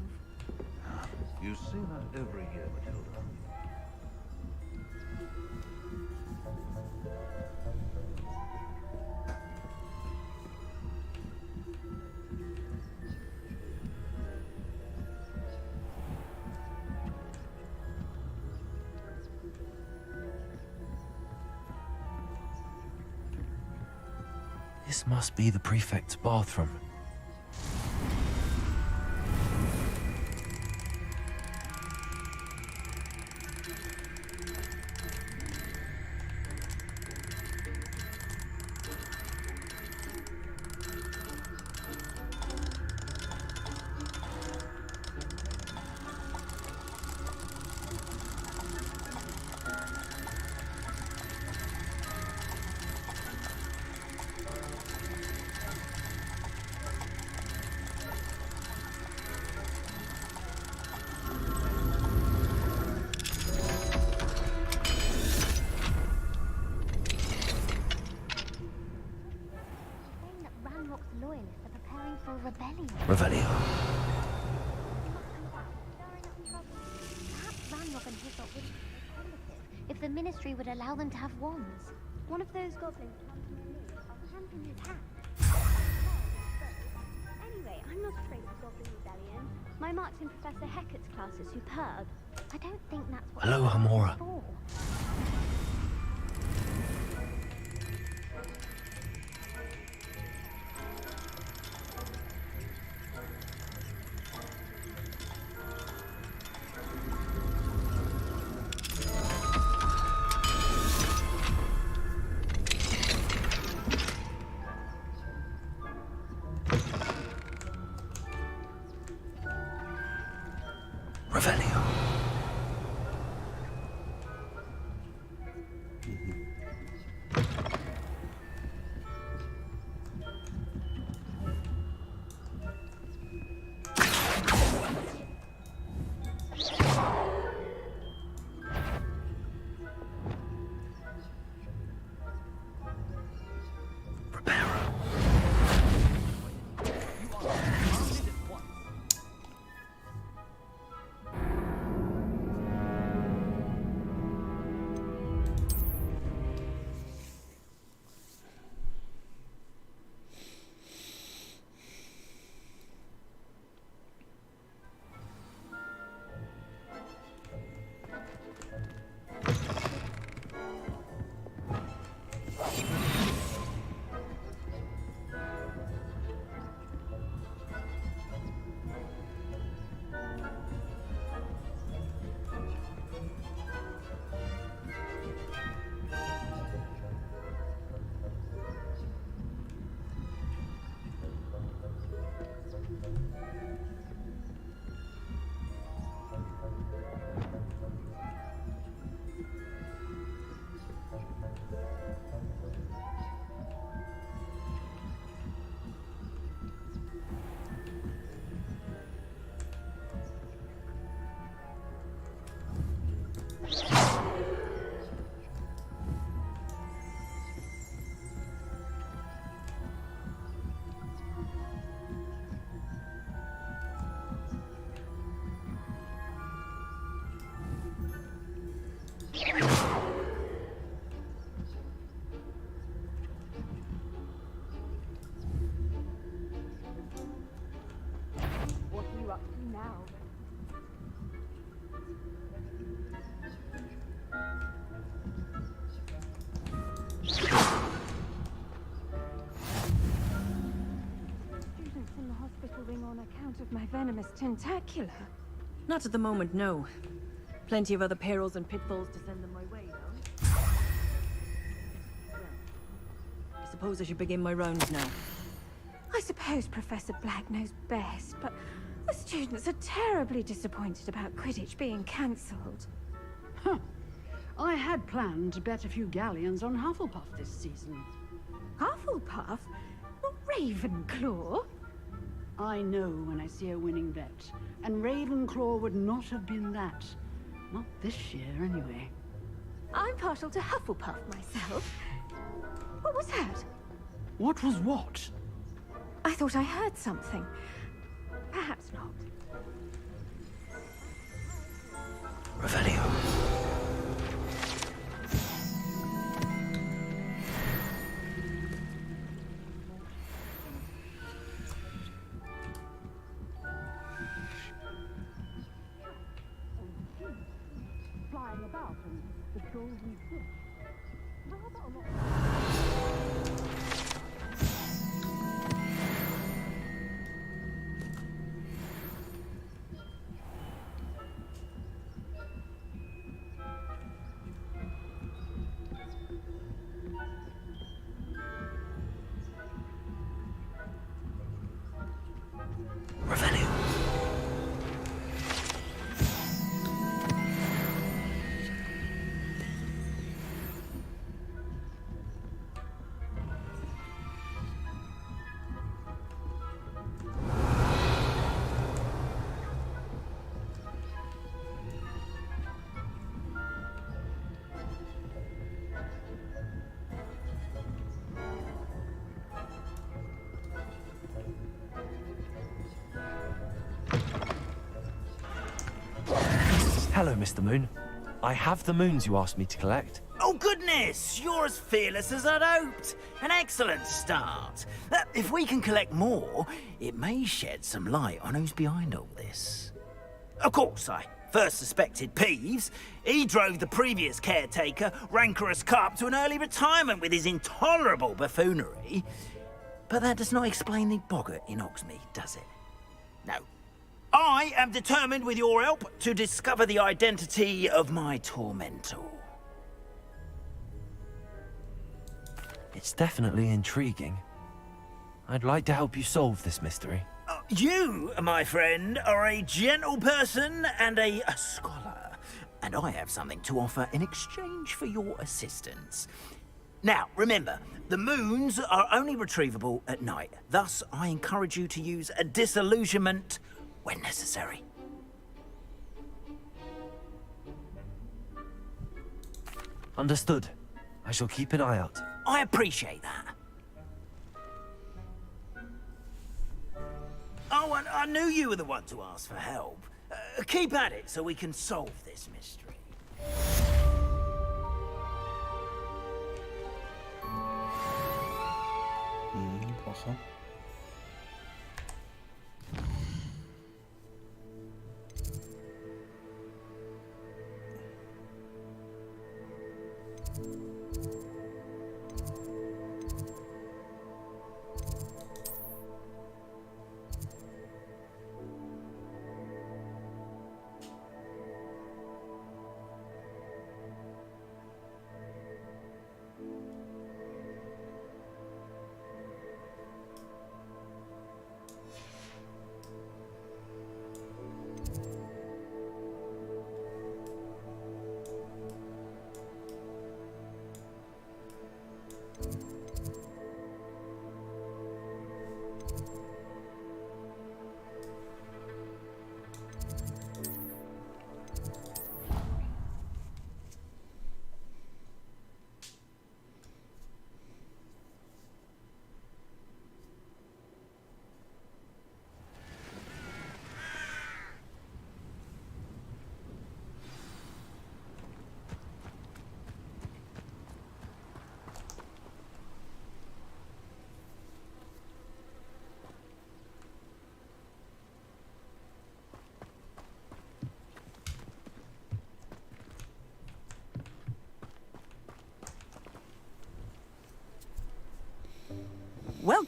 You say that every year, Matilda. This must be the prefect's bathroom. Revelio. If the ministry would allow them to have wands. One of those goblins handing his hat. Anyway, I'm not afraid of the Goblin Rebellion. My marks in Professor Hecat's class are superb. I don't think that's what Hello, Hamora. for. Revelio. What are you up to now? Students in the hospital ring on account of my venomous tentacula. Not at the moment, no. Plenty of other perils and pitfalls to send them my way, though. Well, I suppose I should begin my rounds now. I suppose Professor Black knows best, but the students are terribly disappointed about Quidditch being cancelled. Huh. I had planned to bet a few galleons on Hufflepuff this season. Hufflepuff? Not Ravenclaw? I know when I see a winning bet, and Ravenclaw would not have been that. Not this year, anyway. I'm partial to Hufflepuff myself. What was that? What was what? I thought I heard something. Perhaps not. Revelio. Flying about and the golden fish. Revelio. Hello, Mr. Moon. I have the moons you asked me to collect. Oh, goodness! You're as fearless as I'd hoped. An excellent start. If we can collect more, it may shed some light on who's behind all this. Of course, I first suspected Peeves. He drove the previous caretaker, Rancorous Carp, to an early retirement with his intolerable buffoonery. But that does not explain the boggart in Hogsmeade, does it? No. I am determined, with your help, to discover the identity of my tormentor. It's definitely intriguing. I'd like to help you solve this mystery. You, my friend, are a gentle person and a scholar, and I have something to offer in exchange for your assistance. Now, remember, the moons are only retrievable at night. Thus, I encourage you to use a disillusionment when necessary. Understood. I shall keep an eye out. I appreciate that. Oh, and I knew you were the one to ask for help. Keep at it so we can solve this mystery. Неплохо.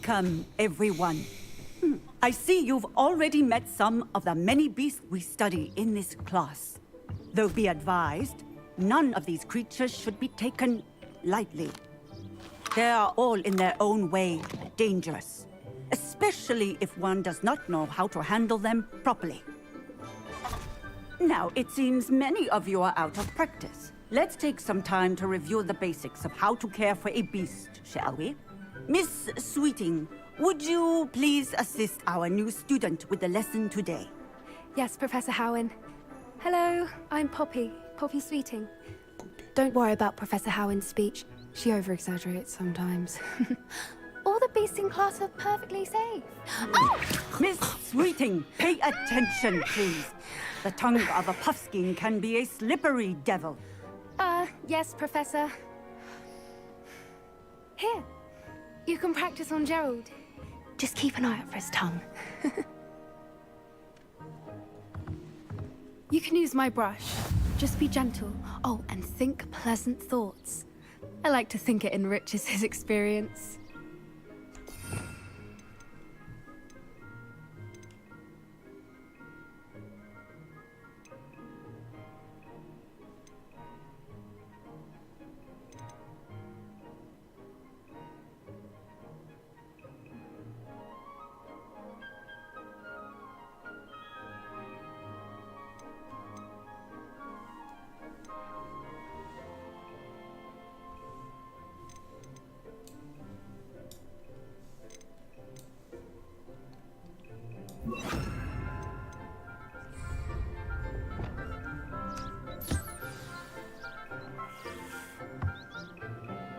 Welcome, everyone. I see you've already met some of the many beasts we study in this class. Though be advised, none of these creatures should be taken lightly. They are all in their own way dangerous, especially if one does not know how to handle them properly. Now, it seems many of you are out of practice. Let's take some time to review the basics of how to care for a beast, shall we? Miss Sweeting, would you please assist our new student with the lesson today? Yes, Professor Howen. Hello, I'm Poppy Sweeting. Don't worry about Professor Howen's speech. She over-exaggerates sometimes. All the beasts in class are perfectly safe. Oh! Miss Sweeting, pay attention, please. The tongue of a puffskein can be a slippery devil. Yes, Professor. Here, you can practice on Gerald. Just keep an eye out for his tongue. You can use my brush. Just be gentle. Oh, and think pleasant thoughts. I like to think it enriches his experience.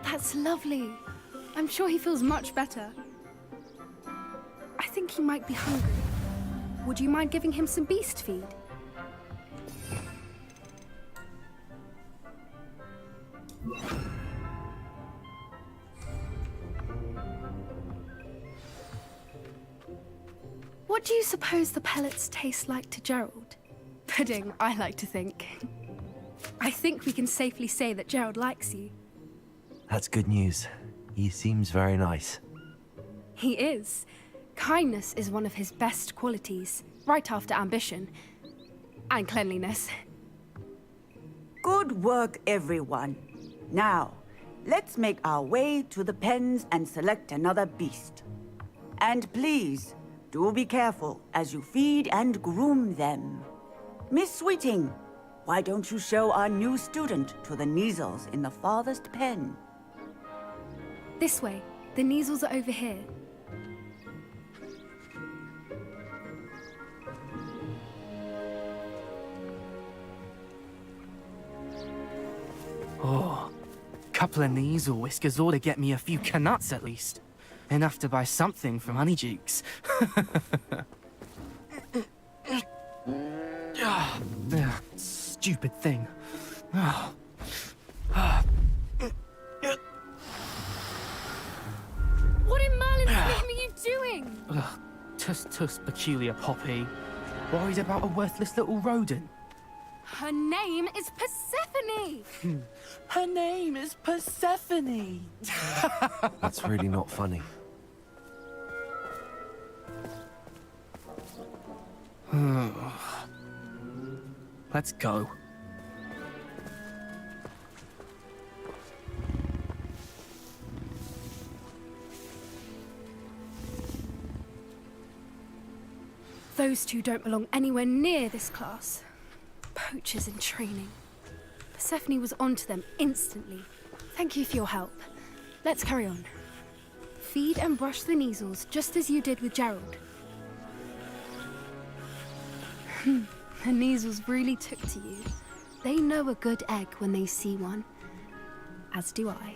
That's lovely. I'm sure he feels much better. I think he might be hungry. Would you mind giving him some beast feed? What do you suppose the pellets taste like to Gerald? Pudding, I like to think. I think we can safely say that Gerald likes you. That's good news. He seems very nice. He is. Kindness is one of his best qualities, right after ambition. And cleanliness. Good work, everyone. Now, let's make our way to the pens and select another beast. And please, do be careful as you feed and groom them. Miss Sweeting, why don't you show our new student to the Neasels in the farthest pen? This way. The Neasels are over here. Oh, couple of Neasel whiskers ought to get me a few canuts at least. Enough to buy something from Honeydukes. Stupid thing. What in Merlin's name are you doing? Tuss, peculiar Poppy. Worried about a worthless little rodent. Her name is Persephone! Her name is Persephone! That's really not funny. Let's go. Those two don't belong anywhere near this class. Poachers in training. Persephone was onto them instantly. Thank you for your help. Let's carry on. Feed and brush the Neasels just as you did with Gerald. The Neasels really took to you. They know a good egg when they see one. As do I.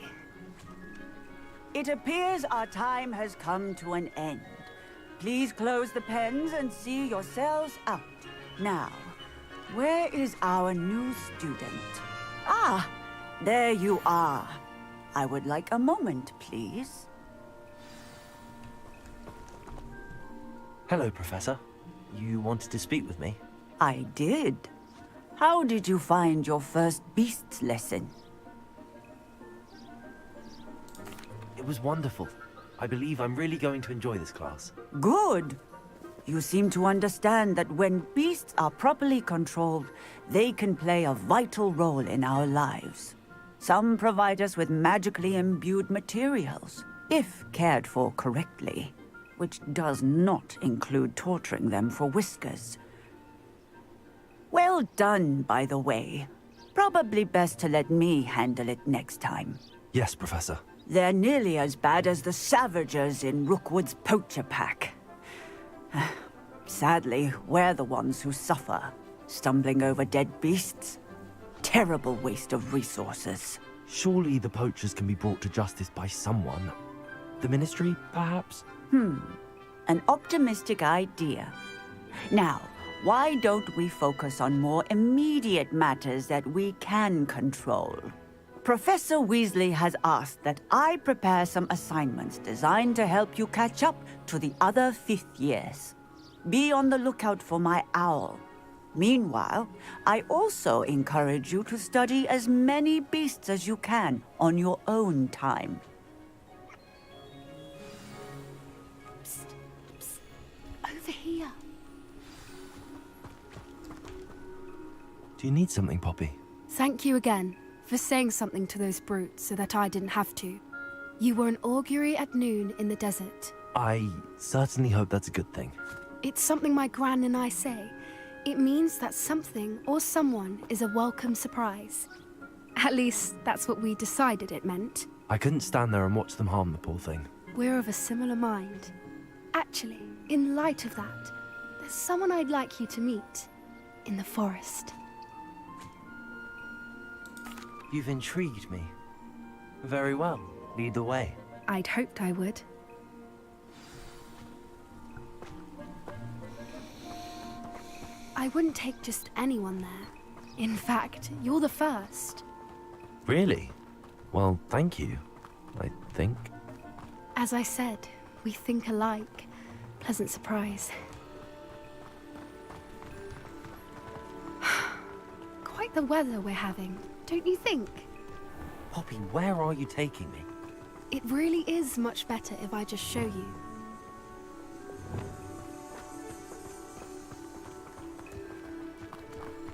It appears our time has come to an end. Please close the pens and see yourselves out. Now, where is our new student? Ah, there you are. I would like a moment, please. Hello, Professor. You wanted to speak with me? I did. How did you find your first beasts lesson? It was wonderful. I believe I'm really going to enjoy this class. Good. You seem to understand that when beasts are properly controlled, they can play a vital role in our lives. Some provide us with magically imbued materials, if cared for correctly, which does not include torturing them for whiskers. Well done, by the way. Probably best to let me handle it next time. Yes, Professor. They're nearly as bad as the Savagers in Rookwood's poacher pack. Sadly, we're the ones who suffer, stumbling over dead beasts. Terrible waste of resources. Surely the poachers can be brought to justice by someone. The Ministry, perhaps? An optimistic idea. Now, why don't we focus on more immediate matters that we can control? Professor Weasley has asked that I prepare some assignments designed to help you catch up to the other 5th years. Be on the lookout for my owl. Meanwhile, I also encourage you to study as many beasts as you can on your own time. Psst, psst. Over here. Do you need something, Poppy? Thank you again for saying something to those brutes so that I didn't have to. You were an augury at noon in the desert. I certainly hope that's a good thing. It's something my gran and I say. It means that something or someone is a welcome surprise. At least, that's what we decided it meant. I couldn't stand there and watch them harm the poor thing. We're of a similar mind. Actually, in light of that, there's someone I'd like you to meet in the forest. You've intrigued me. Very well. Lead the way. I'd hoped I would. I wouldn't take just anyone there. In fact, you're the first. Really? Well, thank you, I think. As I said, we think alike. Pleasant surprise. Quite the weather we're having, don't you think? Poppy, where are you taking me? It really is much better if I just show you.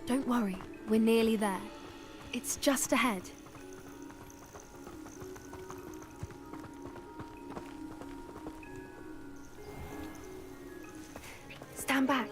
Don't worry, we're nearly there. It's just ahead. Stand back.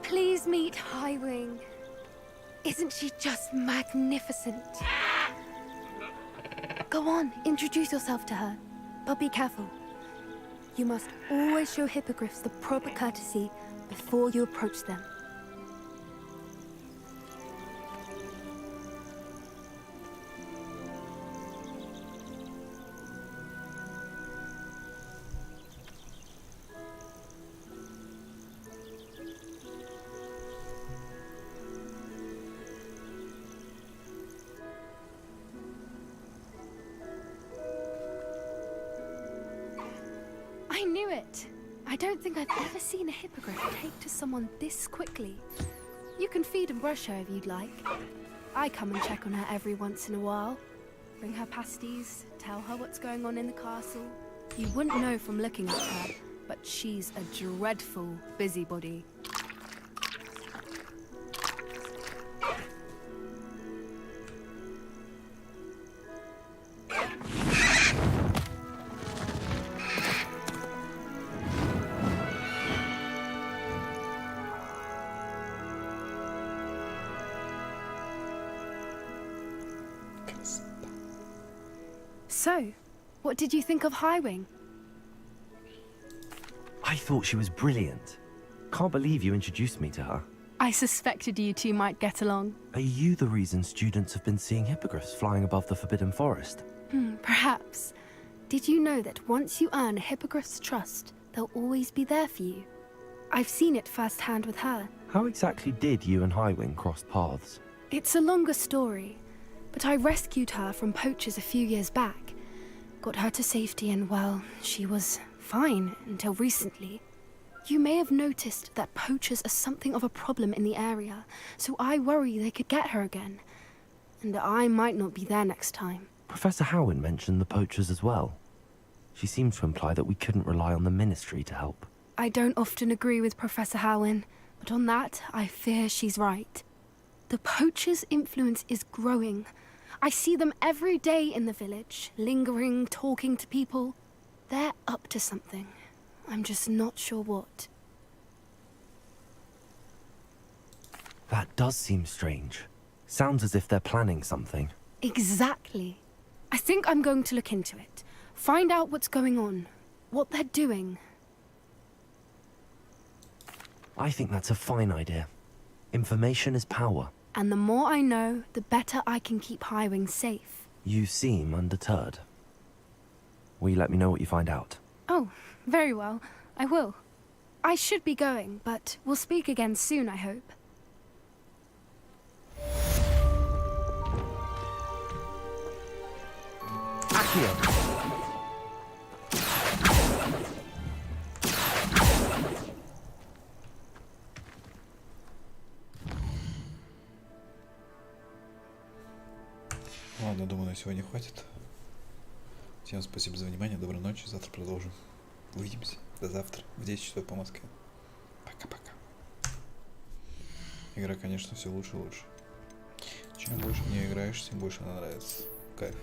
Please meet Highwing. Isn't she just magnificent? Go on, introduce yourself to her. But be careful. You must always show hippogriffs the proper courtesy before you approach them. I knew it! I don't think I've ever seen a hippogriff take to someone this quickly. You can feed and brush her if you'd like. I come and check on her every once in a while. Bring her pasties, tell her what's going on in the castle. You wouldn't know from looking at her, but she's a dreadful busybody. So, what did you think of Highwing? I thought she was brilliant. Can't believe you introduced me to her. I suspected you two might get along. Are you the reason students have been seeing hippogriffs flying above the Forbidden Forest? Perhaps. Did you know that once you earn a hippogriff's trust, they'll always be there for you? I've seen it firsthand with her. How exactly did you and Highwing cross paths? It's a longer story. but I rescued her from poachers a few years back. Got her to safety and, well, she was fine until recently. You may have noticed that poachers are something of a problem in the area, so I worry they could get her again. And I might not be there next time. Professor Howin mentioned the poachers as well. She seemed to imply that we couldn't rely on the Ministry to help. I don't often agree with Professor Howin, but on that, I fear she's right. The poachers' influence is growing. I see them every day in the village, lingering, talking to people. They're up to something. I'm just not sure what. That does seem strange. Sounds as if they're planning something. Exactly. I think I'm going to look into it. Find out what's going on, what they're doing. I think that's a fine idea. Information is power. And the more I know, the better I can keep Highwing safe. You seem undeterred. Will you let me know what you find out? Oh, very well. I will. I should be going, but we'll speak again soon, I hope. Accio! Ладно, думаю, на сегодня хватит. Всем спасибо за внимание, доброй ночи, завтра продолжим. Увидимся. До завтра в 10 часов по Москве. Пока-пока. Игра, конечно, все лучше и лучше. Чем больше в нее играешь, тем больше она нравится. Кайф.